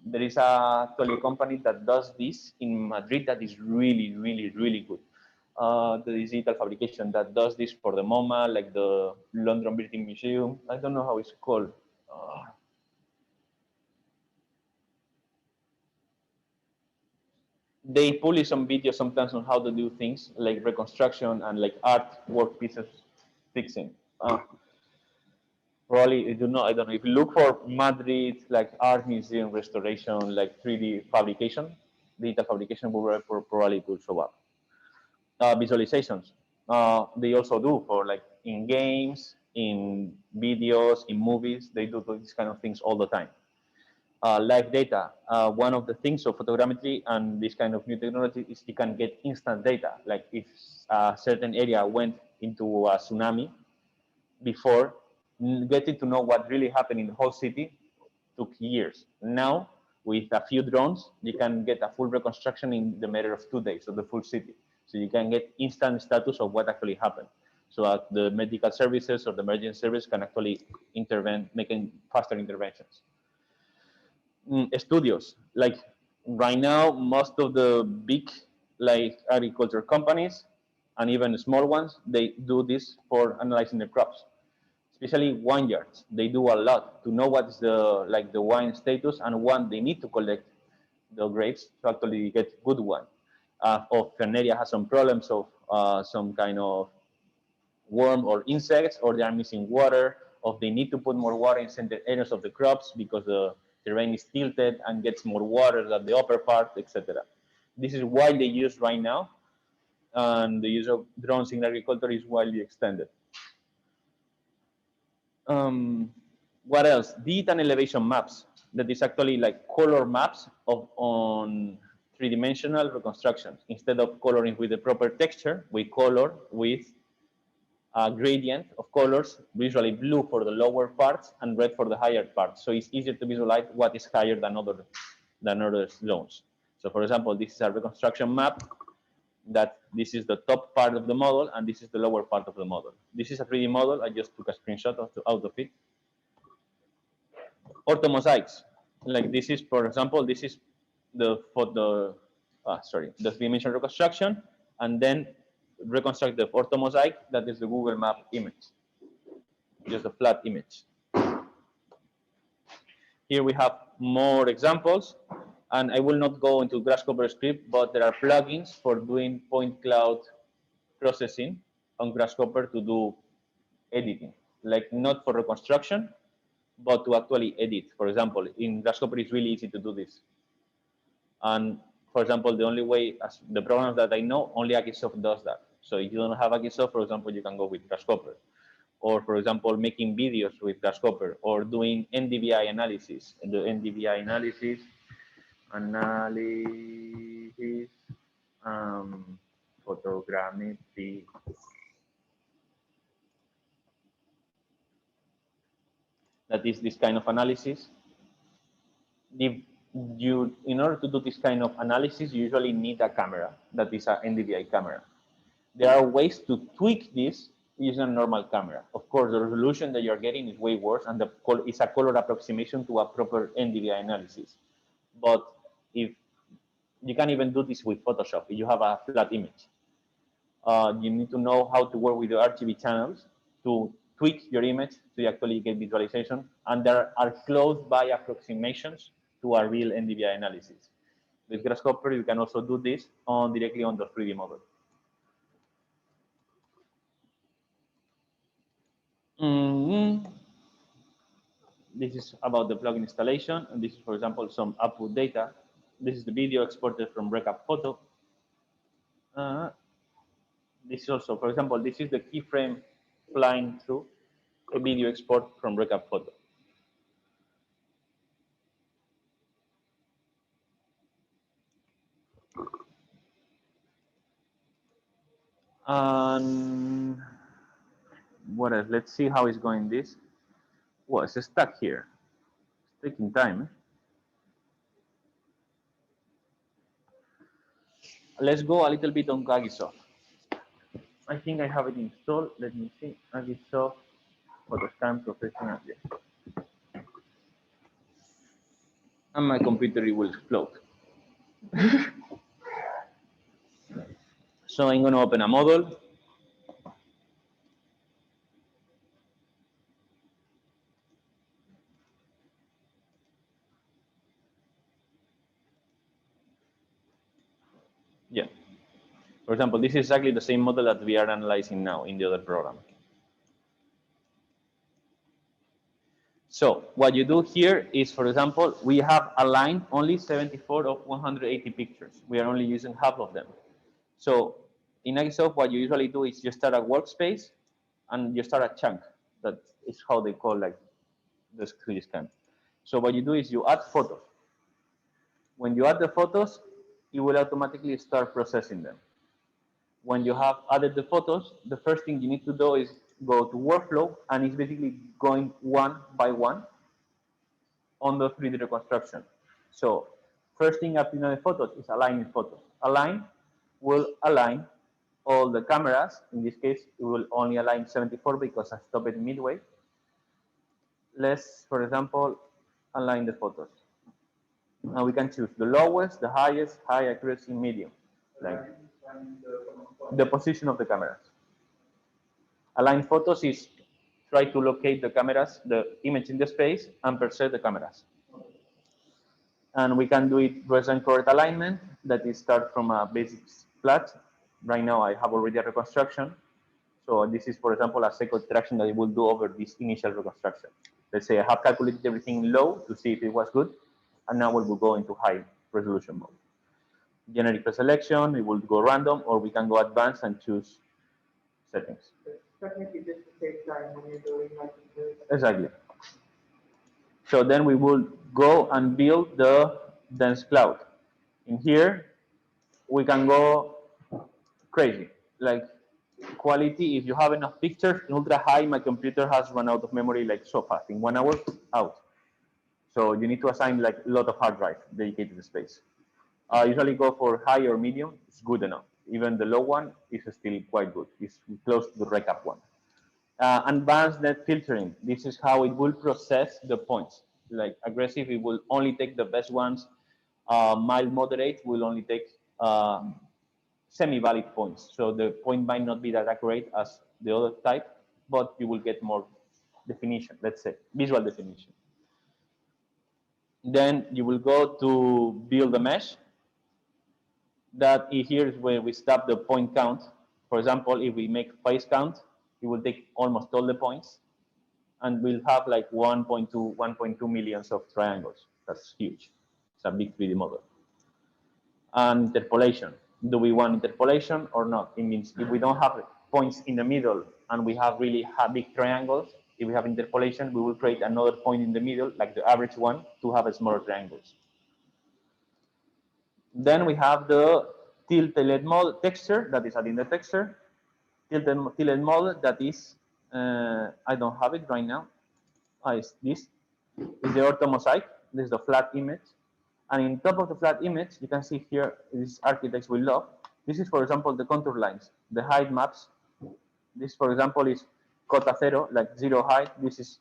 There is actually a company that does this in Madrid that is really, really, really good. The digital fabrication that does this for the MoMA, like the London British Museum. I don't know how it's called. They publish some videos sometimes on how to do things like reconstruction and like art work pieces fixing. Probably, I don't know. If you look for Madrid, like art museum restoration, like 3D fabrication, digital fabrication will probably could show up. Visualizations. They also do for like in games, in videos, in movies. They do these kind of things all the time. Live data. One of the things of photogrammetry and this kind of new technology is you can get instant data. Like if a certain area went into a tsunami before, getting to know what really happened in the whole city took years. Now, with a few drones, you can get a full reconstruction in the matter of 2 days of the full city. So you can get instant status of what actually happened. So the medical services or the emergency service can actually intervene, making faster interventions. Studios, like right now, most of the big like agriculture companies and even small ones, they do this for analyzing the crops, especially vineyards. They do a lot to know what is the like the wine status, and one they need to collect the grapes to actually get good wine. If an area has some problems of some kind of worm or insects, or they are missing water, or they need to put more water in certain areas of the crops because the terrain is tilted and gets more water than the upper part, etc. This is widely used right now, and the use of drones in agriculture is widely extended. What else? Digital elevation maps. That is actually like color maps of on three-dimensional reconstructions. Instead of coloring with the proper texture, we color with a gradient of colors, usually blue for the lower parts and red for the higher parts. So it's easier to visualize what is higher than other zones. So for example, this is a reconstruction map that this is the top part of the model and this is the lower part of the model. This is a 3D model. I just took a screenshot out of it. Orthomosaics, like this is, for example, this is the three-dimensional reconstruction, and then reconstruct the orthomosaic, that is the Google Map image, just a flat image. Here we have more examples, and I will not go into Grasshopper script, but there are plugins for doing point cloud processing on Grasshopper to do editing, like not for reconstruction, but to actually edit. For example, in Grasshopper, it's really easy to do this. And for example, the only way, as the programs that I know, only Agisoft does that. So if you don't have Agisoft, for example, you can go with Grasshopper. Or for example, making videos with Grasshopper, or doing NDVI analysis. And the NDVI analysis, photogrammetry. That is this kind of analysis. In order to do this kind of analysis, you usually need a camera that is an NDVI camera. There are ways to tweak this using a normal camera. Of course, the resolution that you're getting is way worse, and it's a color approximation to a proper NDVI analysis. But if you can even do this with Photoshop, if you have a flat image, you need to know how to work with the RGB channels to tweak your image to actually get visualization. And there are close by approximations to a real NDVI analysis. With Grasshopper, you can also do this directly on the 3D model. This is about the plugin installation, and this is, for example, some output data. This is the video exported from Recap Photo. This is also, for example, this is the keyframe flying through a video export from Recap Photo. And what else? Let's see how it's going this. Well, it's stuck here. It's taking time. Let's go a little bit on Agisoft. I think I have it installed. Let me see. Agisoft Photoscan Professional. And my computer will explode. So I'm going to open a model. Yeah. For example, this is exactly the same model that we are analyzing now in the other program. So what you do here is, for example, we have aligned only 74 of 180 pictures. We are only using half of them. So in Agisoft, what you usually do is you start a workspace and you start a chunk. That is how they call like the 3D scan. So what you do is you add photos. When you add the photos, it will automatically start processing them. When you have added the photos, the first thing you need to do is go to workflow, and it's basically going one by one on the 3D reconstruction. So first thing after the photos is aligning photos. Align will align all the cameras. In this case, it will only align 74 because I stopped it midway. Let's, for example, align the photos. Now we can choose the lowest, the highest, high accuracy, medium, like the position of the cameras. Align photos is try to locate the cameras, the image in the space, and perceive the cameras. And we can do it based on correct alignment, that is start from a basic flat. Right now I have already a reconstruction. So this is, for example, a second traction that I will do over this initial reconstruction. Let's say I have calculated everything low to see if it was good, and now we will go into high resolution mode. Generic preselection, we will go random, or we can go advanced and choose settings. Technically, just to save time when you're doing like this. Exactly. So then we will go and build the dense cloud. In here, we can go crazy. Like quality, if you have enough pictures in ultra high, my computer has run out of memory like so fast. In 1 hour, out. So you need to assign like a lot of hard drive dedicated to space. Usually go for high or medium, it's good enough. Even the low one is still quite good. It's close to the recap one. Advanced net filtering. This is how it will process the points. Like aggressive, it will only take the best ones. Mild moderate will only take semi-valid points. So the point might not be that accurate as the other type, but you will get more definition, let's say, visual definition. Then you will go to build a mesh. That here is where we stop the point count. For example, if we make face count, it will take almost all the points, and we'll have like 1.2 millions of triangles. That's huge. It's a big 3D model. And interpolation. Do we want interpolation or not? It means if we don't have points in the middle and we have really big triangles, if we have interpolation, we will create another point in the middle, like the average one, to have smaller triangles. Then we have the tilted model texture, that is adding the texture. Tilted model, that is, I don't have it right now. It's this. Is the orthomosaic. This is the flat image. And in top of the flat image, you can see here, these architects will love. This is, for example, the contour lines, the height maps. This, for example, is cota zero, like 0 height. This is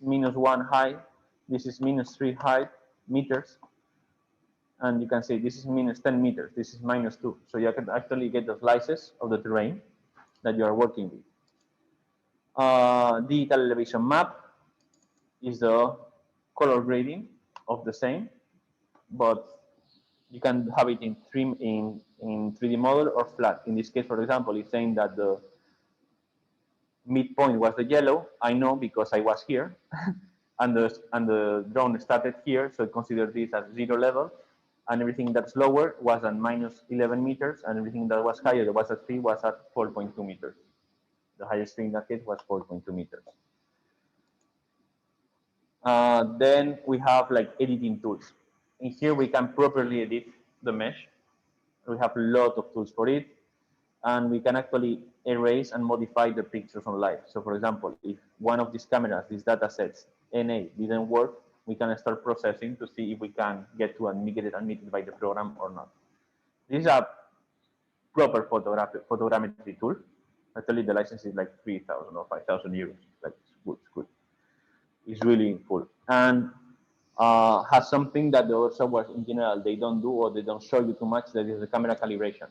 -1 height. This is -3 height meters. And you can see this is -10 meters. This is -2. So you can actually get the slices of the terrain that you are working with. Digital elevation map is the color grading of the same, but you can have it in 3D model or flat. In this case, for example, it's saying that the midpoint was the yellow. I know because I was here, and the drone started here, so consider this as 0 level, and everything that's lower was at -11 meters, and everything that was higher, that was at 3, was at 4.2 meters. The highest thing that hit was 4.2 meters. Then we have like editing tools. In here, we can properly edit the mesh. We have a lot of tools for it, and we can actually erase and modify the pictures on live. So for example, if one of these cameras, these data sets, NA, didn't work, we can start processing to see if we can get to get it admitted by the program or not. This is a proper photogrammetry tool. Actually, the license is like 3,000 or 5,000 euros. Like, it's good. It's really full. And has something that the other software in general, they don't do, or they don't show you too much, that is the camera calibration.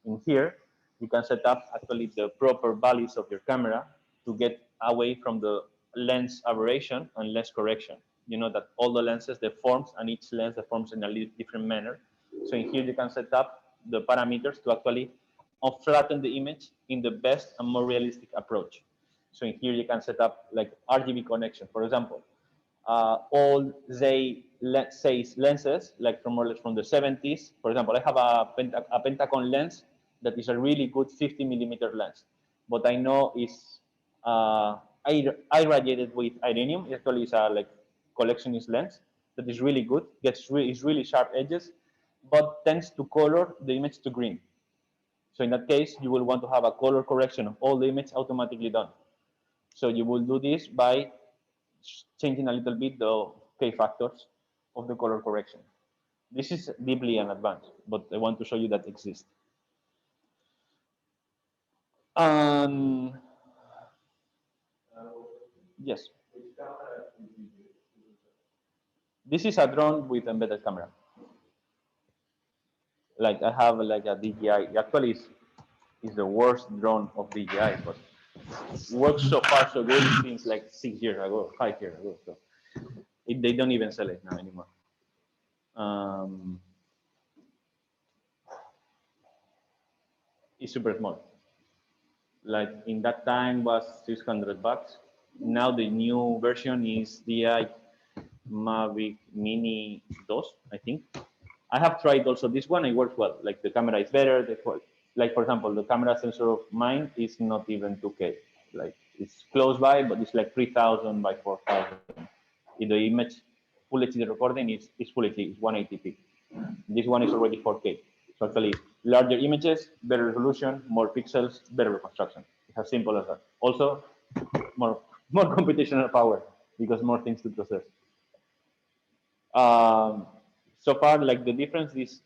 In here, you can set up actually the proper values of your camera to get away from the lens aberration and lens correction. You know that all the lenses, the forms, and each lens deforms in a little different manner. So in here, you can set up the parameters to actually flatten the image in the best and more realistic approach. So in here, you can set up like RGB connection. For example, all lenses, like from more or less from the 70s. For example, I have a Pentacon lens that is a really good 50 millimeter lens, but I know it's irradiated with iranium. It actually is a like collectionist lens that is really good, is really sharp edges, but tends to color the image to green. So in that case, you will want to have a color correction of all the image automatically done. So you will do this by changing a little bit the K factors of the color correction. This is deeply an advance, but I want to show you that exists. Yes. This is a drone with embedded camera. Like I have like a DJI. Actually, is the worst drone of DJI, but works so far so good since like 6 years ago, 5 years ago. So they don't even sell it now anymore. It's super small. Like in that time was $600. Now the new version is DJI Mavic Mini 2, I think. I have tried also this one. It works well. Like the camera is better. Like for example, the camera sensor of mine is not even 2K. Like it's close by, but it's like 3,000 by 4,000. The image Full HD recording is Full HD. It's 180p. This one is already 4K. So actually, Larger images, better resolution, more pixels, better reconstruction. It's as simple as that. Also, more computational power because more things to process. So far, like the difference is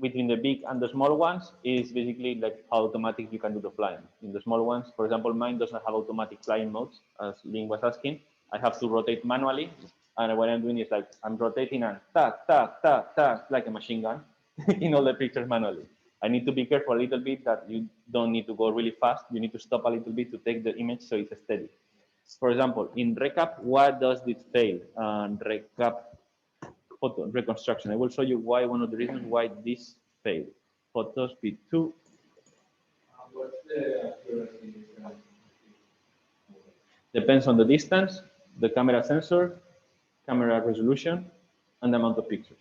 between the big and the small ones is basically like how automatic you can do the flying. In the small ones, for example, mine doesn't have automatic flying modes, as Link was asking. I have to rotate manually, and what I'm doing is like I'm rotating and tack, tack, tack, tack, like a machine gun in all the pictures manually. I need to be careful a little bit that you don't need to go really fast. You need to stop a little bit to take the image so it's steady. For example, in recap, what does this fail? Recap photo reconstruction. I will show you why one of the reasons why this failed. Photo speed 2. What's the accuracy? Depends on the distance, the camera sensor, camera resolution, and the amount of pictures.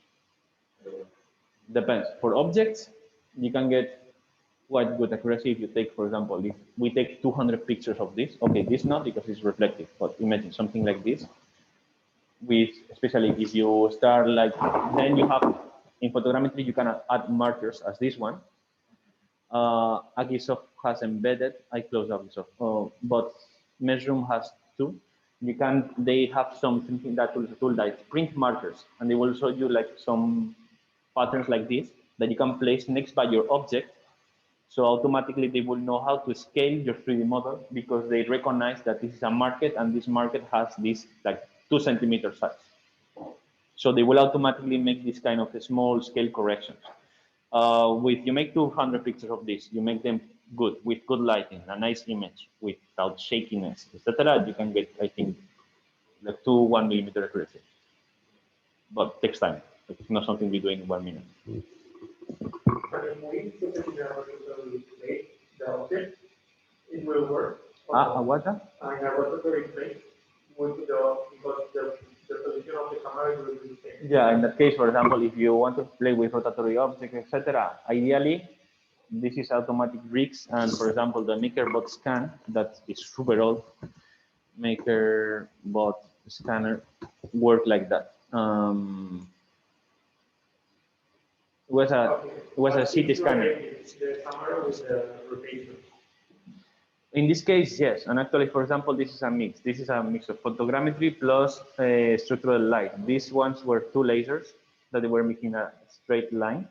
Depends. For objects, you can get quite good accuracy if you take, for example, if we take 200 pictures of this. Okay, this not because it's reflective, but imagine something like this. With especially if you start like, then you have in photogrammetry you can add markers as this one. Agisoft has embedded. I closed Agisoft, but Measroom has two. They have something that tool like print markers, and they will show you like some patterns like this that you can place next by your object. So automatically they will know how to scale your 3D model because they recognize that this is a market and this market has this like 2 centimeter size. So they will automatically make this kind of small scale corrections. You make 200 pictures of this, you make them good with good lighting, a nice image without shakiness, etc. You can get, I think, like 1 millimeter accuracy. But takes time. It's not something we do in 1 minute. The object, it will work. What's that? And I was very place with because the position of the camera will be the same. Yeah, in that case, for example, if you want to play with rotatory objects, etc., ideally, this is automatic rigs, and for example, the MakerBot scan that is super old, MakerBot scanner work like that. It was a CT scanner. The camera with the rotation. In this case, yes. And actually, for example, this is a mix. This is a mix of photogrammetry plus structural light. These ones were 2 lasers that they were making a straight line,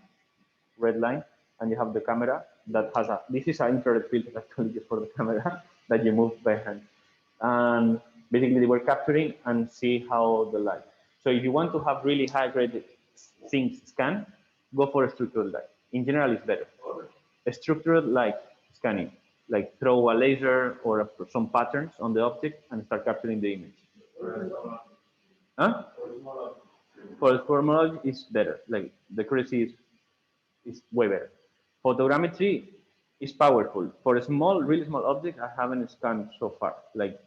red line, and you have the camera that has this is an infrared filter actually just for the camera that you move by hand. And basically they were capturing and see how the light. So if you want to have really high grade things scanned, go for a structural light. In general, it's better. A structural light scanning, like throw a laser or some patterns on the object and start capturing the image. Huh? For small is better. Like the accuracy is way better. Photogrammetry is powerful. For a small, really small object, I haven't scanned so far, like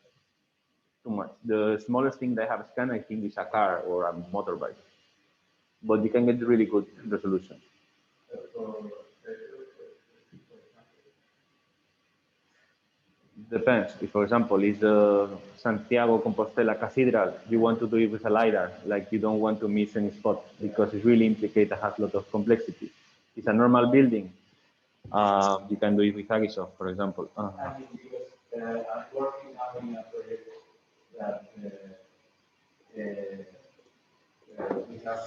too much. The smallest thing that I have scanned, I think, is a car or a motorbike. But you can get really good resolution. Depends. If, for example, is the Santiago Compostela Cathedral, you want to do it with a Lidar, like you don't want to miss any spot because it's really intricate and has a lot of complexity. It's a normal building. You can do it with Agisoft, for example. Because I'm working now in a project that we have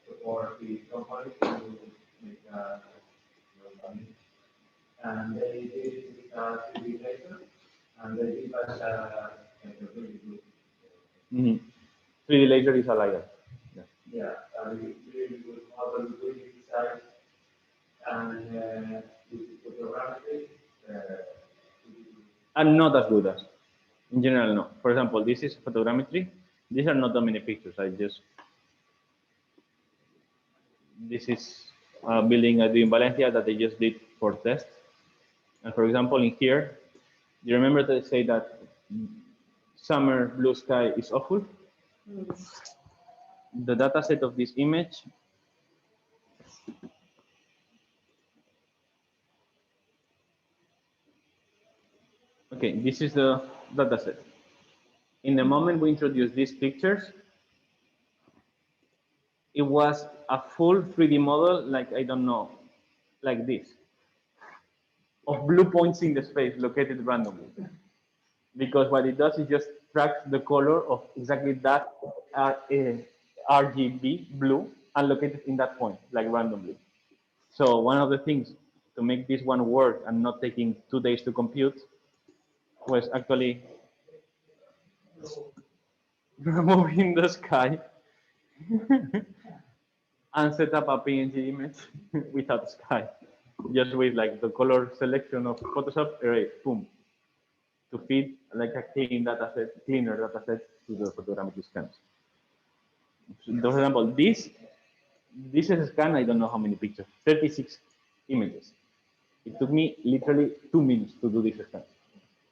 support the company to make and they did it with a 3D laser, and they give us a really good. 3D laser is a Lidar. Yeah, a really good model, really precise, and with photogrammetry. And not as good as. In general, no. For example, this is photogrammetry. These are not that many pictures. This is a building I do in Valencia that they just did for test. And for example, in here, you remember that I say that summer blue sky is awful? The data set of this image okay, this is the data set. In the moment we introduce these pictures, it was a full 3D model, like, I don't know, like this, of blue points in the space located randomly. Because what it does is just tracks the color of exactly that RGB blue and located in that point, like randomly. So one of the things to make this one work and not taking 2 days to compute was actually removing the sky and set up a PNG image without sky, just with like the color selection of Photoshop, erase, boom, to feed like a cleaner data set to the photogrammetry scans. So, for example, this is a scan, I don't know how many pictures, 36 images. It took me literally 2 minutes to do this scan.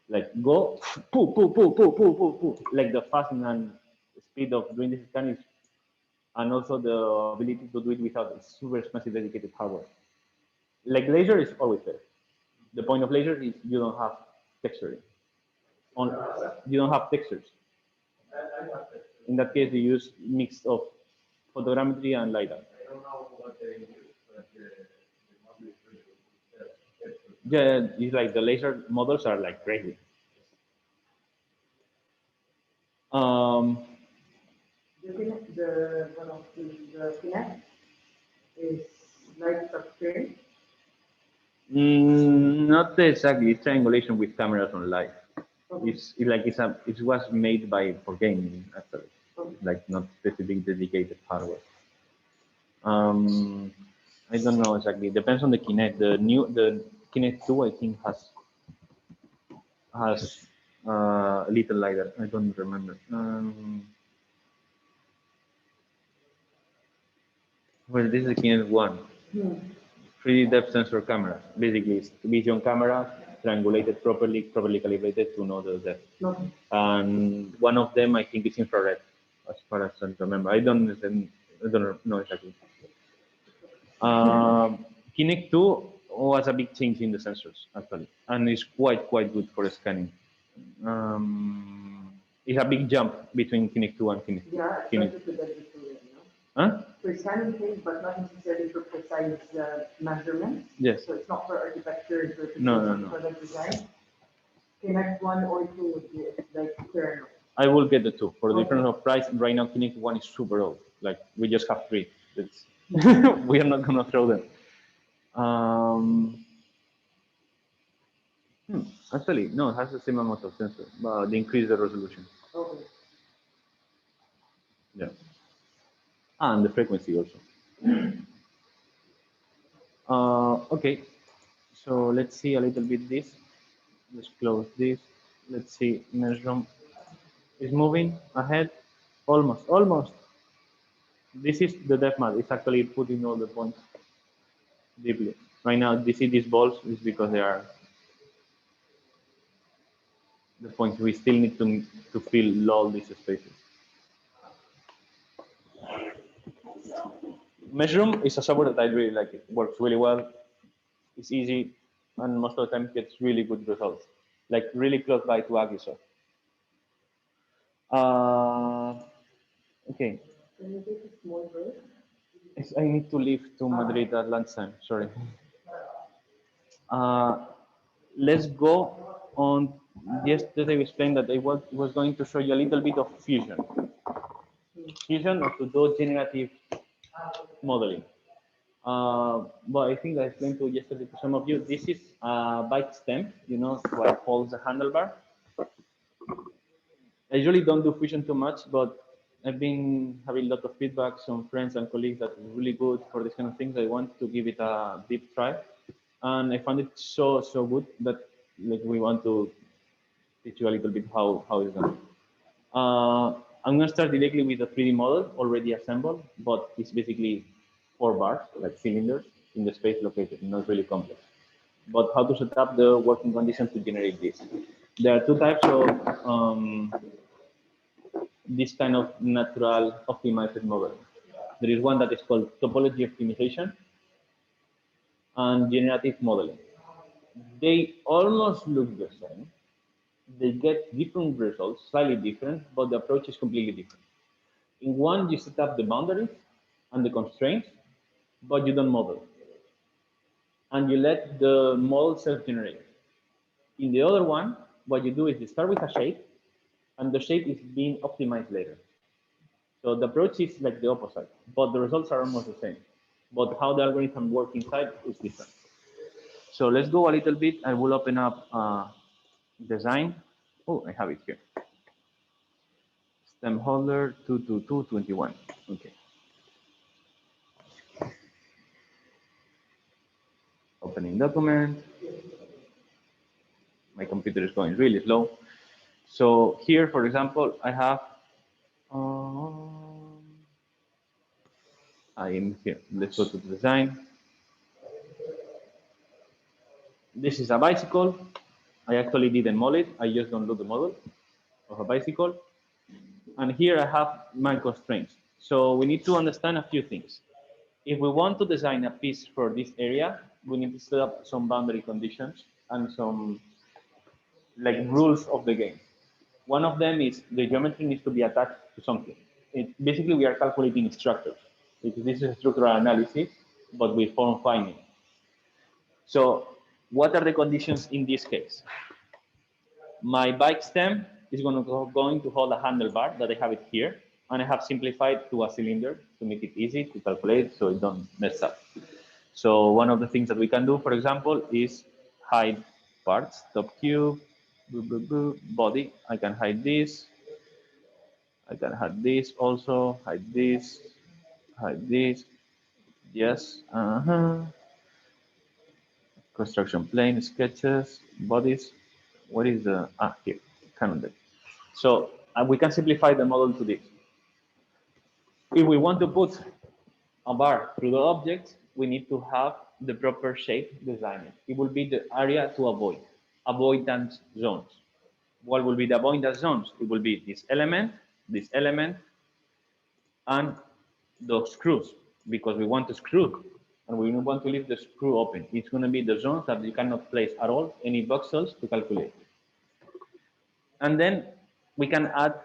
Like go, poo, poo, poo, poo, poo, poo, poo. Like the fast and speed of doing this scan is, and also the ability to do it without super expensive dedicated hardware. Like laser is always better. The point of laser is you don't have texturing. You don't have textures. In that case, you use mix of photogrammetry and Lidar. I don't know what they use, but Yeah, it's like the laser models are like crazy. Um, The one of the Kinect is like substrate. not exactly. It's triangulation with cameras on live. It was made by for gaming actually, like not specific dedicated hardware. Um, I don't know exactly. Depends on the Kinect. The Kinect 2 I think has a little lidar. I don't remember. Well, this is the Kinect 1. 3D depth sensor cameras. Basically, it's vision cameras triangulated properly calibrated to know the depth. Okay. And one of them I think is infrared, as far as I remember. I don't know exactly. Kinect 2 was a big change in the sensors actually, and it's quite good for scanning. It's a big jump between Kinect 2 and Kinect. Yeah, Kinect. to that before, Huh? For scanning things, but not necessarily for precise measurements. Yes. So it's not for architecture, for No. product design. Kinect 1 or 2 would be like fair enough. I will get the two. For the difference of price, right now Kinect 1 is super old. Like we just have 3. It's we are not gonna throw them. Actually, no, it has the same amount of sensor, but they increase the resolution. Okay. Yeah. And the frequency also. Okay, so let's see a little bit this. Let's close this. Let's see, measure is moving ahead. Almost. This is the depth map. It's actually putting all the points deeply. Right now, you see these balls is because they are the points. We still need to fill all these spaces. Measure is a software that I really like. It works really well. It's easy, and most of the time gets really good results, like really close by to Agisoft. Okay. Can you take a small break? I need to leave to Madrid at lunchtime. Sorry. Let's go on. Yesterday we explained that I was going to show you a little bit of fusion. Fusion or to do generative modeling. But I think I explained to yesterday to some of you, this is a bike stem, you know, what holds the handlebar. I usually don't do fusion too much, but I've been having a lot of feedback from friends and colleagues that are really good for these kind of things. I want to give it a deep try. And I found it so good that like we want to teach you a little bit how it's done. I'm going to start directly with a 3D model already assembled, but it's basically 4 bars, like cylinders, in the space located, not really complex. But how to set up the working conditions to generate this. There are 2 types of this kind of natural optimized model. There is one that is called Topology Optimization and generative modeling. They almost look the same. They get different results, slightly different, but the approach is completely different. In one, you set up the boundaries, and the constraints, but you don't model. And you let the model self-generate. In the other one, what you do is you start with a shape, and the shape is being optimized later. So the approach is like the opposite, but the results are almost the same. But how the algorithm works inside is different. So let's go a little bit. I will open up design. Oh, I have it here. Stem holder 22221. Okay. Opening document. My computer is going really slow. So here, for example, I have, I am here. Let's go to the design. This is a bicycle. I actually didn't model it. I just download the model of a bicycle. And here I have my constraints. So we need to understand a few things. If we want to design a piece for this area, we need to set up some boundary conditions and some like rules of the game. One of them is the geometry needs to be attached to something. Basically, we are calculating structures because this is structural analysis, but with form finding. So what are the conditions in this case? My bike stem is going to hold a handlebar that I have it here, and I have simplified to a cylinder to make it easy to calculate so it don't mess up. So one of the things that we can do, for example, is hide parts, top cube, body. I can hide this. I can hide this also, hide this, hide this. Yes. Construction plane, sketches, bodies. What is the, here, calendar. So we can simplify the model to this. If we want to put a bar through the object, we need to have the proper shape designed. It will be the area to avoid, avoidance zones. What will be the avoidance zones? It will be this element, and the screws, because we want to screw, and we want to leave the screw open. It's going to be the zones that you cannot place at all any voxels to calculate. And then we can add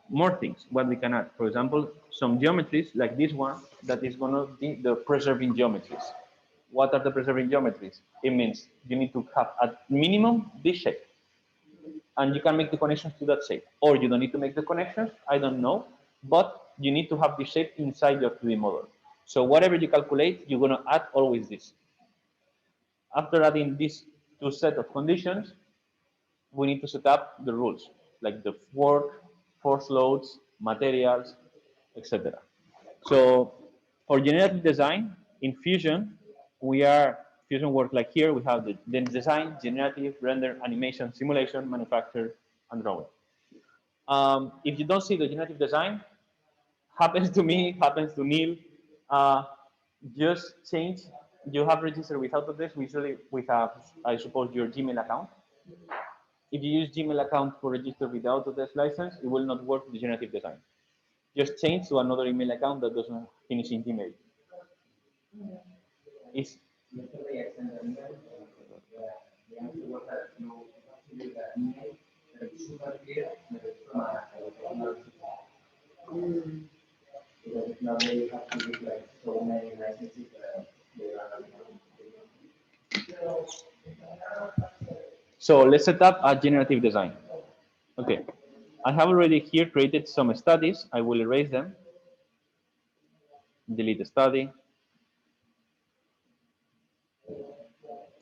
more things. What we can add, for example, some geometries like this one that is going to be the preserving geometries. What are the preserving geometries? It means you need to have at minimum this shape, and you can make the connections to that shape, or you don't need to make the connections. I don't know, but you need to have this shape inside your 3D model. So whatever you calculate, you're going to add always this. After adding these two set of conditions, we need to set up the rules, like the work, force loads, materials, etc. So for generative design, in Fusion, Fusion works like here, we have the design, generative, render, animation, simulation, manufacture, and drawing. If you don't see the generative design, happens to me, happens to Neil, just change, you have registered with Autodesk, usually with, I suppose, your Gmail account. If you use Gmail account to register with the Autodesk license, it will not work with the generative design. Just change to another email account that doesn't finish in Gmail. It's, so let's set up a generative design. Okay, I have already here created some studies. I will erase them. Delete the study.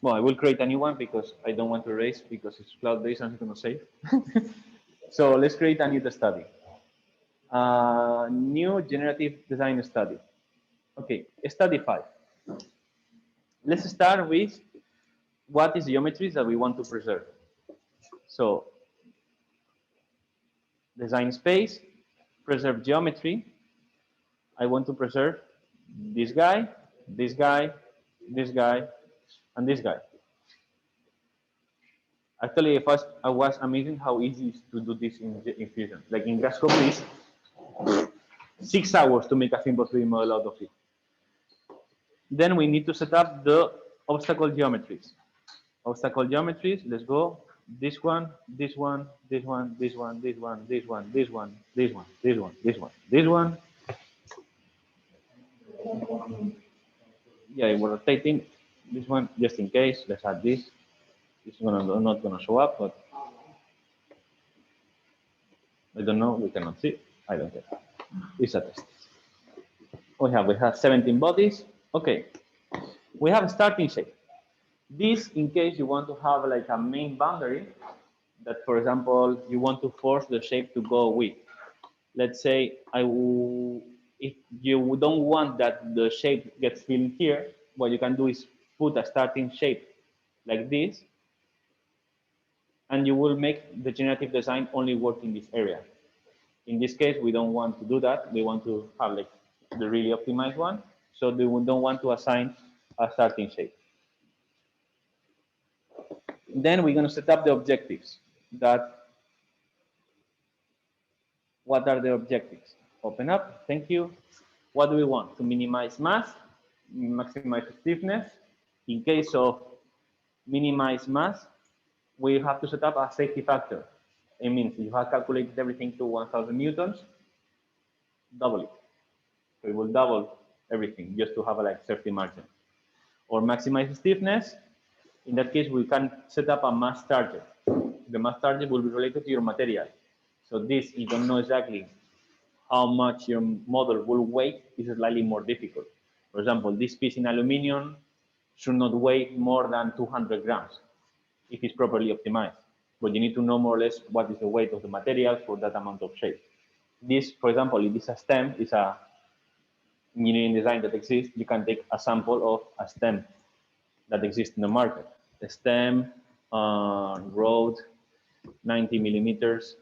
Well, I will create a new one because I don't want to erase because it's cloud-based and it's going to save. So let's create a new study. New generative design study. Okay, study 5. Let's start with what is geometries that we want to preserve. So design space, preserve geometry. I want to preserve this guy, this guy, this guy, and this guy. Actually, first I was amazing how easy it is to do this in Fusion. Like in Grasshopper, it's 6 hours to make a simple 3D model out of it. Then we need to set up the obstacle geometries. Obstacle geometries, let's go. This one, this one, this one, this one, this one, this one, this one, this one, this one, this one, this one. Yeah, we're rotating this one just in case. Let's add this. It's not gonna show up, but I don't know. We cannot see. I don't care. It's a test. We have 17 bodies. Okay. We have a starting shape. This, in case you want to have like a main boundary that, for example, you want to force the shape to go with. Let's say if you don't want that the shape gets filled here, what you can do is put a starting shape like this, and you will make the generative design only work in this area. In this case, we don't want to do that. We want to have like the really optimized one. So we don't want to assign a starting shape. Then we're going to set up the objectives. What are the objectives? Open up. Thank you. What do we want? To minimize mass, maximize stiffness. In case of minimize mass, we have to set up a safety factor. It means you have calculated everything to 1,000 newtons, double it. So it will double everything just to have a like safety margin. Or maximize stiffness. In that case, we can set up a mass target. The mass target will be related to your material. So this, you don't know exactly how much your model will weigh, is slightly more difficult. For example, this piece in aluminum should not weigh more than 200 grams if it's properly optimized. But you need to know more or less what is the weight of the material for that amount of shape. This, for example, if this is a stem, is a engineering design that exists, you can take a sample of a stem that exists in the market. The stem, road, 90 millimeters.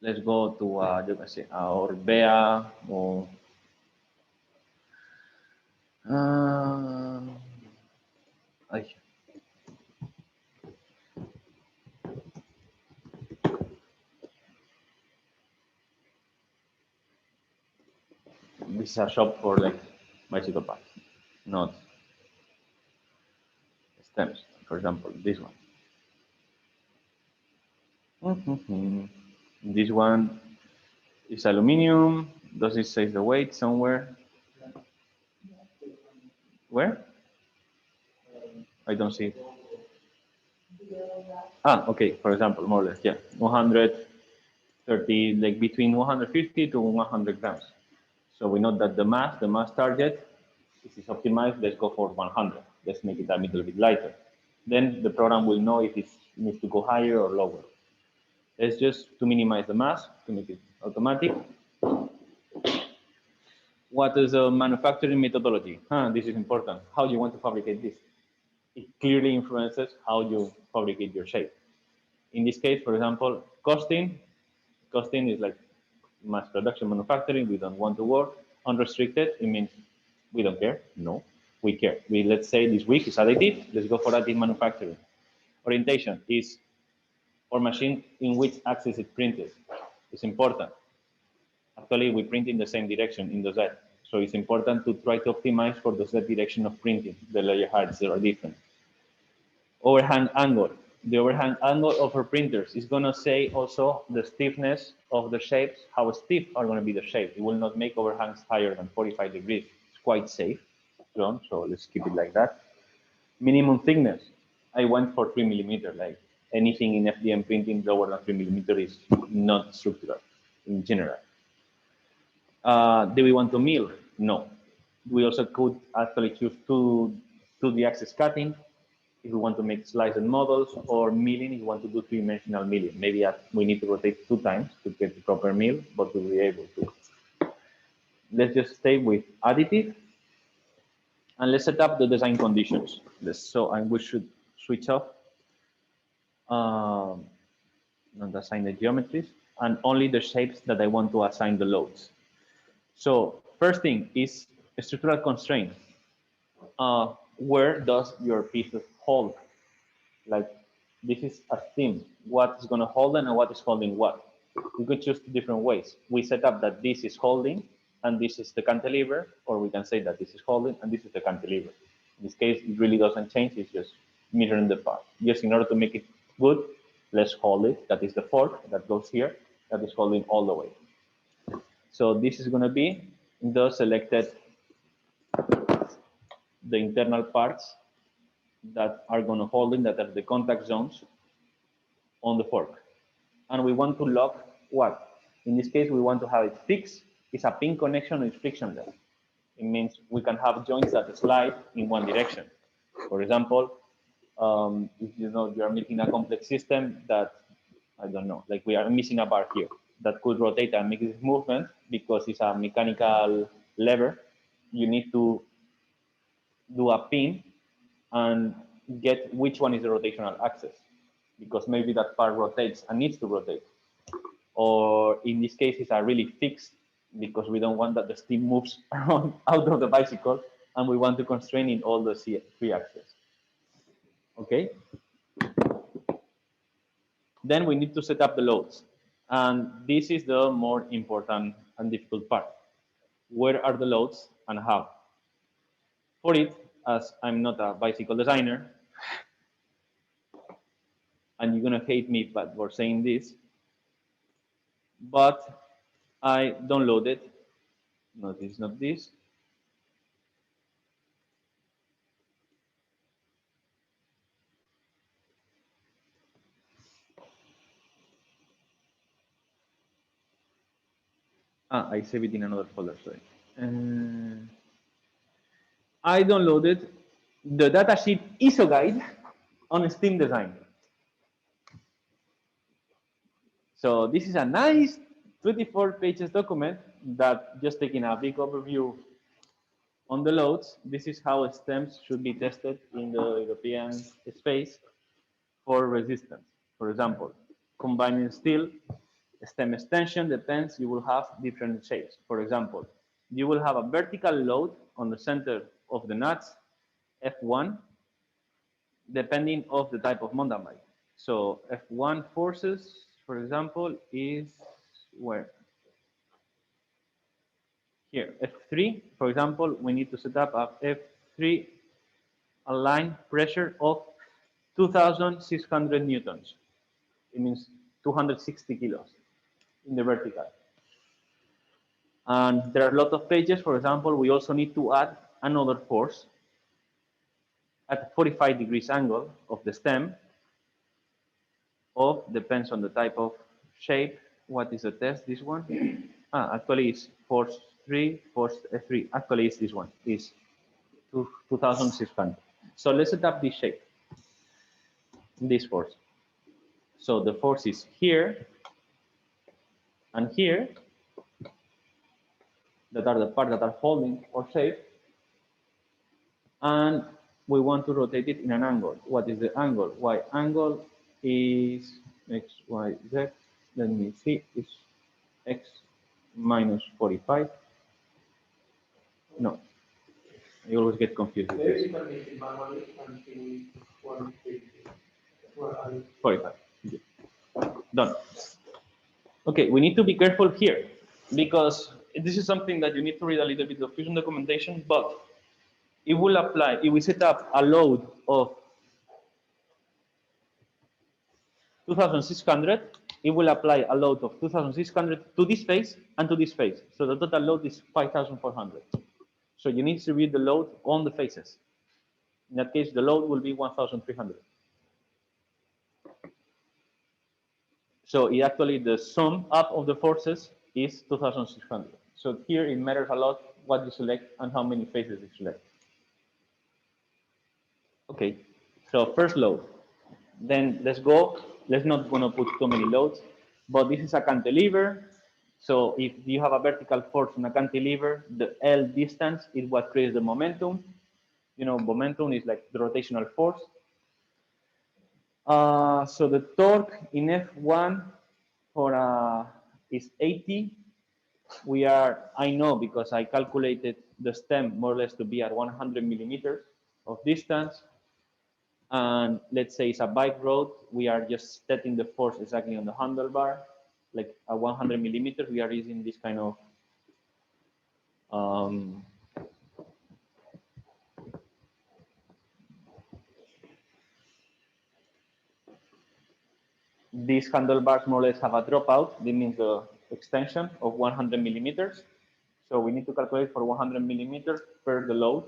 Let's go to, you can say, Orbea or this is a shop for like bicycle parts, not stems. For example, this one. This one is aluminum. Does it say the weight somewhere? Where? I don't see it. Okay. For example, more or less, yeah, 130, like between 150 to 100 grams. So we know that the mass target, this is optimized. Let's go for 100. Let's make it a little bit lighter. Then the program will know if it needs to go higher or lower. It's just to minimize the mass, to make it automatic. What is a manufacturing methodology? This is important. How you want to fabricate this? It clearly influences how you fabricate your shape. In this case, for example, costing is like mass production manufacturing. We don't want to work. Unrestricted, it means we don't care. No, we care. Let's say this week is additive. Let's go for additive manufacturing. Orientation is our machine in which axis it printed. It's important. Actually, we print in the same direction in the Z. So it's important to try to optimize for the Z direction of printing. The layer heights are different. Overhang angle. The overhang angle of our printers is going to say also the stiffness of the shapes, how stiff are going to be the shape. It will not make overhangs higher than 45 degrees. It's quite safe, so let's keep it like that. Minimum thickness. I went for 3 millimeter. Like anything in FDM printing lower than 3 millimeter is not structural in general. Do we want to mill? No. We also could actually choose 2D axis cutting if we want to make slices and models, or milling if we want to do three-dimensional milling. Maybe we need to rotate 2 times to get the proper mill, but we'll be able to. Let's just stay with additive, and let's set up the design conditions. We should switch off and assign the geometries, and only the shapes that I want to assign the loads. So first thing is a structural constraint. Where does your pieces hold? Like this is a theme. What is going to hold and what is holding what? We could choose 2 different ways. We set up that this is holding and this is the cantilever, or we can say that this is holding and this is the cantilever. In this case, it really doesn't change. It's just measuring the part. Just in order to make it good, let's hold it. That is the fork that goes here. That is holding all the way. So this is going to be the selected, the internal parts that are going to hold in, that are the contact zones on the fork. And we want to lock what? In this case, we want to have it fixed. It's a pin connection, it's frictionless. It means we can have joints that slide in one direction. For example, if you know you are making a complex system that, I don't know, like we are missing a bar here that could rotate and make this movement because it's a mechanical lever, you need to do a pin and get which one is the rotational axis, because maybe that part rotates and needs to rotate. Or in this case, it's a really fixed, because we don't want that the steam moves around out of the bicycle, and we want to constrain in all the three axes. Okay. Then we need to set up the loads. And this is the more important and difficult part. Where are the loads and how? For it, as I'm not a bicycle designer, and you're gonna hate me for saying this, but I downloaded, no, this is not this. I save it in another folder, sorry. I downloaded the datasheet ISO guide on Steam design. So this is a nice 24 pages document that just taking a big overview on the loads. This is how stems should be tested in the European space for resistance. For example, combining steel, stem extension depends, you will have different shapes. For example, you will have a vertical load on the center of the nuts, F1, depending of the type of mountain bike. So F1 forces, for example, is where? Here, F3, for example, we need to set up a F3 align pressure of 2,600 newtons. It means 260 kilos in the vertical. And there are a lot of pages. For example, we also need to add another force at 45 degrees angle of the stem, of, depends on the type of shape. What is the test, this one? Actually it's force 3, force 3. Actually it's this one, is 2,600. So let's set up this shape, this force. So the force is here and here, that are the parts that are holding or shape, and we want to rotate it in an angle. What is the angle? Y angle is x, y, z. Let me see, it's x minus 45. No, I always get confused with this. 45. Yeah. Done. Okay, we need to be careful here, because this is something that you need to read a little bit of fusion documentation, but it will apply, if we set up a load of 2,600, it will apply a load of 2,600 to this face and to this face. So the total load is 5,400. So you need to read the load on the faces. In that case, the load will be 1,300. So it actually, the sum up of the forces is 2,600. So here it matters a lot what you select and how many faces you select. Okay, so first load. Then let's go. Let's not gonna put too many loads, but this is a cantilever. So if you have a vertical force on a cantilever, the L distance is what creates the momentum. You know, momentum is like the rotational force. So the torque in F1 for is 80. I know because I calculated the stem more or less to be at 100 millimeters of distance. And let's say it's a bike road, we are just setting the force exactly on the handlebar, like at 100 millimeters, we are using this kind of these handlebars more or less have a dropout. That means the extension of 100 millimeters. So we need to calculate for 100 millimeters per the load.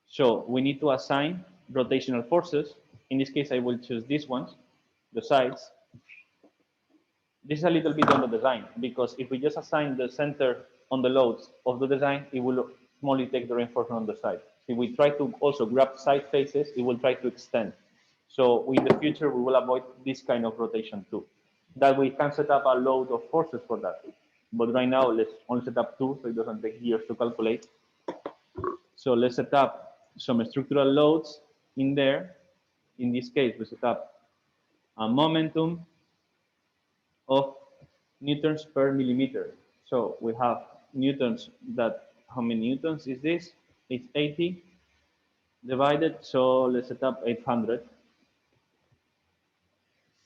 So we need to assign rotational forces. In this case, I will choose these ones, the sides. This is a little bit on the design, because if we just assign the center on the loads of the design, it will only take the reinforcement on the side. If we try to also grab side faces, it will try to extend. So in the future, we will avoid this kind of rotation too. That we can set up a load of forces for that. But right now, let's only set up two, so it doesn't take years to calculate. So let's set up some structural loads in there. In this case, we set up a momentum of newtons per millimeter. So we have newtons that, how many newtons is this? It's 80 divided, so let's set up 800.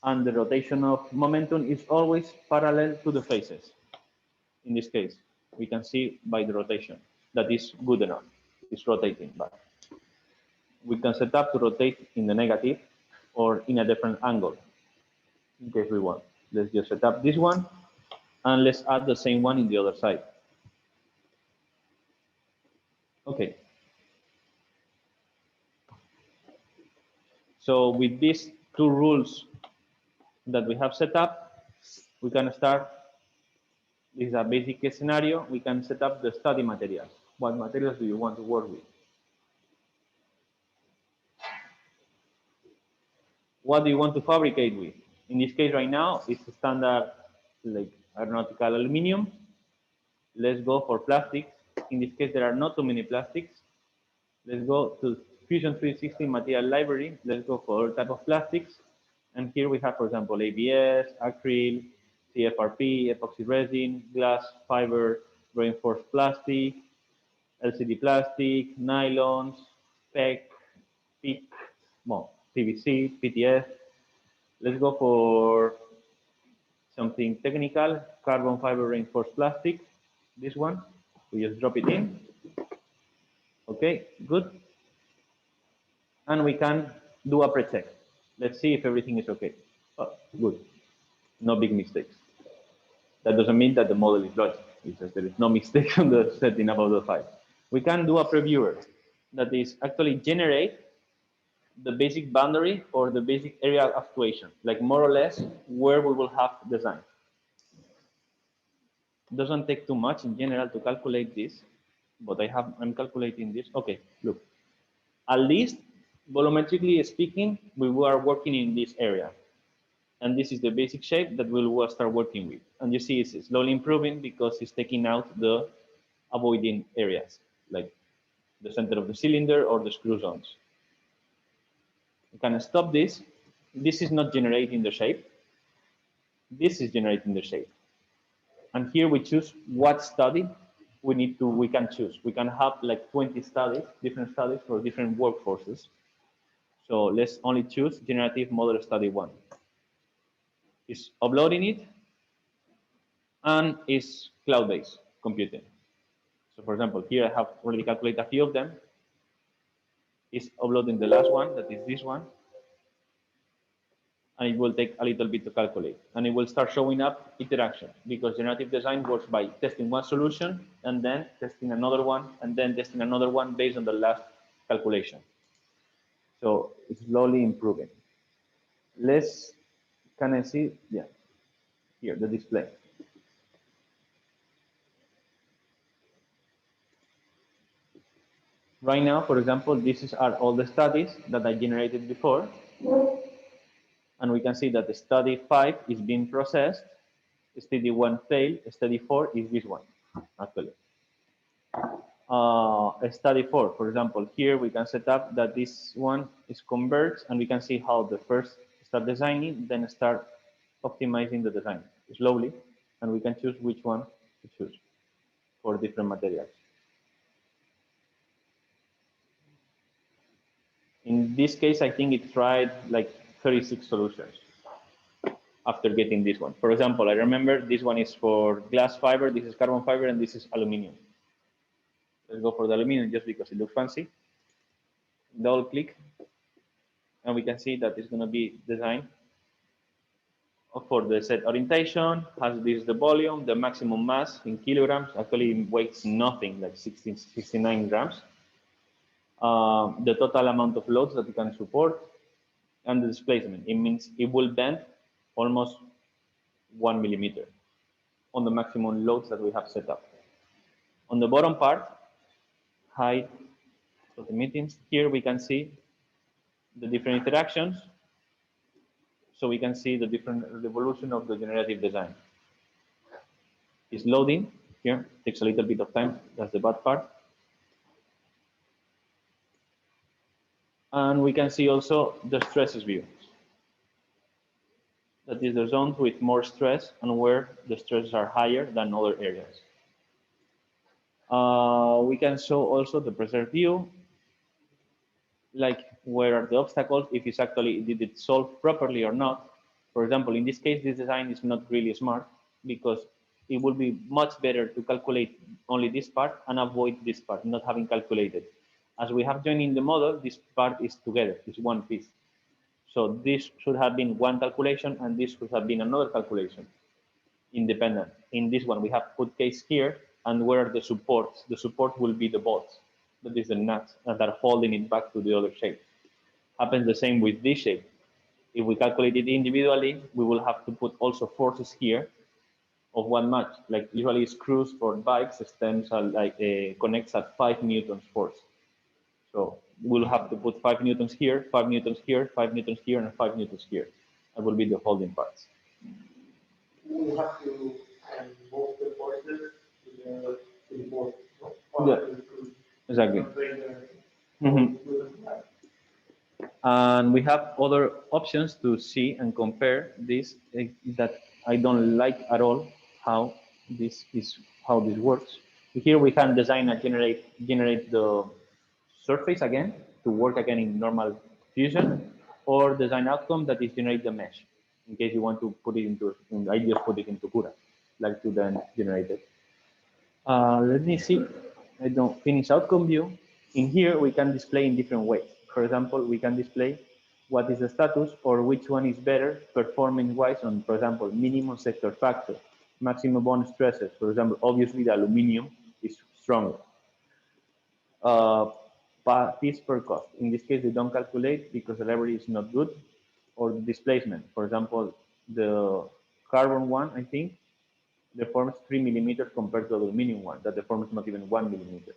And the rotation of momentum is always parallel to the faces. In this case, we can see by the rotation that is good enough. It's rotating, but we can set up to rotate in the negative or in a different angle in case we want. Let's just set up this one and let's add the same one in the other side. Okay. So with these two rules that we have set up, we can start. This is a basic case scenario. We can set up the study materials. What materials do you want to work with? What do you want to fabricate with? In this case right now, it's a standard like aeronautical aluminum. Let's go for plastics. In this case, there are not too many plastics. Let's go to Fusion 360 material library. Let's go for all type of plastics. And here we have, for example, ABS, acryl, CFRP, epoxy resin, glass, fiber, reinforced plastic, LCD plastic, nylons, PEC, PIC, well, PVC, PTF. Let's go for something technical, carbon fiber reinforced plastic. This one, we just drop it in. Okay, good. And we can do a pre-check. Let's see if everything is okay. Oh, good. No big mistakes. That doesn't mean that the model is logic. It's just there is no mistake on the setting about the file. We can do a previewer that is actually generate the basic boundary or the basic area of actuation, like more or less where we will have design. Doesn't take too much in general to calculate this, but I'm calculating this. Okay, look. At least volumetrically speaking, we are working in this area. And this is the basic shape that we will start working with. And you see it's slowly improving because it's taking out the avoiding areas, like the center of the cylinder or the screw zones. We can stop this. This is not generating the shape. This is generating the shape. And here we choose what study we can choose. We can have like 20 studies, different studies for different workforces. So let's only choose generative model study 1. It's uploading it and it's cloud-based computing. So for example, here I have already calculated a few of them. It's uploading the last one, that is this one. And it will take a little bit to calculate. And it will start showing up interaction because generative design works by testing one solution and then testing another one and then testing another one based on the last calculation. So it's slowly improving. Can I see? Yeah, here, the display. Right now, for example, these are all the studies that I generated before. And we can see that the study 5 is being processed. Study 1 failed. Study 4 is this one, actually. Study 4, for example, here we can set up that this one is converged, and we can see how the first start designing, then start optimizing the design slowly, and we can choose which one to choose for different materials. In this case, I think it tried like 36 solutions after getting this one. For example, I remember this one is for glass fiber, this is carbon fiber, and this is aluminum. Let's go for the aluminum just because it looks fancy. Double click, and we can see that it's going to be designed for the set orientation, has this the volume, the maximum mass in kilograms, actually weighs nothing, like 69 grams. The total amount of loads that it can support, and the displacement. It means it will bend almost 1 millimeter on the maximum loads that we have set up. On the bottom part, height of the meetings, here we can see the different interactions. So we can see the different evolution of the generative design. It's loading here, takes a little bit of time, that's the bad part. And we can see also the stresses view. That is the zones with more stress and where the stresses are higher than other areas. We can show also the preserved view, like where are the obstacles, if it's actually, did it solve properly or not. For example, in this case, this design is not really smart because it would be much better to calculate only this part and avoid this part, not having calculated. As we have joined in the model, this part is together, it's one piece. So this should have been one calculation and this should have been another calculation, independent. In this one, we have put case here, and where are the supports? The support will be the bolts, that is the nuts that are holding it back to the other shape. Happens the same with this shape. If we calculate it individually, we will have to put also forces here of one much. Like usually screws for bikes extends like connects at 5 newtons force. So we'll have to put 5 newtons here, 5 newtons here, 5 newtons here, and 5 newtons here. That will be the holding parts. We have to invoke the forces to the board. Yeah, exactly. And we have other options to see and compare this that I don't like at all how this works. Here we can design and generate the surface again to work again in normal fusion, or design outcome that is generate the mesh in case you want to put it into, I just put it into Cura, like to then generate it. Let me see. I don't finish outcome view. In here, we can display in different ways. For example, we can display what is the status or which one is better performance-wise on, for example, minimum sector factor, maximum bond stresses. For example, obviously the aluminum is stronger. Piece per cost. In this case, they don't calculate because the library is not good. Or displacement. For example, the carbon one, I think, deforms 3 millimeters compared to the aluminum one that deforms not even 1 millimeter.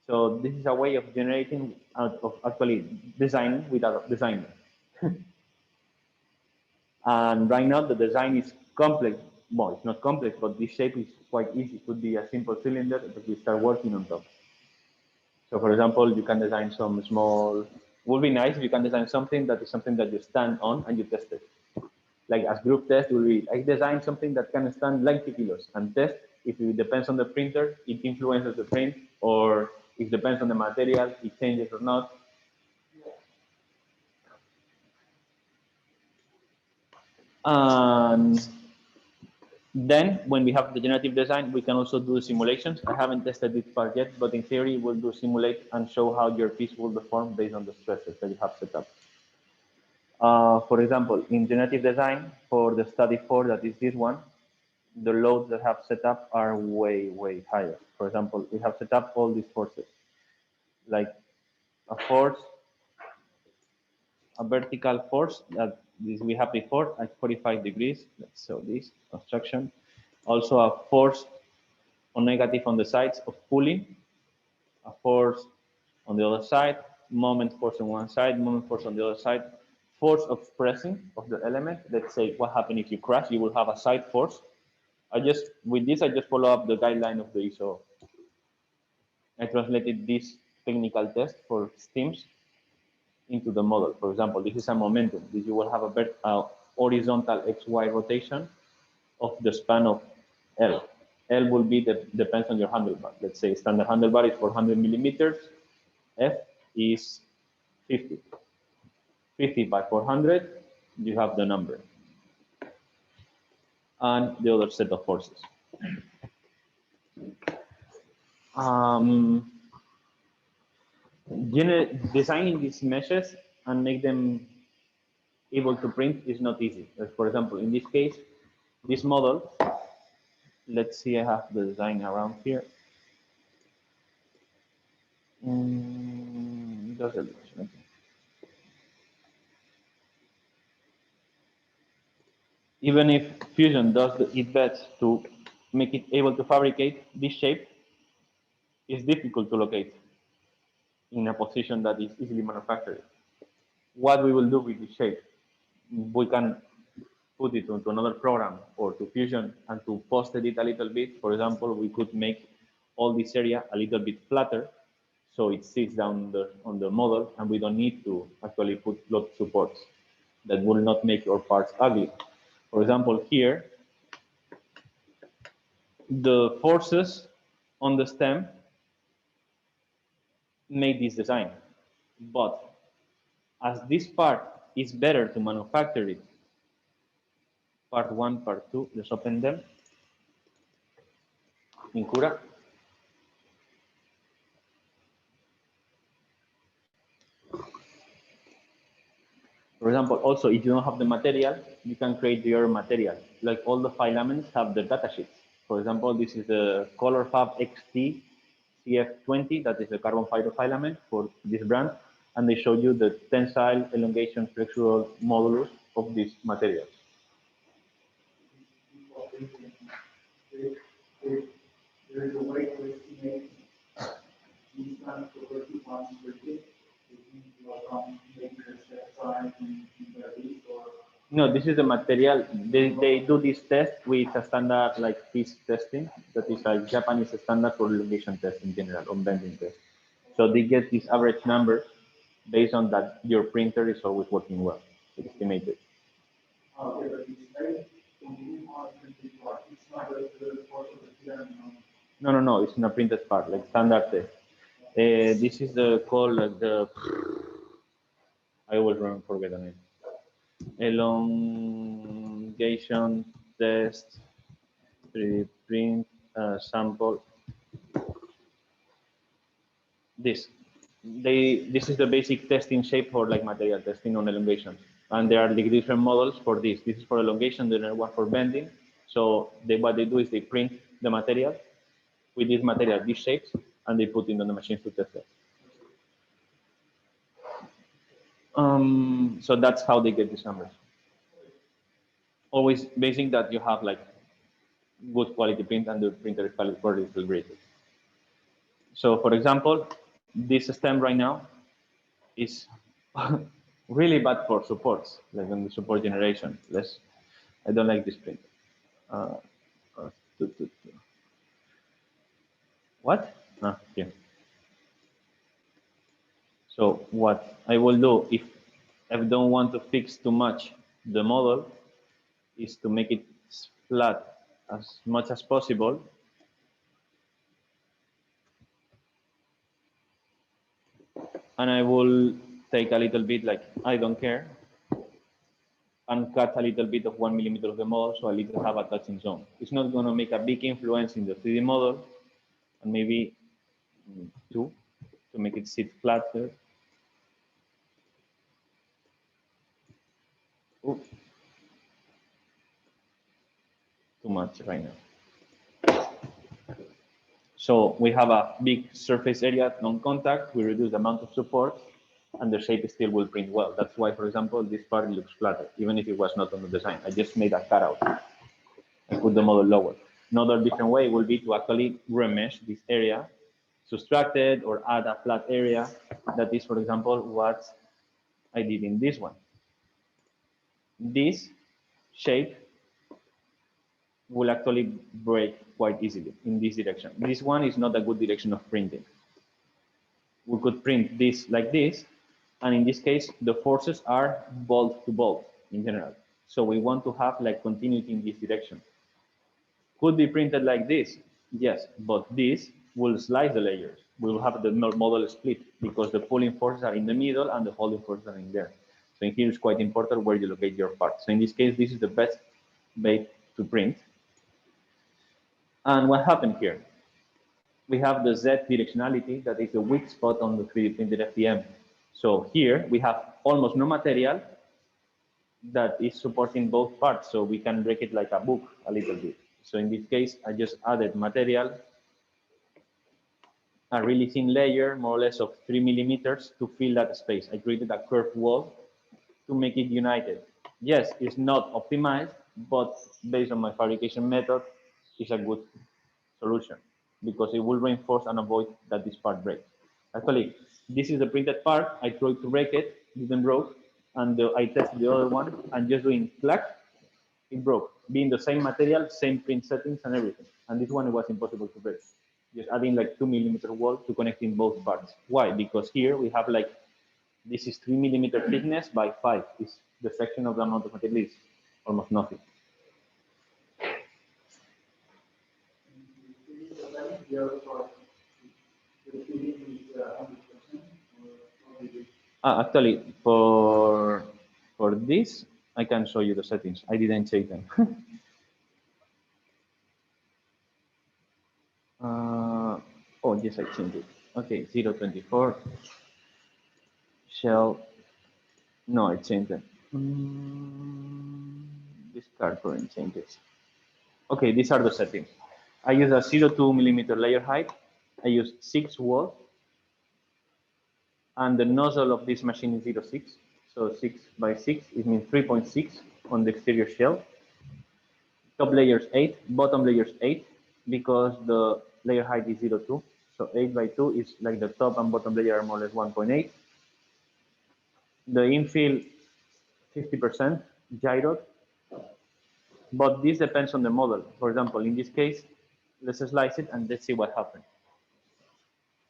So this is a way of generating out of actually designing without designing. And right now the design is complex. Well, it's not complex, but this shape is quite easy. It could be a simple cylinder that we start working on top. So for example, you can design some small, would be nice if you can design something that is something that you stand on and you test it. Like as group test will be, I design something that can stand 90 kilos and test if it depends on the printer, it influences the print, or it depends on the material, it changes or not. And then when we have the generative design, we can also do simulations. I haven't tested this part yet, but in theory, we'll do simulate and show how your piece will deform based on the stresses that you have set up. For example, in generative design, for the study 4, that is this one, the loads that have set up are way, way higher. For example, we have set up all these forces, like a force, a vertical force that we have before at 45 degrees. Let's show this construction. Also a force on negative on the sides of pulling, a force on the other side, moment force on one side, moment force on the other side, force of pressing of the element. Let's say what happens if you crash, you will have a side force. With this, I just follow up the guideline of the ISO. I translated this technical test for steams into the model. For example, this is a momentum. You will have a horizontal XY rotation of the span of L. L will be depends on your handlebar. Let's say standard handlebar is 400 millimeters. F is 50. 50 by 400, you have the number. And the other set of forces. Designing these meshes and make them able to print is not easy. For example, in this case, this model, let's see, I have the design around here. Does it? Okay. Even if Fusion does its best to make it able to fabricate this shape, it's difficult to locate in a position that is easily manufactured. What we will do with this shape, we can put it into another program or to Fusion and to post it a little bit. For example, we could make all this area a little bit flatter so it sits down on the model and we don't need to actually put load supports that will not make your parts ugly. For example, here, the forces on the stem made this design, but as this part is better to manufacture it, part 1, part 2, let's open them in Cura. For example, also, if you don't have the material, you can create your material. Like all the filaments have the data sheets. For example, this is the ColorFab XT CF20, that is the carbon fiber filament for this brand. And they show you the tensile, elongation, flexural modulus of these materials. There is a way to estimate these kind of properties once predicted. No, this is the material. They do this test with a standard like piece testing. That is a Japanese standard for elongation test in general, on bending test. So they get this average number based on that your printer is always working well, estimated. Okay, but it's very convenient on a printed part. It's not the force of the steering. No, it's not printed part, like standard test. This is the called like the, I always forget the name. Elongation test 3D print sample. This is the basic testing shape for like material testing on elongation, and there are like different models for this. This is for elongation, the other one for bending. So what they do is they print the material with this material, these shapes, and they put it on the machines to test it. So that's how they get these numbers. Always basing that you have like good quality print and the printer is quality graded. So for example, this stem right now is really bad for supports, like on the support generation. I don't like this print. What? Here. So what I will do if I don't want to fix too much the model is to make it flat as much as possible. And I will take a little bit, like I don't care, and cut a little bit of 1 millimeter of the model so a little have a touching zone. It's not going to make a big influence in the 3D model, and maybe 2 to make it sit flatter. Oops. Too much right now. So we have a big surface area, non-contact. We reduce the amount of support, and the shape still will print well. That's why, for example, this part looks flatter, even if it was not on the design. I just made a cutout and put the model lower. Another different way will be to actually remesh this area, subtract it, or add a flat area. That is, for example, what I did in this one. This shape will actually break quite easily in this direction. This one is not a good direction of printing. We could print this like this, and in this case, the forces are bolt to bolt in general. So we want to have like continuity in this direction. Could be printed like this, yes, but this will slice the layers. We will have the model split because the pulling forces are in the middle and the holding forces are in there. So in here it's quite important where you locate your part. So in this case, this is the best way to print. And what happened here? We have the Z directionality that is the weak spot on the 3D printed FDM. So here we have almost no material, that is supporting both parts, so we can break it like a book a little bit. So in this case, I just added material, a really thin layer, more or less of 3 millimeters to fill that space. I created a curved wall to make it united. Yes, it's not optimized, but based on my fabrication method, it's a good solution because it will reinforce and avoid that this part breaks. Actually, this is the printed part. I tried to break it, didn't broke, and I tested the other one, and just doing clack, it broke. Being the same material, same print settings and everything. And this one was impossible to break. Just adding like 2 millimeter wall to connecting both parts. Why? Because here we have like, this is 3 millimeter thickness by 5. Is the section of the amount of material is almost nothing. The other part, the feeding is 100%. Actually, for this, I can show you the settings. I didn't change them. Oh, yes, I changed it. Okay, 0.24. Shell. No, I changed them. Discard current changes. Okay, these are the settings. I use a 0.2 millimeter layer height. I use 6 walls. And the nozzle of this machine is 0.6. So 6 by 6, it means 3.6 on the exterior shell. Top layers 8, bottom layers 8, because the layer height is 0.2. So 8 by 2 is like the top and bottom layer are more or less 1.8. The infill 50% gyro, but this depends on the model. For example, in this case, let's slice it and let's see what happens.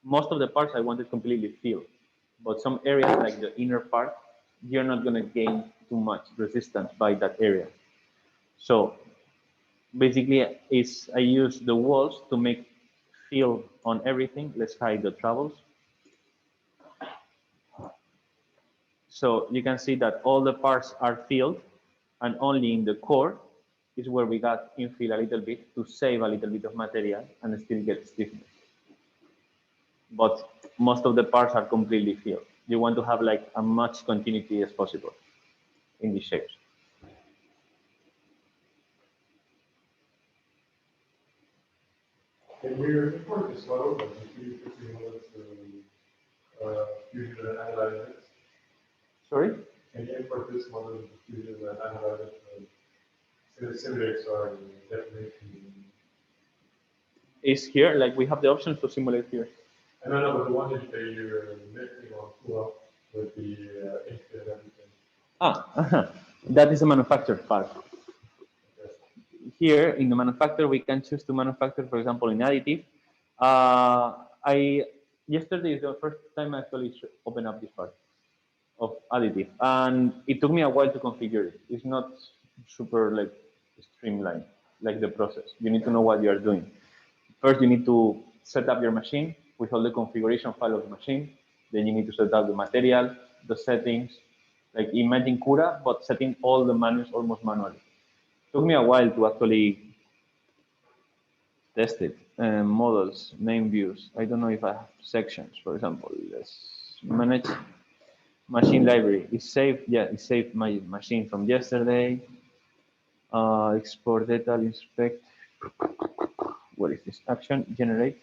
Most of the parts I wanted completely filled, but some areas like the inner part, you're not going to gain too much resistance by that area. So basically, I use the walls to make fill on everything. Let's hide the troubles. So you can see that all the parts are filled, and only in the core is where we got infill a little bit to save a little bit of material and still get stiffness. But most of the parts are completely filled. You want to have like as much continuity as possible in these shapes. Can we import this model and use the simulates Fusion and analyze it? Sorry? Can you import this model to Fusion and analyze it? So the simulators are definition. Is here, like we have the option to simulate here. I don't know, but the one that you're mixing on well with the ink and everything. That is the manufactured part. Okay. Here in the manufacturer, we can choose to manufacture, for example, in additive. Yesterday is the first time I actually opened up this part of additive, and it took me a while to configure it. It's not super like streamlined, like the process. You need to know what you are doing. First, you need to set up your machine with all the configuration file of the machine. Then you need to set up the material, the settings, like imagine Cura, but setting all the menus almost manually. Took me a while to actually test it. Models, main views. I don't know if I have sections, for example. Let's manage machine library. It's saved. Yeah, it saved my machine from yesterday. Export data, inspect. What is this? Action, generate.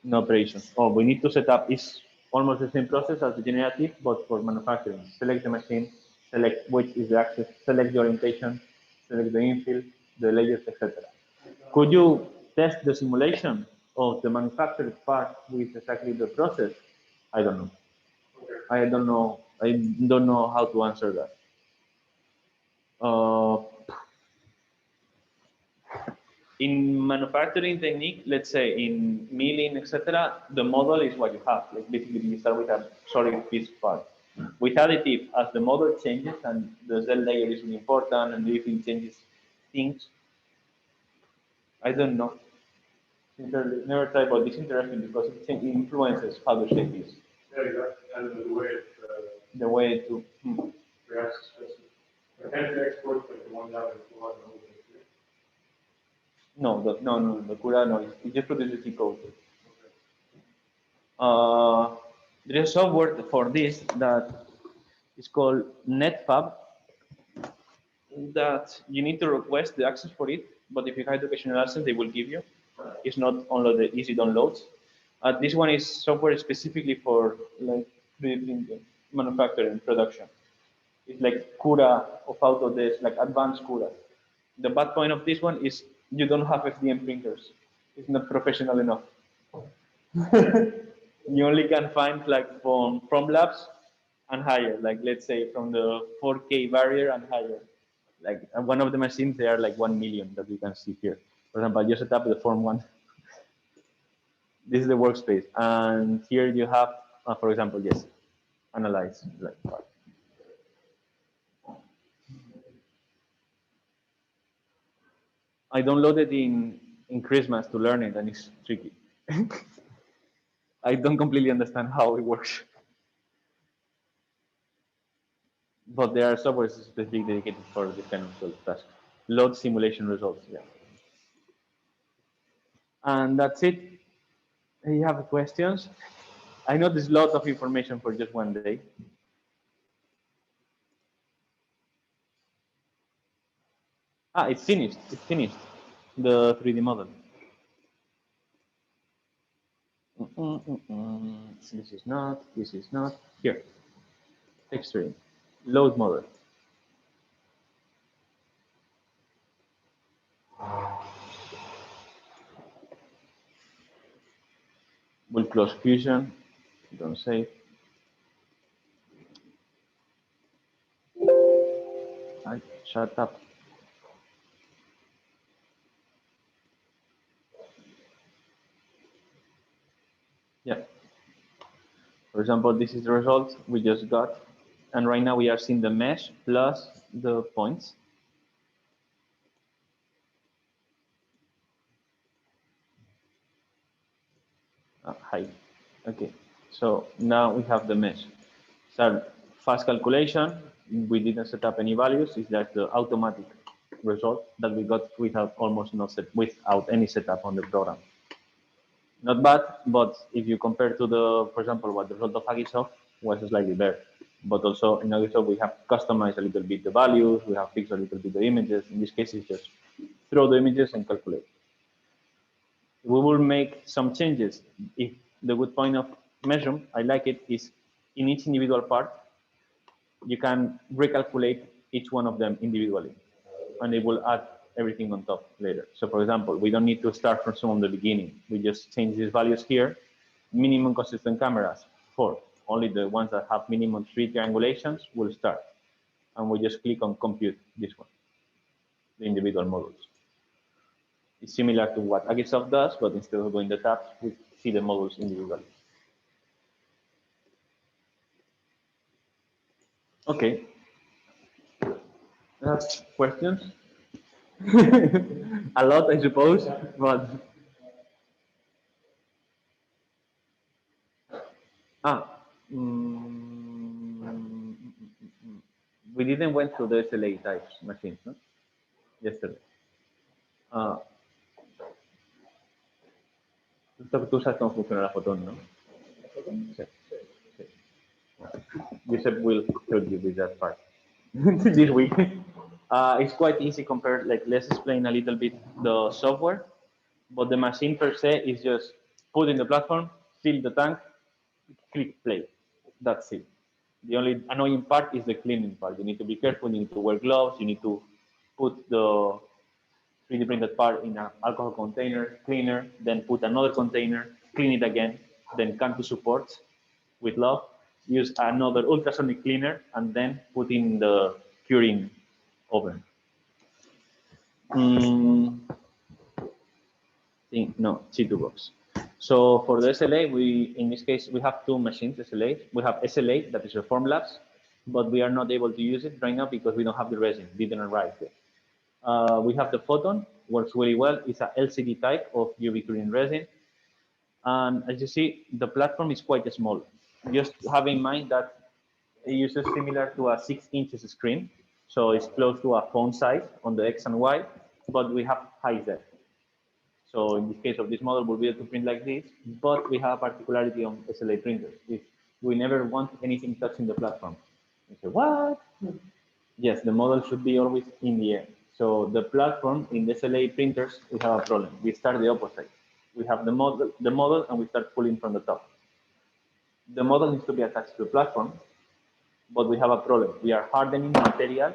No operations. Oh, we need to set up. It's almost the same process as the generative, but for manufacturing. Select the machine, select which is the axis, select the orientation, select the infill, the layers, etc. Could you test the simulation of the manufactured part with exactly the process? I don't know. Okay. I don't know. I don't know how to answer that. In manufacturing technique, let's say in milling, etc., the model is what you have. Like basically, you start with a solid piece part. With additive, as the model changes and the cell layer is really important and everything changes things, I don't know. Never tried, but it's interesting because it influences how the shape is. Yeah, exactly. And the way it, The way to. reacts to I can't export like the one that is the one over here. No, the Cura no. It just produces the code. Okay. There is software for this that It's called NetFab. That you need to request the access for it, but if you have educational access, they will give you. It's not only the easy downloads. This one is software specifically for like 3D printing, manufacturing, production. It's like Cura of Autodesk, like advanced Cura. The bad point of this one is you don't have FDM printers. It's not professional enough. You only can find like from labs and higher, like let's say from the 4K barrier and higher. Like one of the machines, they are like 1 million that you can see here. For example, you set up the Form 1. This is the workspace. And here you have, for example, yes, analyze. Like, I downloaded in Christmas to learn it, and it's tricky. I don't completely understand how it works. But there are software specifically dedicated for this kind of task. Load simulation results, yeah. And that's it. You have questions? I know there's lots of information for just one day. Ah, it's finished. It's finished. The 3D model. This is not. This is not. Here. Texturing. Load model. We'll close Fusion. Don't save. Shut up. Yeah. For example, this is the result we just got. And right now we are seeing the mesh plus the points. Hi. Okay. So now we have the mesh. So fast calculation. We didn't set up any values. It's just the automatic result that we got without almost not set, without any setup on the program. Not bad, but if you compare to the, for example, what the result of Agisoft was slightly better. But also in Agisoft we have customized a little bit the values, we have fixed a little bit the images. In this case, it's just throw the images and calculate. We will make some changes. If the good point of Measure, I like it, is in each individual part, you can recalculate each one of them individually, and it will add everything on top later. So for example, we don't need to start from the beginning. We just change these values here. Minimum consistent cameras, 4. Only the ones that have minimum 3 triangulations will start. And we just click on compute this one, the individual models. It's similar to what Agisoft does, but instead of going the tabs, we see the models individually. Okay. Questions? A lot, I suppose, but we didn't went through the SLA types machines, no? Yesterday. Tú sabes cómo funciona la fotón, ¿no? Sí. Sí. Josep will help you with that part this week. It's quite easy compared, like, let's explain a little bit the software, but the machine per se is just put in the platform, fill the tank, click play. That's it. The only annoying part is the cleaning part. You need to be careful, you need to wear gloves, you need to put the 3D printed part in an alcohol container, cleaner, then put another container, clean it again, then come to support with love, use another ultrasonic cleaner, and then put in the curing oven. No, C2 box. So for the SLA, in this case, we have 2 machines, SLA. We have SLA, that is Formlabs, but we are not able to use it right now because we don't have the resin, didn't arrive yet. We have the Photon, works really well. It's a LCD type of UV curing resin. And as you see, the platform is quite small. Just have in mind that it uses similar to a 6 inches screen. So it's close to a phone size on the X and Y, but we have high depth. So in this case of this model, we'll be able to print like this, but we have a particularity on SLA printers. If we never want anything touching the platform. You say, what? Yes, the model should be always in the air. So the platform in the SLA printers, we have a problem. We start the opposite. We have the model, and we start pulling from the top. The model needs to be attached to the platform, but we have a problem. We are hardening material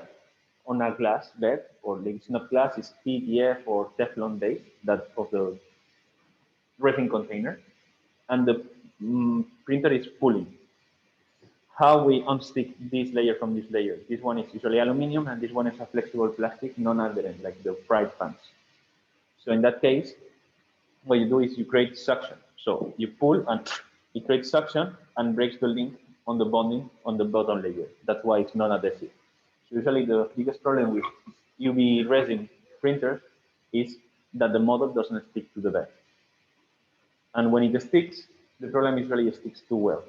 on a glass bed, or it's not glass, it's PDF or Teflon base, that of the resin container, and the printer is pulling. How we unstick this layer from this layer? This one is usually aluminum, and this one is a flexible plastic, non-adherent, like the fried pans. So in that case, what you do is you create suction. So you pull, and it creates suction and breaks the link on the bonding on the bottom layer. That's why it's non-adhesive. So usually the biggest problem with UV resin printers is that the model doesn't stick to the bed. And when it sticks, the problem usually sticks too well.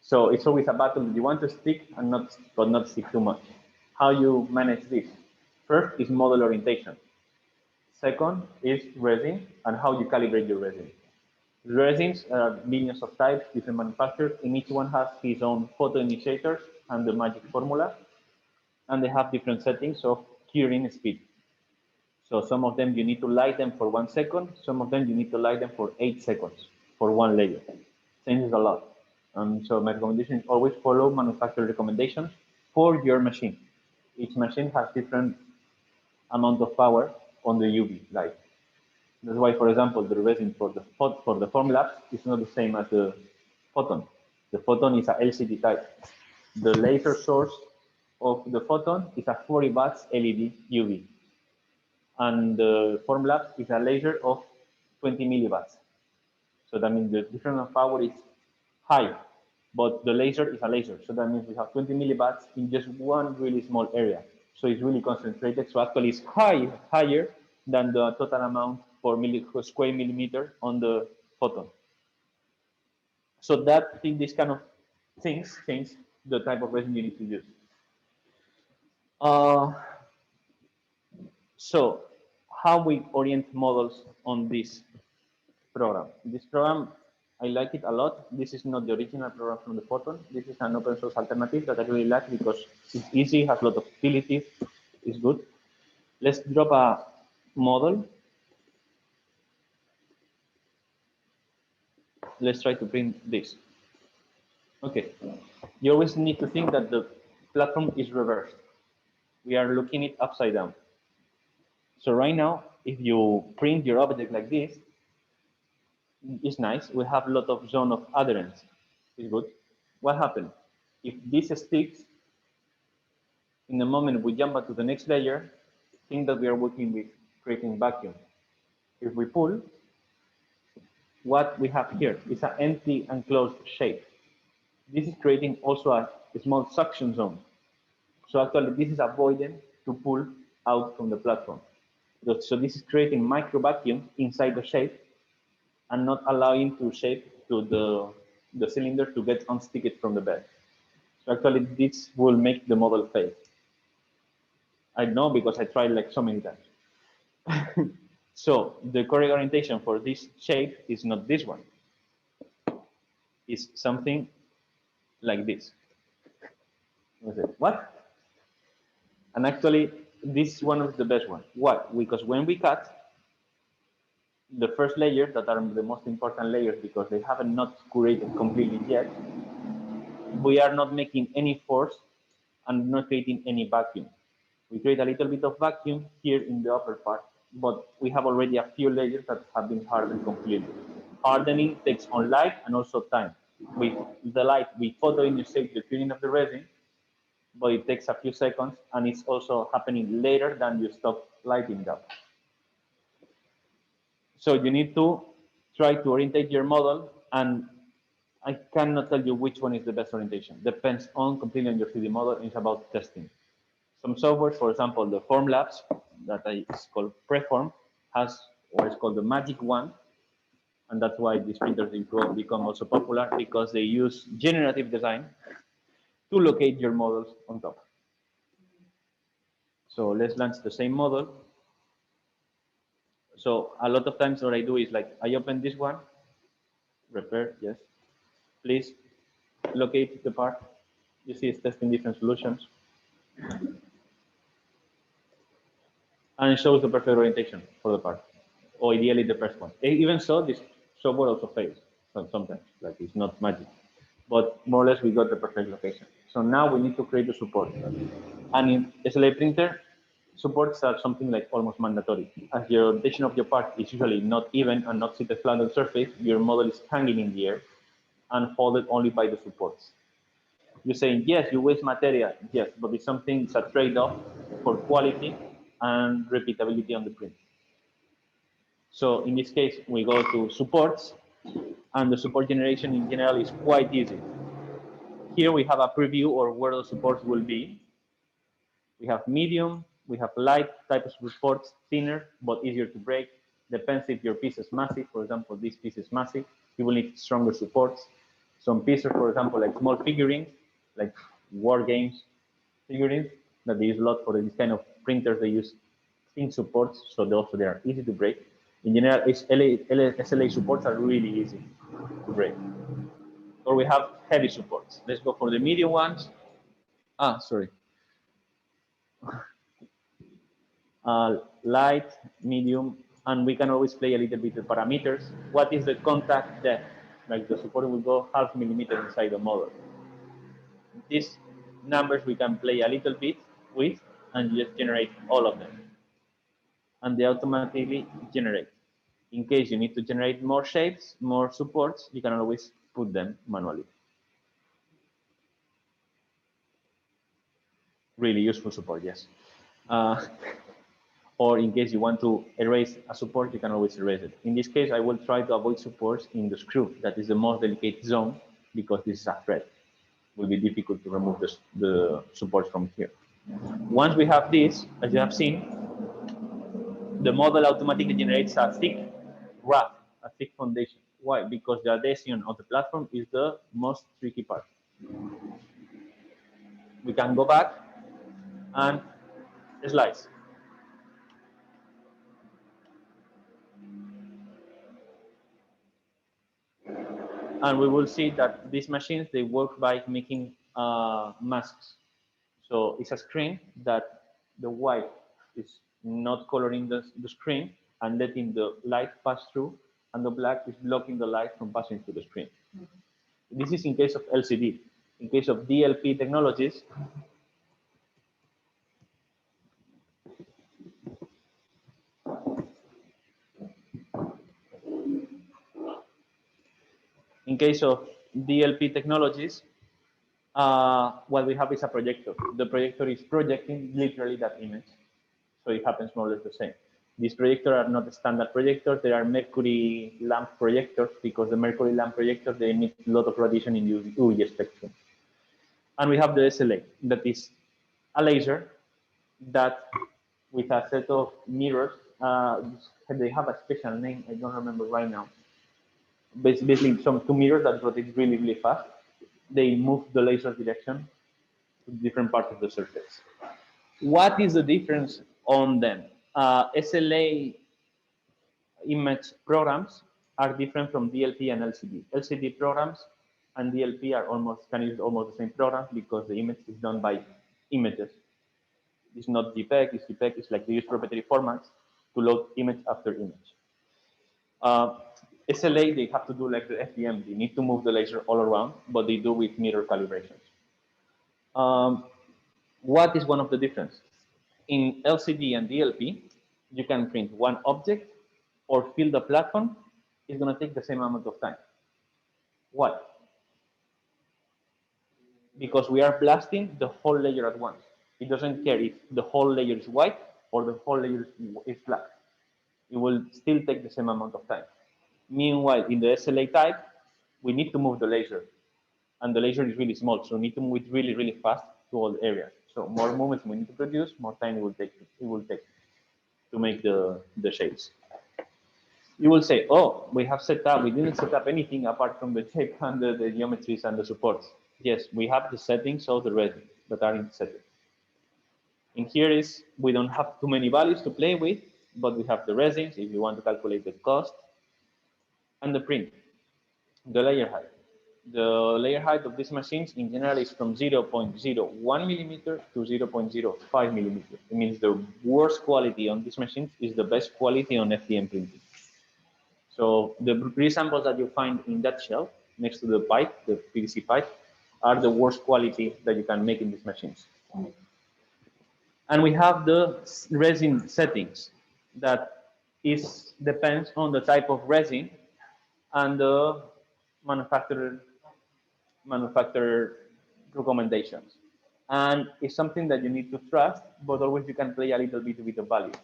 So it's always a battle. You want to stick and but not stick too much. How you manage this? First is model orientation. Second is resin and how you calibrate your resin. Resins are millions of types, different manufacturers, and each one has his own photo initiators and the magic formula, and they have different settings of curing speed. So some of them you need to light them for 1 second, some of them you need to light them for 8 seconds for one layer. Changes a lot. And so my recommendation is always follow manufacturer recommendations for your machine. Each machine has different amount of power on the UV light. That's why, for example, the resin for the Formlabs is not the same as the photon. The photon is a LCD type. The laser source of the photon is a 40 watts LED UV. And the Formlabs is a laser of 20 milliwatts. So that means the difference of power is high, but the laser is a laser. So that means we have 20 milliwatts in just one really small area. So it's really concentrated. So actually it's higher than the total amount per square millimeter on the photon. So that these kind of things change the type of resin you need to use. So how we orient models on this program. This program, I like it a lot. This is not the original program from the Photon. This is an open source alternative that I really like because it's easy, has a lot of utilities, it's good. Let's drop a model. Let's try to print this. Okay, you always need to think that the platform is reversed. We are looking it upside down. So right now, if you print your object like this, it's nice. We have a lot of zone of adherence. It's good. What happens? If this sticks, in the moment we jump to the next layer, think that we are working with creating vacuum. If we pull, what we have here is an empty enclosed shape. This is creating also a small suction zone. So actually this is avoiding to pull out from the platform. So this is creating micro vacuum inside the shape and not allowing to shape to the cylinder to get unsticked from the bed. So actually this will make the model fail. I know because I tried like so many times. So the correct orientation for this shape is not this one. It's something like this. What? And actually, this one is the best one. Why? Because when we cut, the first layers that are the most important layers because they haven't not curated completely yet, we are not making any force and not creating any vacuum. We create a little bit of vacuum here in the upper part, but we have already a few layers that have been hardened completely. Hardening takes on light and also time. With the light, we photoinitiate the curing of the resin, but it takes a few seconds and it's also happening later than you stop lighting up. So you need to try to orientate your model, and I cannot tell you which one is the best orientation. Depends on completely on your 3D model, and it's about testing. Some software, for example, the Formlabs, that is called Preform, has what is called the magic wand, and that's why these printers become also popular because they use generative design to locate your models on top. So let's launch the same model. So a lot of times what I do is like, I open this one, repair, yes. Please locate the part. You see it's testing different solutions. And it shows the perfect orientation for the part, or ideally the first one. Even so, this software also fails sometimes, like it's not magic. But more or less, we got the perfect location. So now we need to create the support. And in SLA printer, supports are something like almost mandatory. As your orientation of your part is usually not even and not seated flat on the surface, your model is hanging in the air and folded only by the supports. You're saying, yes, you waste material, yes, but it's something, it's a trade-off for quality and repeatability on the print. So in this case, we go to supports, and the support generation in general is quite easy. Here we have a preview or where the supports will be. We have medium, we have light type of supports, thinner, but easier to break. Depends if your piece is massive. For example, this piece is massive. You will need stronger supports. Some pieces, for example, like small figurines, like war games figurines, that they use a lot for this kind of printers. They use thin supports, so they are easy to break. In general, SLA supports are really easy to break. Or we have heavy supports. Let's go for the medium ones. Sorry. Light, medium, and we can always play a little bit the parameters. What is the contact depth? Like the support will go 0.5 millimeter inside the model. These numbers we can play a little bit with and just generate all of them. And they automatically generate. In case you need to generate more shapes, more supports, you can always put them manually. Really useful support, yes. Or in case you want to erase a support, you can always erase it. In this case, I will try to avoid supports in the screw. That is the most delicate zone because this is a thread. It will be difficult to remove the supports from here. Once we have this, as you have seen, the model automatically generates a thick wrap, a thick foundation. Why? Because the adhesion of the platform is the most tricky part. We can go back and slice. And we will see that these machines, they work by making masks. So it's a screen that the white is not coloring the screen and letting the light pass through, and the black is blocking the light from passing through the screen. This is in case of LCD. In case of DLP technologies, what we have is a projector. The projector is projecting literally that image. So it happens more or less the same. These projectors are not standard projectors. They are mercury lamp projectors because the mercury lamp projectors, they emit a lot of radiation in the UV spectrum. And we have the SLA, that is a laser that with a set of mirrors, they have a special name, I don't remember right now. Basically, some two mirrors that rotate really, really fast. They move the laser direction to different parts of the surface. What is the difference on them? SLA image programs are different from DLP and LCD. LCD programs and DLP are can use almost the same program because the image is done by images. It's not JPEG, it's JPEG, it's like they use proprietary formats to load image after image. SLA, they have to do like the FDM. They need to move the laser all around, but they do with mirror calibrations. What is one of the differences? In LCD and DLP, you can print one object or fill the platform. It's going to take the same amount of time. Why? Because we are blasting the whole layer at once. It doesn't care if the whole layer is white or the whole layer is black. It will still take the same amount of time. Meanwhile, in the SLA type, we need to move the laser. And the laser is really small, so we need to move it really, really fast to all areas. So more movements we need to produce, more time it will take to make the shapes. You will say, oh, we didn't set up anything apart from the shape and the geometries and the supports. Yes, we have the settings of the resin that are in the setting. In here we don't have too many values to play with, but we have the resins if you want to calculate the cost, and the print, the layer height. The layer height of these machines in general is from 0.01 millimeter to 0.05 millimeter. It means the worst quality on these machines is the best quality on FDM printing. So the pre-samples that you find in that shelf next to the pipe, the PVC pipe, are the worst quality that you can make in these machines. And we have the resin settings that depends on the type of resin and the manufacturer recommendations. And it's something that you need to trust, but always you can play a little bit with the values.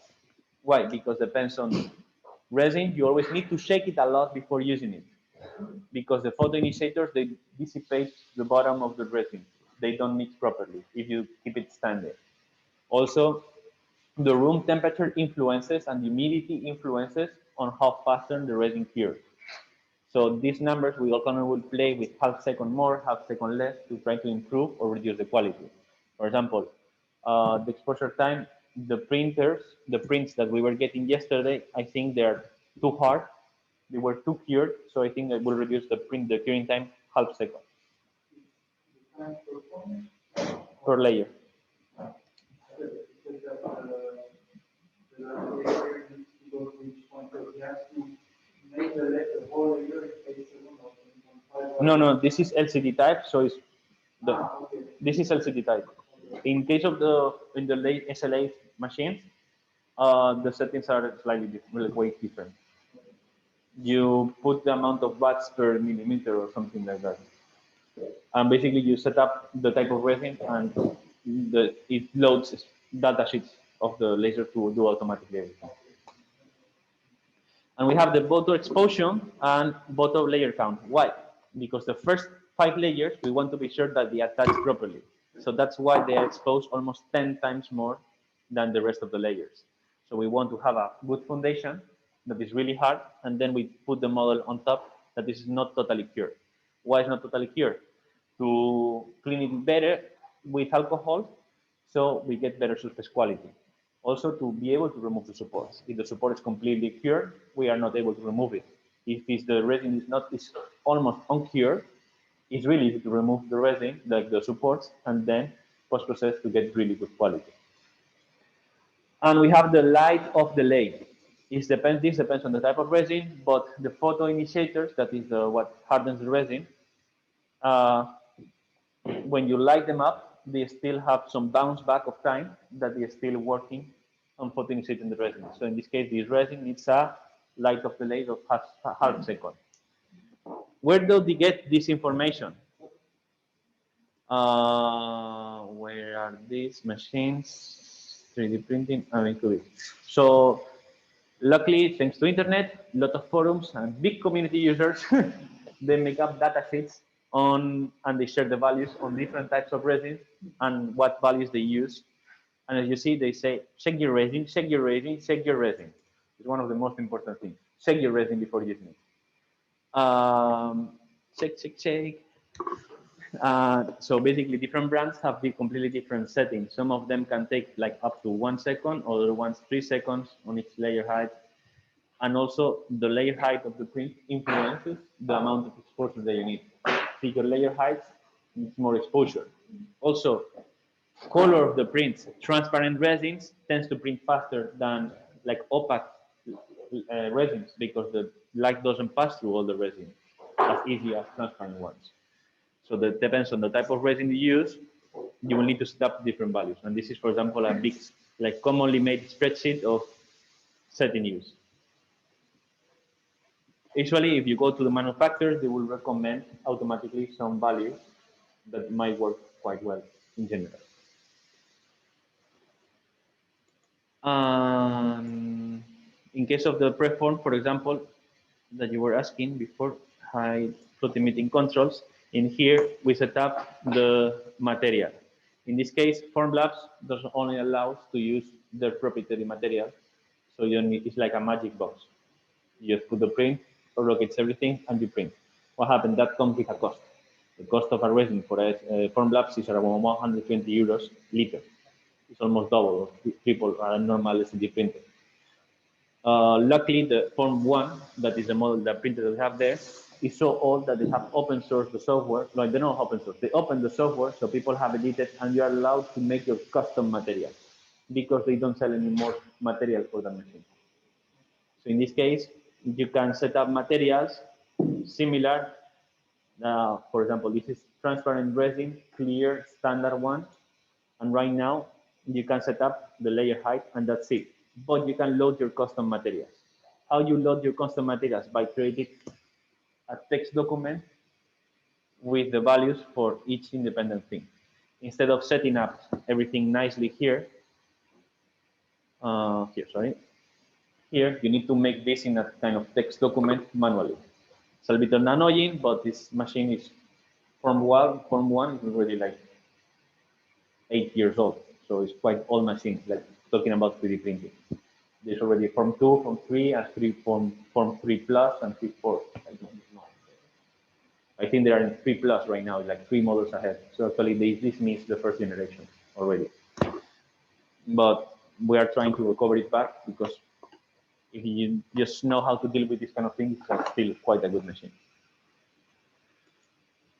Why? Because depends on resin, you always need to shake it a lot before using it. Because the photo initiators, they dissipate the bottom of the resin. They don't mix properly if you keep it standing. Also, the room temperature influences and humidity influences on how faster the resin cures. So these numbers we will play with half second more, half second less to try to improve or reduce the quality. For example, the exposure time, the prints that we were getting yesterday, I think they're too hard. They were too cured, so I think it will reduce the curing time half second per layer. No, this is LCD type, so it's this is LCD type. In case of the late SLA machines, the settings are slightly different, way different. You put the amount of watts per millimeter or something like that. And basically you set up the type of resin and it loads data sheets of the laser to do automatically everything. And we have the photo exposure and photo layer count. Why? Because the first 5 layers, we want to be sure that they attach properly. So that's why they are exposed almost 10 times more than the rest of the layers. So we want to have a good foundation that is really hard, and then we put the model on top that is not totally cured. Why is not totally cured? To clean it better with alcohol, so we get better surface quality. Also, to be able to remove the supports. If the support is completely cured, we are not able to remove it. If the resin is almost uncured, it's really easy to remove the resin, like the supports, and then post-process to get really good quality. And we have the light of the lay. This depends on the type of resin, but the photo initiators, that is what hardens the resin, when you light them up, they still have some bounce back of time that they're still working on photoinitiating the resin. So in this case, this resin needs a light of delay of half second. Where do they get this information? Where are these machines? 3D printing, So luckily, thanks to internet, a lot of forums and big community users, they make up data sheets and they share the values on different types of resins and what values they use. And as you see, they say, check your resin, check your resin, check your resin. It's one of the most important things. Check your resin before using it. Check. So basically, different brands have completely different settings. Some of them can take like up to 1 second, other ones 3 seconds on each layer height. And also, the layer height of the print influences the amount of exposure that you need. Bigger layer heights needs more exposure. Also, color of the prints. Transparent resins tends to print faster than like opaque resins because the light doesn't pass through all the resin as easy as transparent ones. So that depends on the type of resin you use. You will need to set up different values. And this is, for example, a big, like commonly made spreadsheet of setting use. Usually, if you go to the manufacturers, they will recommend automatically some values that might work quite well in general. In case of the preform, for example, that you were asking before, high float emitting controls, in here we set up the material. In this case, Formlabs does only allow us to use their proprietary material. So you need, it's like a magic box. You just put the print, allocates everything, and you print. What happened? That comes with a cost. The cost of a resin for a Formlabs is around 120 euros liter. It's almost double or triple a normal LCD printer. Luckily, the Form 1, that is the model, the printer that we have there, is so old that they have open source the software. No, they're not open source. They open the software so people have edited, and you are allowed to make your custom material because they don't sell any more material for the machine. So in this case, you can set up materials similar. For example, this is transparent resin, clear, standard one. And right now, you can set up the layer height, and that's it. But you can load your custom materials. How you load your custom materials? By creating a text document with the values for each independent thing. Instead of setting up everything nicely here, here you need to make this in a kind of text document manually. It's a bit annoying, but this machine is Form 1 is already like 8 years old, so it's quite old machine. Like talking about 3D printing, there's already Form 2, Form 3, and Form 3 Plus, and 3 4. I don't know. I think they are in 3 Plus right now, like 3 models ahead. So actually, this means the first generation already. But we are trying to recover it back because if you just know how to deal with this kind of thing, it's still quite a good machine.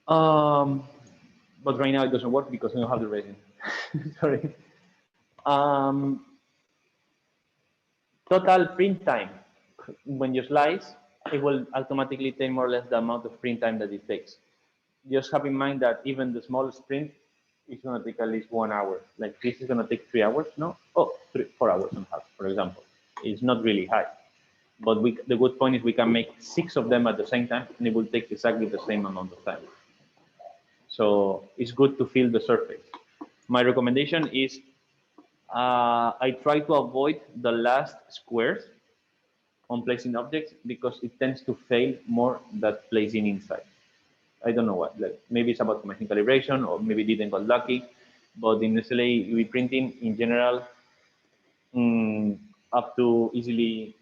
But right now it doesn't work because we don't have the resin. Sorry. Total print time. When you slice, it will automatically take more or less the amount of print time that it takes. Just have in mind that even the smallest print is going to take at least 1 hour. Like this is going to take 3 hours, no? Oh, 4 hours and a half, for example. It's not really high. But the good point is we can make 6 of them at the same time, and it will take exactly the same amount of time. So it's good to feel the surface. My recommendation is I try to avoid the last squares on placing objects because it tends to fail more than placing inside. I don't know what, like maybe it's about machine calibration or maybe didn't got lucky, but in SLA reprinting in general, up to easily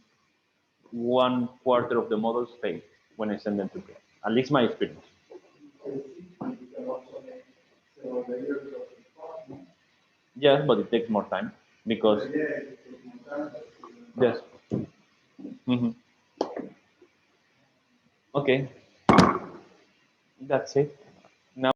1/4 of the models fail when I send them to print. At least my experience. Yes, but it takes more time because yes. Okay, that's it.